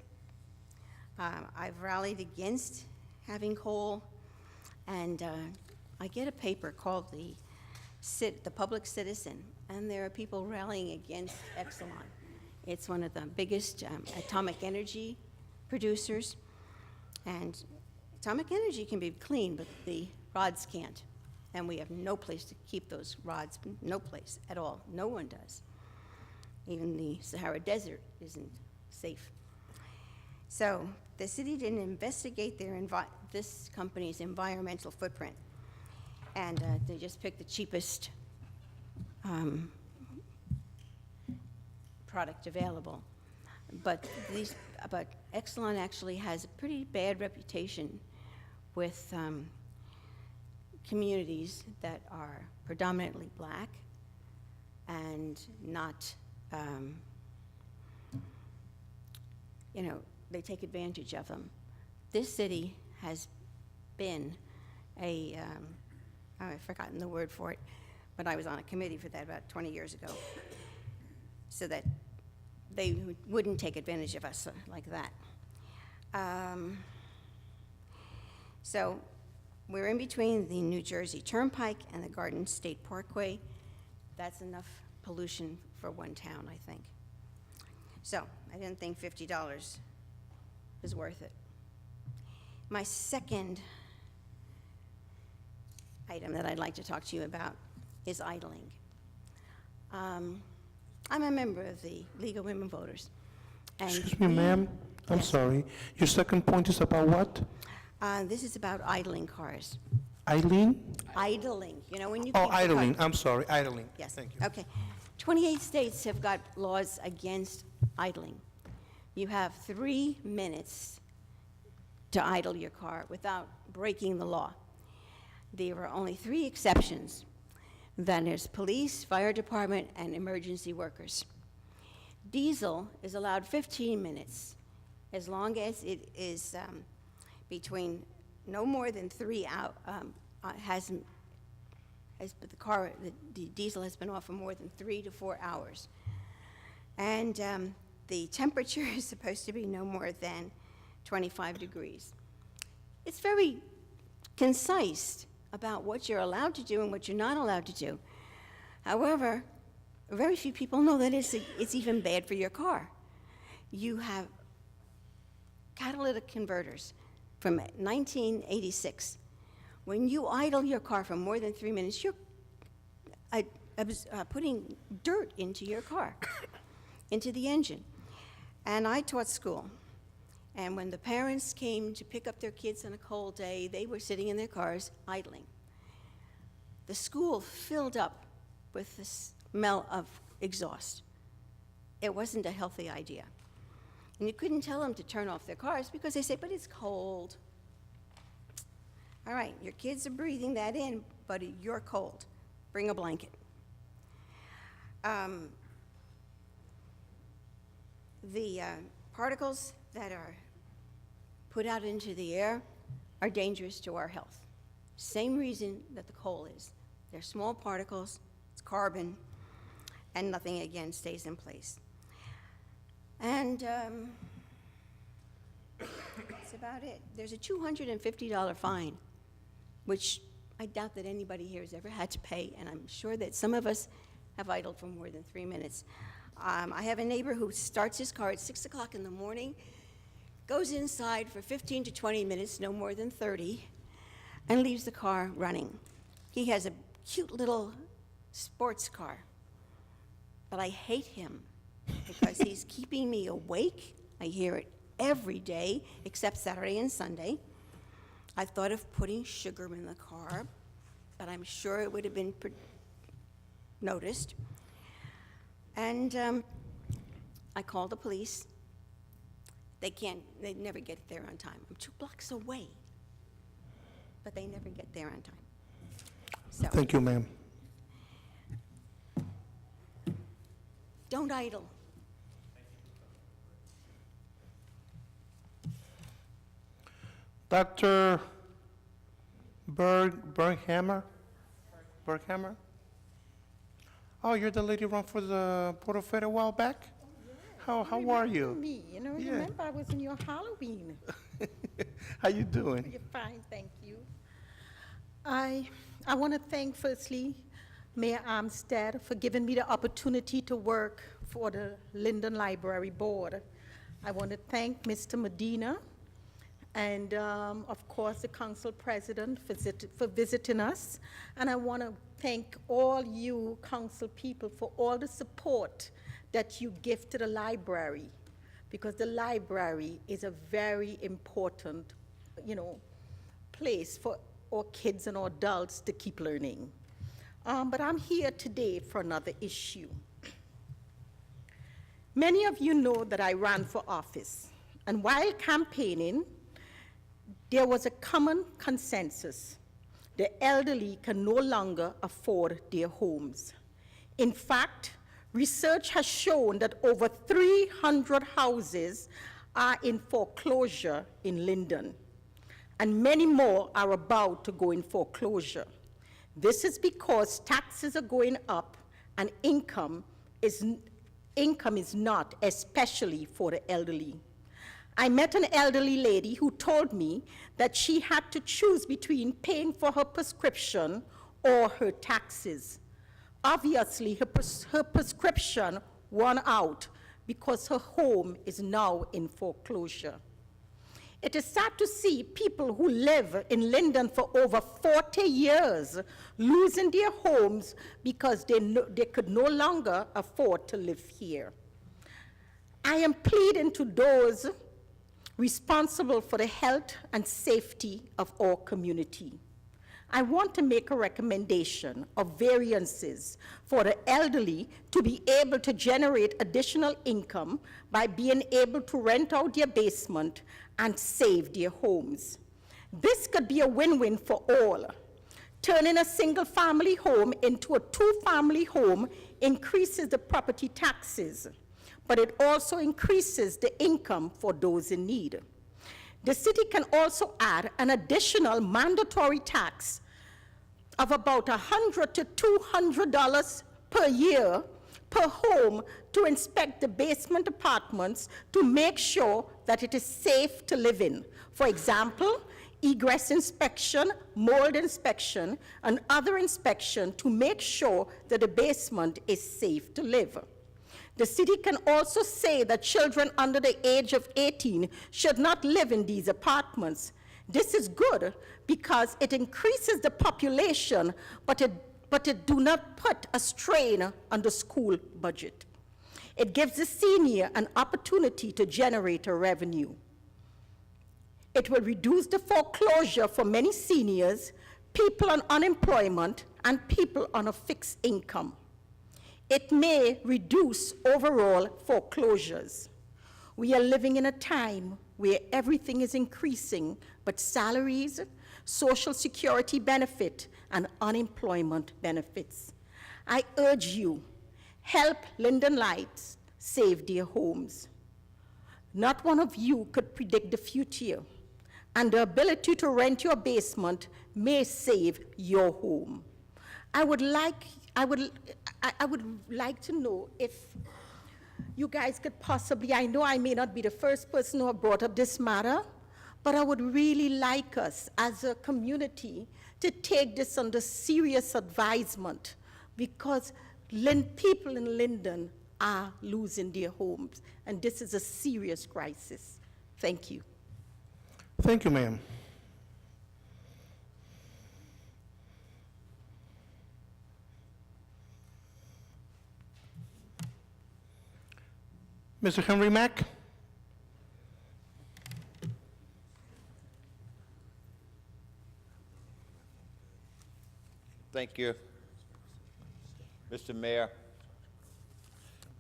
I've rallied against having coal, and I get a paper called the Public Citizen, and there are people rallying against Exelon. It's one of the biggest atomic energy producers, and atomic energy can be clean, but the rods can't. And we have no place to keep those rods, no place at all. No one does. Even the Sahara Desert isn't safe. So the city didn't investigate this company's environmental footprint, and they just picked the cheapest product available. But Exelon actually has a pretty bad reputation with communities that are predominantly black and not, they take advantage of them. This city has been I've forgotten the word for it, but I was on a committee for that about 20 years ago, so that they wouldn't take advantage of us like that. So we're in between the New Jersey Turnpike and the Garden State Parkway. That's enough pollution for one town, I think. So I didn't think $50 is worth it. My second item that I'd like to talk to you about is idling. I'm a member of the League of Women Voters. And Excuse me, ma'am, I'm sorry. Your second point is about what? This is about idling cars. Eileen? Idling, when you Oh, keep the car- idling, I'm sorry, idling. Yes. Thank you. Okay. 28 states have got laws against idling. You have 3 minutes to idle your car without breaking the law. There are only 3 exceptions. Then there's police, fire department, and emergency workers. Diesel is allowed 15 minutes, as long as it is between no more than 3 hours, the diesel has been off for more than 3 to 4 hours. And the temperature is supposed to be no more than 25 degrees. It's very concise about what you're allowed to do and what you're not allowed to do. However, very few people know that it's even bad for your car. You have catalytic converters from 1986. When you idle your car for more than 3 minutes, you're putting dirt into your car, into the engine. And I taught school. And when the parents came to pick up their kids on a cold day, they were sitting in their cars idling. The school filled up with the smell of exhaust. It wasn't a healthy idea. And you couldn't tell them to turn off their cars because they say, but it's cold. All right, your kids are breathing that in, but you're cold. Bring a blanket. The particles that are put out into the air are dangerous to our health. Same reason that the coal is. They're small particles, it's carbon, and nothing, again, stays in place. And that's about it. There's a $250 fine, which I doubt that anybody here has ever had to pay, and I'm sure that some of us have idled for more than 3 minutes. I have a neighbor who starts his car at 6 o'clock in the morning, goes inside for 15 to 20 minutes, no more than 30, and leaves the car running. He has a cute little sports car, but I hate him because he's keeping me awake. I hear it every day, except Saturday and Sunday. I thought of putting sugar in the car, but I'm sure it would have been noticed. And I called the police. They never get there on time. I'm 2 blocks away, but they never get there on time. So, Thank you, ma'am. don't idle. Dr. Berghammer? Berghammer? Oh, you're the lady run for the Board of Ed a while back? How are you? Me, Yeah. remember I was in your Halloween. How you doing? You're fine, thank you. I want to thank firstly Mayor Armstead for giving me the opportunity to work for the Linden Library Board. I want to thank Mr. Medina and, of course, the council president for visiting us. And I want to thank all you council people for all the support that you give to the library, because the library is a very important, place for our kids and our adults to keep learning. But I'm here today for another issue. Many of you know that I ran for office, and while campaigning, there was a common consensus. The elderly can no longer afford their homes. In fact, research has shown that over 300 houses are in foreclosure in Linden, and many more are about to go in foreclosure. This is because taxes are going up and income is not, especially for the elderly. I met an elderly lady who told me that she had to choose between paying for her prescription or her taxes. Obviously, her prescription won out because her home is now in foreclosure. It is sad to see people who live in Linden for over 40 years losing their homes because they could no longer afford to live here. I am pleading to those responsible for the health and safety of our community. I want to make a recommendation of variances for the elderly to be able to generate additional income by being able to rent out their basement and save their homes. This could be a win-win for all. Turning a single-family home into a two-family home increases the property taxes, but it also increases the income for those in need. The city can also add an additional mandatory tax of about $100 to $200 per year per home to inspect the basement apartments to make sure that it is safe to live in. For example, egress inspection, mold inspection, and other inspection to make sure that the basement is safe to live. The city can also say that children under the age of 18 should not live in these apartments. This is good because it increases the population, but it do not put a strain on the school budget. It gives the senior an opportunity to generate a revenue. It will reduce the foreclosure for many seniors, people on unemployment, and people on a fixed income. It may reduce overall foreclosures. We are living in a time where everything is increasing, but salaries, Social Security benefit, and unemployment benefits. I urge you, help Linden Lights save their homes. Not one of you could predict the future, and the ability to rent your basement may save your home. I would like to know if you guys could possibly, I know I may not be the first person who have brought up this matter, but I would really like us as a community to take this under serious advisement, because people in Linden are losing their homes, and this is a serious crisis. Thank you. Thank you, ma'am. Mr. Henry Mack? Thank you. Mr. Mayor,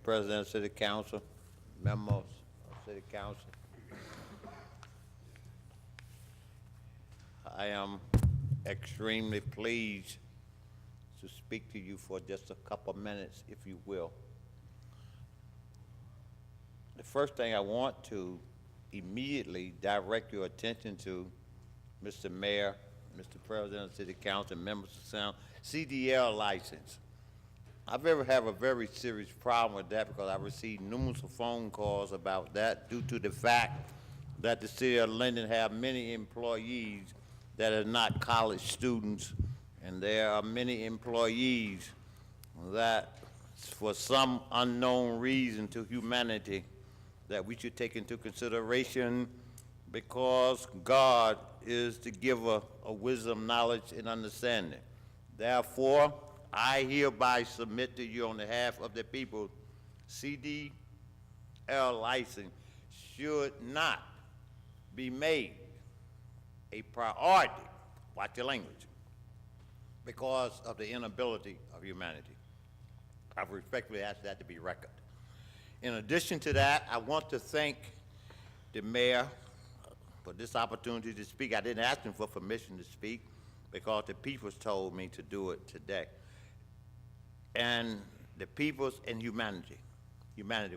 President of City Council, members of City Council. I am extremely pleased to speak to you for just a couple minutes, if you will. The first thing I want to immediately direct your attention to, Mr. Mayor, Mr. President of City Council, members of CDL license. I've ever have a very serious problem with that because I received numerous phone calls about that due to the fact that the city of Linden have many employees that are not college students, and there are many employees that, for some unknown reason to humanity, that we should take into consideration because God is the giver of wisdom, knowledge, and understanding. Therefore, I hereby submit to you on behalf of the people, CDL license should not be made a priority, watch your language, because of the inability of humanity. I respectfully ask that to be recorded. In addition to that, I want to thank the mayor for this opportunity to speak. I didn't ask him for permission to speak because the people told me to do it today. And the peoples and humanity,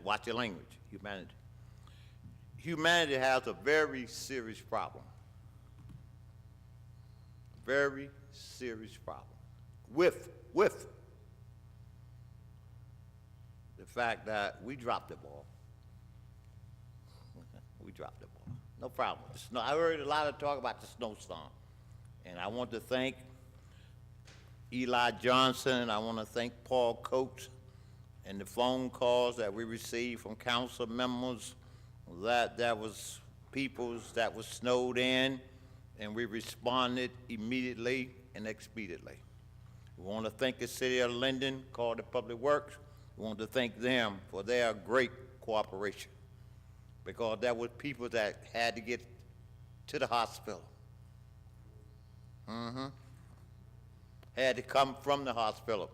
watch your language, humanity. Humanity has a very serious problem. Very serious problem with the fact that we dropped the ball. We dropped the ball. No problem with the snow. I heard a lot of talk about the snowstorm. And I want to thank Eli Johnson, and I want to thank Paul Coates and the phone calls that we received from council members that there was peoples that was snowed in, and we responded immediately and expediently. We want to thank the city of Linden, called the Public Works. We want to thank them for their great cooperation because there were people that had to get to the hospital. Had to come from the hospital.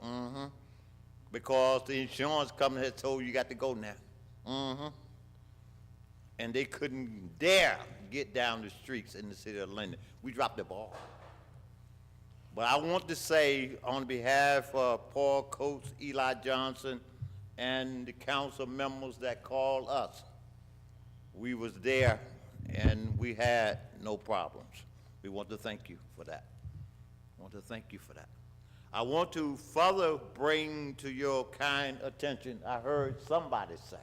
Because the insurance company had told you got to go now. And they couldn't dare get down the streets in the city of Linden. We dropped the ball. But I want to say on behalf of Paul Coates, Eli Johnson, and the council members that called us, we was there and we had no problems. We want to thank you for that. I want to thank you for that. I want to further bring to your kind attention, I heard somebody say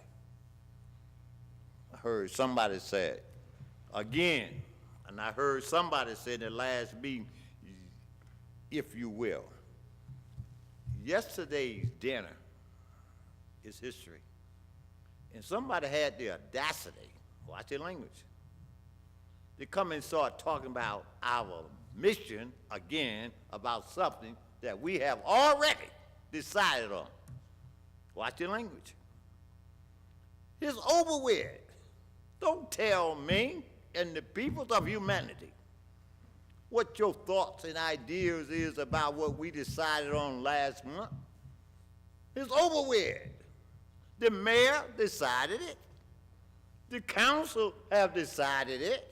it again, and I heard somebody say in the last meeting, if you will. Yesterday's dinner is history. And somebody had the audacity, watch your language, to come and start talking about our mission again, about something that we have already decided on. Watch your language. It's over with. Don't tell me and the peoples of humanity what your thoughts and ideas is about what we decided on last month. It's over with. The mayor decided it. The council have decided it.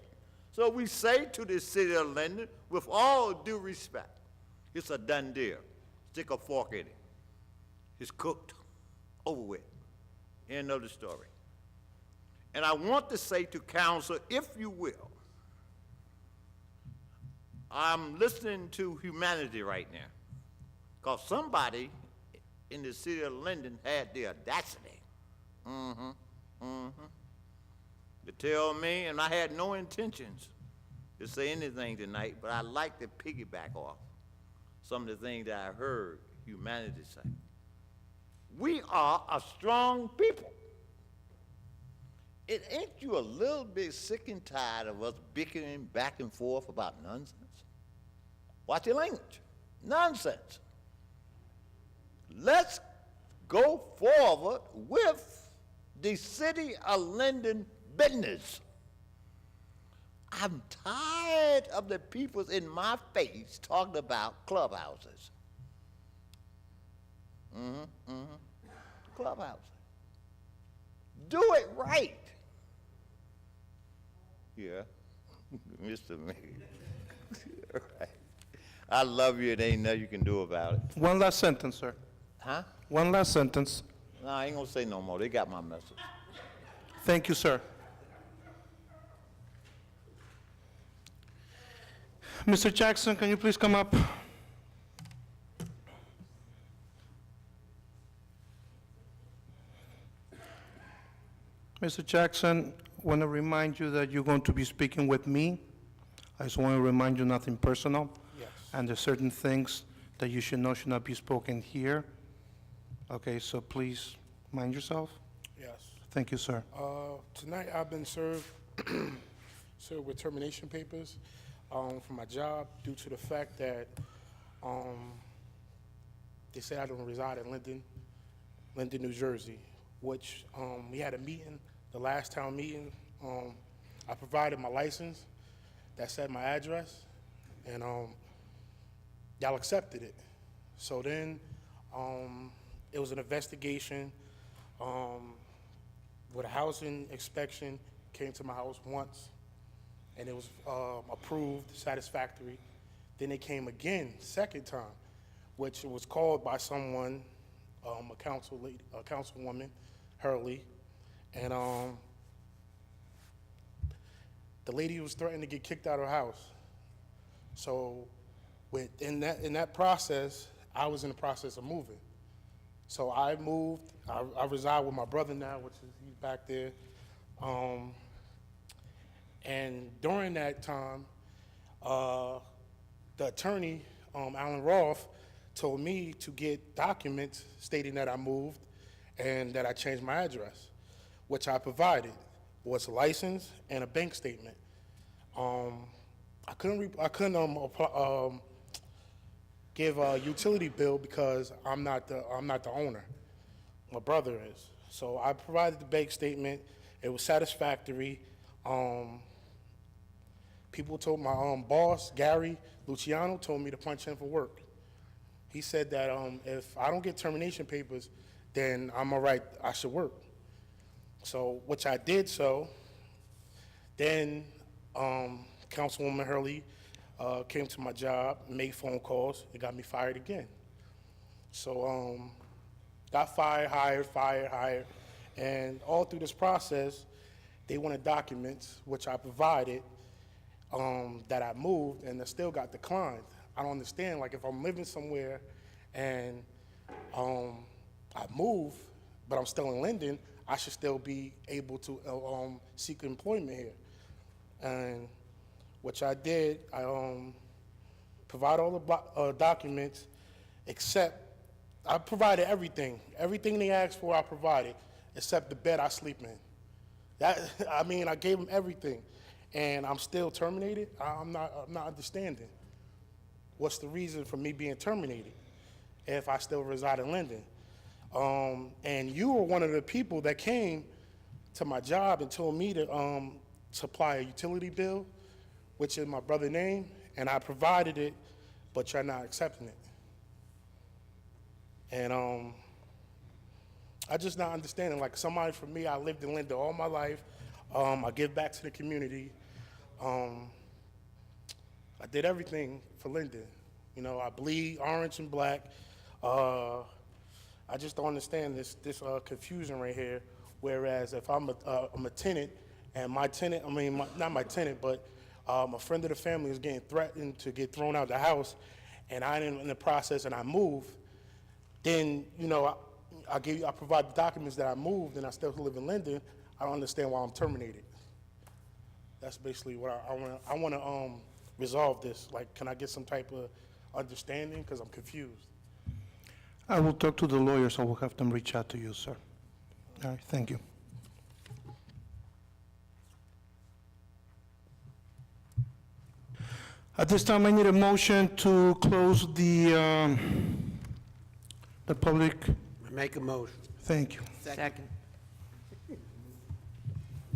So we say to the city of Linden, with all due respect, it's a done deal. Stick a fork in it. It's cooked, over with. End of the story. And I want to say to council, if you will, I'm listening to humanity right now, because somebody in the city of Linden had the audacity to tell me, and I had no intentions to say anything tonight, but I'd like to piggyback off some of the things that I heard humanity say. We are a strong people. Ain't you a little bit sick and tired of us bickering back and forth about nonsense? Watch your language. Nonsense. Let's go forward with the city of Linden business. I'm tired of the people in my face talking about clubhouses. Clubhouses. Do it right. Yeah, Mr. Mayor. Right. I love you, and ain't nothing you can do about it. One last sentence, sir. Huh? One last sentence. No, I ain't gonna say no more. They got my message. Thank you, sir. Mr. Jackson, can you please come up? Mr. Jackson, want to remind you that you're going to be speaking with me. I just want to remind you nothing personal. Yes. And there's certain things that you should know should not be spoken here. Okay, so please mind yourself. Yes. Thank you, sir. Tonight, I've been served with termination papers for my job due to the fact that they say I don't reside in Linden, New Jersey, which we had a meeting, the last town meeting. I provided my license that said my address, and y'all accepted it. So then it was an investigation with a housing inspection, came to my house once, and it was approved, satisfactory. Then they came again, second time, which was called by someone, a councilwoman, Hurley, and the lady was threatening to get kicked out of her house. So in that process, I was in the process of moving. So I moved. I reside with my brother now, which is he's back there. And during that time, the attorney, Alan Roth, told me to get documents stating that I moved and that I changed my address, which I provided, was a license and a bank statement. I couldn't give a utility bill because I'm not the owner. My brother is. So I provided the bank statement. It was satisfactory. People told my boss, Gary Luciano, told me to punch in for work. He said that if I don't get termination papers, then I'm all right, I should work. So, which I did so. Then Councilwoman Hurley came to my job, made phone calls, it got me fired again. So got fired, hired, and all through this process, they wanted documents, which I provided, that I moved, and I still got declined. I don't understand, like if I'm living somewhere and I move, but I'm still in Linden, I should still be able to seek employment here. And which I did, I provide all the documents, except I provided everything. Everything they asked for, I provided, except the bed I sleep in. That, I mean, I gave them everything, and I'm still terminated. I'm not understanding. What's the reason for me being terminated if I still reside in Linden? And you were one of the people that came to my job and told me to supply a utility bill, which is my brother's name, and I provided it, but you're not accepting it. And I just not understanding, like somebody for me, I lived in Linden all my life. I give back to the community. I did everything for Linden. You know, I bleed orange and black. I just don't understand this confusion right here. Whereas if I'm a tenant, and my tenant, I mean, not my tenant, but a friend of the family is getting threatened to get thrown out of the house, and I didn't in the process, and I moved, then, you know, I provide the documents that I moved, and I still live in Linden. I don't understand why I'm terminated. That's basically what I want to resolve this. Like, can I get some type of understanding? Because I'm confused. I will talk to the lawyers. I will have them reach out to you, sir. All right, thank you. At this time, I need a motion to close the public. Make a motion. Thank you. Second.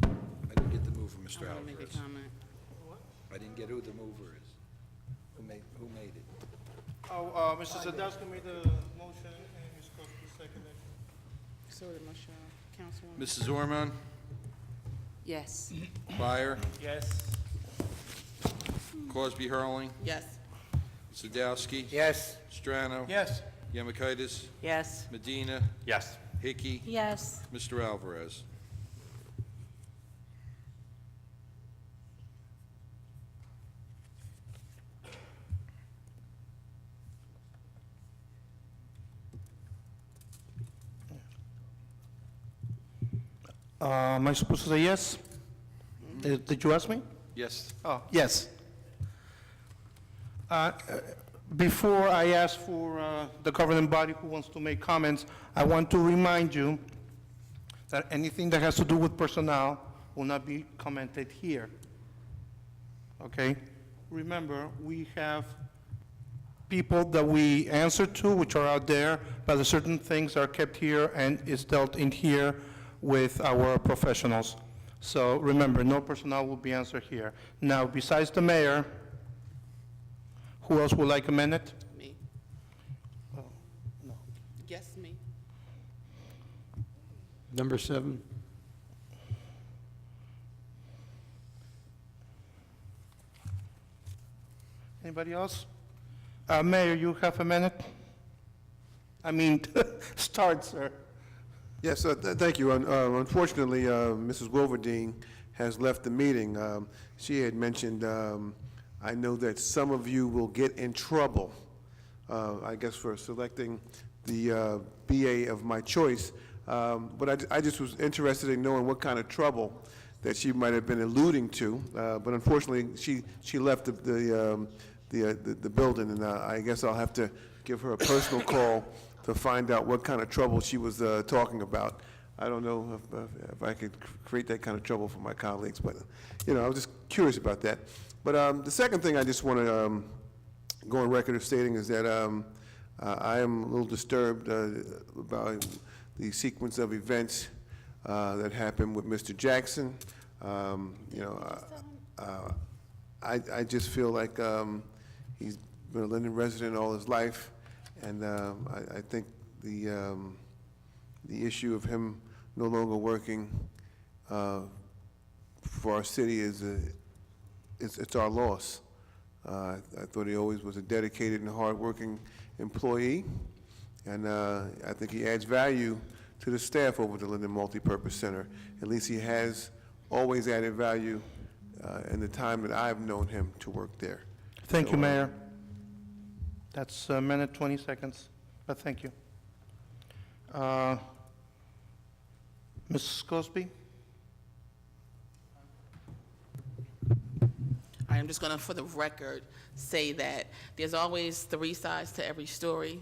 I didn't get the mover, Mr. I want to make a Alvarez. comment. I didn't get who the mover is. Who made it? Oh, Mr. Sadowski made the motion, and Ms. Koski seconded. So the motion, Councilwoman. Mrs. Orman? Yes. Byer? Yes. Cosby Hurling? Yes. Sadowski? Yes. Strano? Yes. Yamakitis? Yes. Medina? Yes. Hickey? Yes. Mr. Alvarez? Am I supposed to say yes? Did you ask me? Yes. Oh, yes. Before I ask for the governing body who wants to make comments, I want to remind you that anything that has to do with personnel will not be commented here. Okay? Remember, we have people that we answer to, which are out there, but there are certain things are kept here and is dealt in here with our professionals. So remember, no personnel will be answered here. Now, besides the mayor, who else would like a minute? Me. Oh, no. Yes, me. Number 7. Anybody else? Mayor, you have a minute? I mean, start, sir. Yes, thank you. Unfortunately, Mrs. Wolverdine has left the meeting. She had mentioned, I know that some of you will get in trouble, I guess, for selecting the BA of my choice. But I just was interested in knowing what kind of trouble that she might have been alluding to. But unfortunately, she left the building, and I guess I'll have to give her a personal call to find out what kind of trouble she was talking about. I don't know if I could create that kind of trouble for my colleagues, but, you know, I was just curious about that. But the second thing I just want to go on record of stating is that I am a little disturbed about the sequence of events that happened with Mr. Jackson. You know, I just feel like he's been a Linden resident all his life, and I think the issue of him no longer working for our city it's our loss. I thought he always was a dedicated and hardworking employee, and I think he adds value to the staff over at the Linden Multipurpose Center. At least he has always added value in the time that I've known him to work there. Thank you, Mayor. That's a minute, 20 seconds, but thank you. Ms. Cosby? I'm just going to, for the record, say that there's always 3 sides to every story.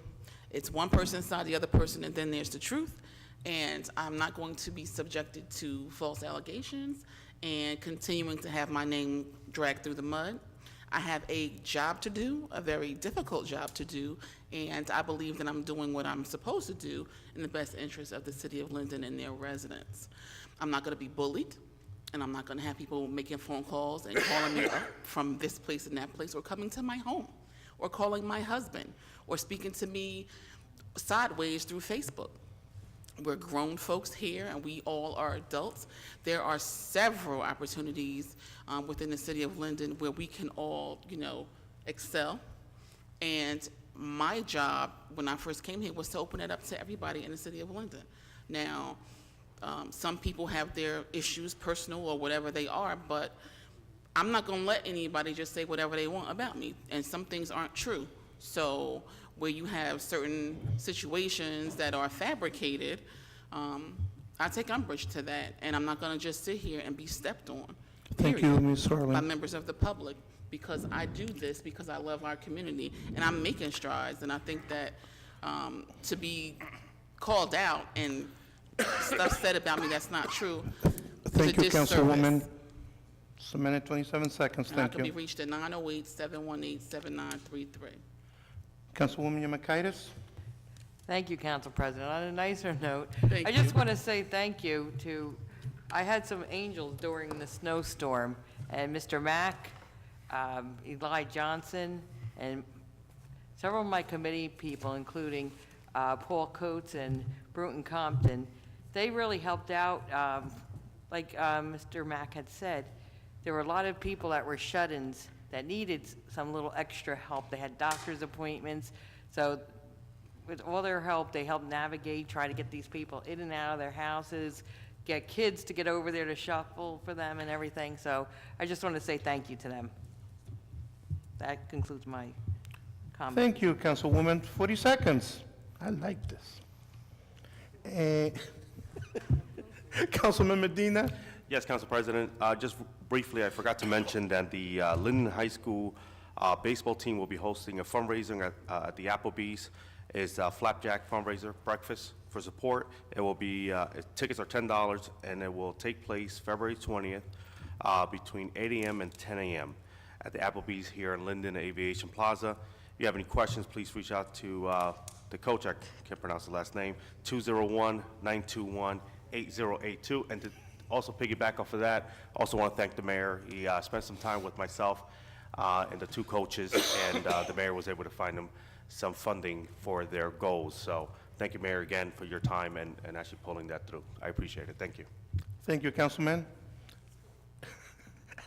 It's one person's side, the other person, and then there's the truth. And I'm not going to be subjected to false allegations and continuing to have my name dragged through the mud. I have a job to do, a very difficult job to do, and I believe that I'm doing what I'm supposed to do in the best interest of the city of Linden and their residents. I'm not going to be bullied, and I'm not going to have people making phone calls and calling me up from this place and that place, or coming to my home, or calling my husband, or speaking to me sideways through Facebook. We're grown folks here, and we all are adults. There are several opportunities within the city of Linden where we can all, you know, excel. And my job, when I first came here, was to open it up to everybody in the city of Linden. Now, some people have their issues, personal or whatever they are, but I'm not going to let anybody just say whatever they want about me, and some things aren't true. So where you have certain situations that are fabricated, I take umbrage to that, and I'm not going to just sit here and be stepped on, Thank period, you, Ms. Harlan. by members of the public, because I do this because I love our community, and I'm making strides, and I think that to be called out and stuff said about me that's not true is a Thank you, disservice. Councilwoman. It's a minute, 27 seconds. And I Thank can be you. reached at 908-718-7933. Councilwoman Yamakaitis? Thank you, Council President. On a nicer note, Thank I just you. want to say thank you to, I had some angels during the snowstorm, and Mr. Mack, Eli Johnson, and several of my committee people, including Paul Coates and Bruton Compton, they really helped out. Like Mr. Mack had said, there were a lot of people that were shut-ins that needed some little extra help. They had doctor's appointments, so with all their help, they helped navigate, try to get these people in and out of their houses, get kids to get over there to shuffle for them and everything. So I just want to say thank you to them. That concludes my comment. Thank you, Councilwoman. 40 seconds. I like this. Councilman Medina? Yes, Council President. Just briefly, I forgot to mention that the Linden High School baseball team will be hosting a fundraiser at the Applebee's. It's a flapjack fundraiser breakfast for support. It will be, tickets are $10, and it will take place February 20th between 8 a.m. and 10 a.m. at the Applebee's here in Linden Aviation Plaza. If you have any questions, please reach out to the coach, I can't pronounce the last name, 201-921-8082. And to also piggyback off of that, also want to thank the mayor. He spent some time with myself and the two coaches, and the mayor was able to find them some funding for their goals. So thank you, Mayor, again, for your time and actually pulling that through. I appreciate it. Thank you. Thank you, Councilman.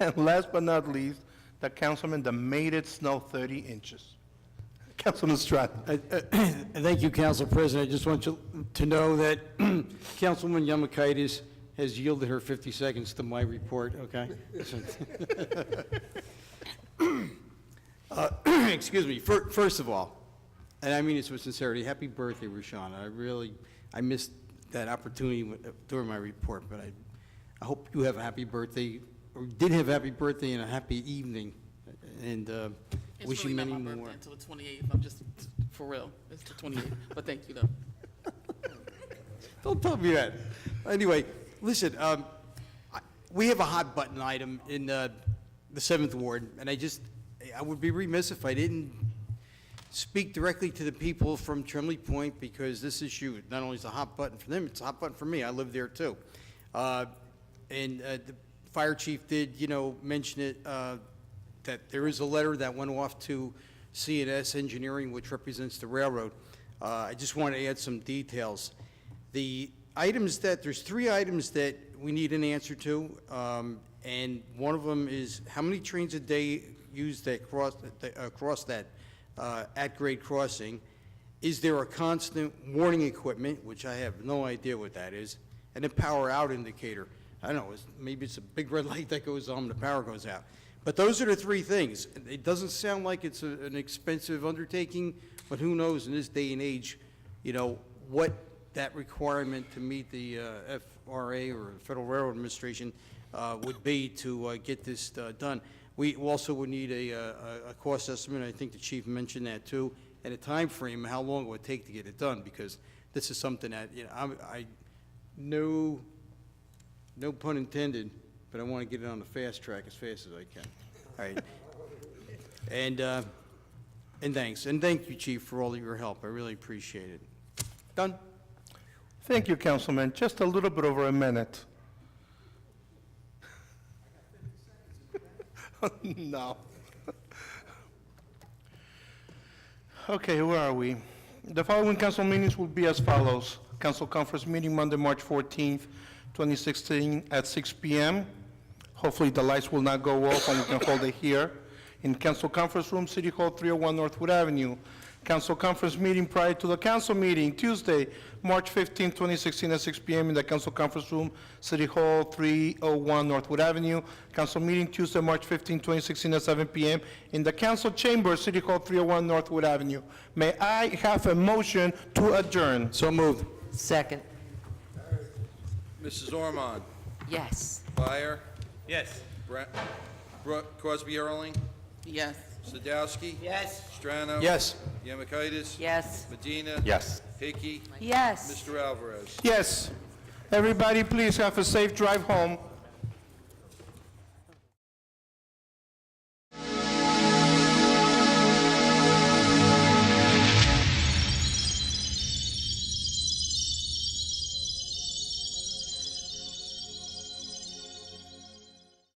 And last but not least, the councilman that made it snow 30 inches. Councilman Stratton. Thank you, Council President. I just want you to know that Councilwoman Yamakaitis has yielded her 50 seconds to my report, okay? Excuse me. First of all, and I mean this with sincerity, happy birthday, Rushiana. I missed that opportunity during my report, but I hope you have a happy birthday, or did have a happy birthday and a happy evening, and wish you many more. It's really not my birthday until the 28th. I'm just, for real, it's the 28th, but thank you, though. Don't tell me that. Anyway, listen, we have a hot button item in the 7th Ward, and I would be remiss if I didn't speak directly to the people from Trimley Point, because this issue not only is a hot button for them, it's a hot button for me. I live there too. And the fire chief did, mention it, that there is a letter that went off to C&S Engineering, which represents the railroad. I just want to add some details. There's 3 items that we need an answer to, and one of them is how many trains a day use that cross that at-grade crossing? Is there a constant warning equipment, which I have no idea what that is, and a power out indicator? I don't know, maybe it's a big red light that goes on, the power goes out. But those are the 3 things. It doesn't sound like it's an expensive undertaking, but who knows in this day and age, what that requirement to meet the FRA or Federal Railroad Administration would be to get this done. We also would need a cost estimate. I think the chief mentioned that too, and a time frame, how long it would take to get it done, because this is something that, no pun intended, but I want to get it on the fast track as fast as I can. All right. And thanks. And thank you, Chief, for all of your help. I really appreciate it. Done. Thank you, Councilman. Just a little bit over a minute. No. Okay, where are we? The following council meetings will be as follows. Council conference meeting Monday, March 14th, 2016 at 6 p.m. Hopefully the lights will not go off and we can hold it here in Council Conference Room, City Hall, 301 Northwood Avenue. Council conference meeting prior to the council meeting, Tuesday, March 15, 2016 at 6 p.m. in the Council Conference Room, City Hall, 301 Northwood Avenue. Council meeting Tuesday, March 15, 2016 at 7 p.m. in the Council Chamber, City Hall, 301 Northwood Avenue. May I have a motion to adjourn? So moved. Second. Mrs. Ormond? Yes. Byer? Yes. Crosby Erling? Yes. Sadowski? Yes. Strano? Yes. Yamakaitis? Yes. Medina? Yes. Hickey? Yes. Mr. Alvarez? Yes. Everybody, please have a safe drive home.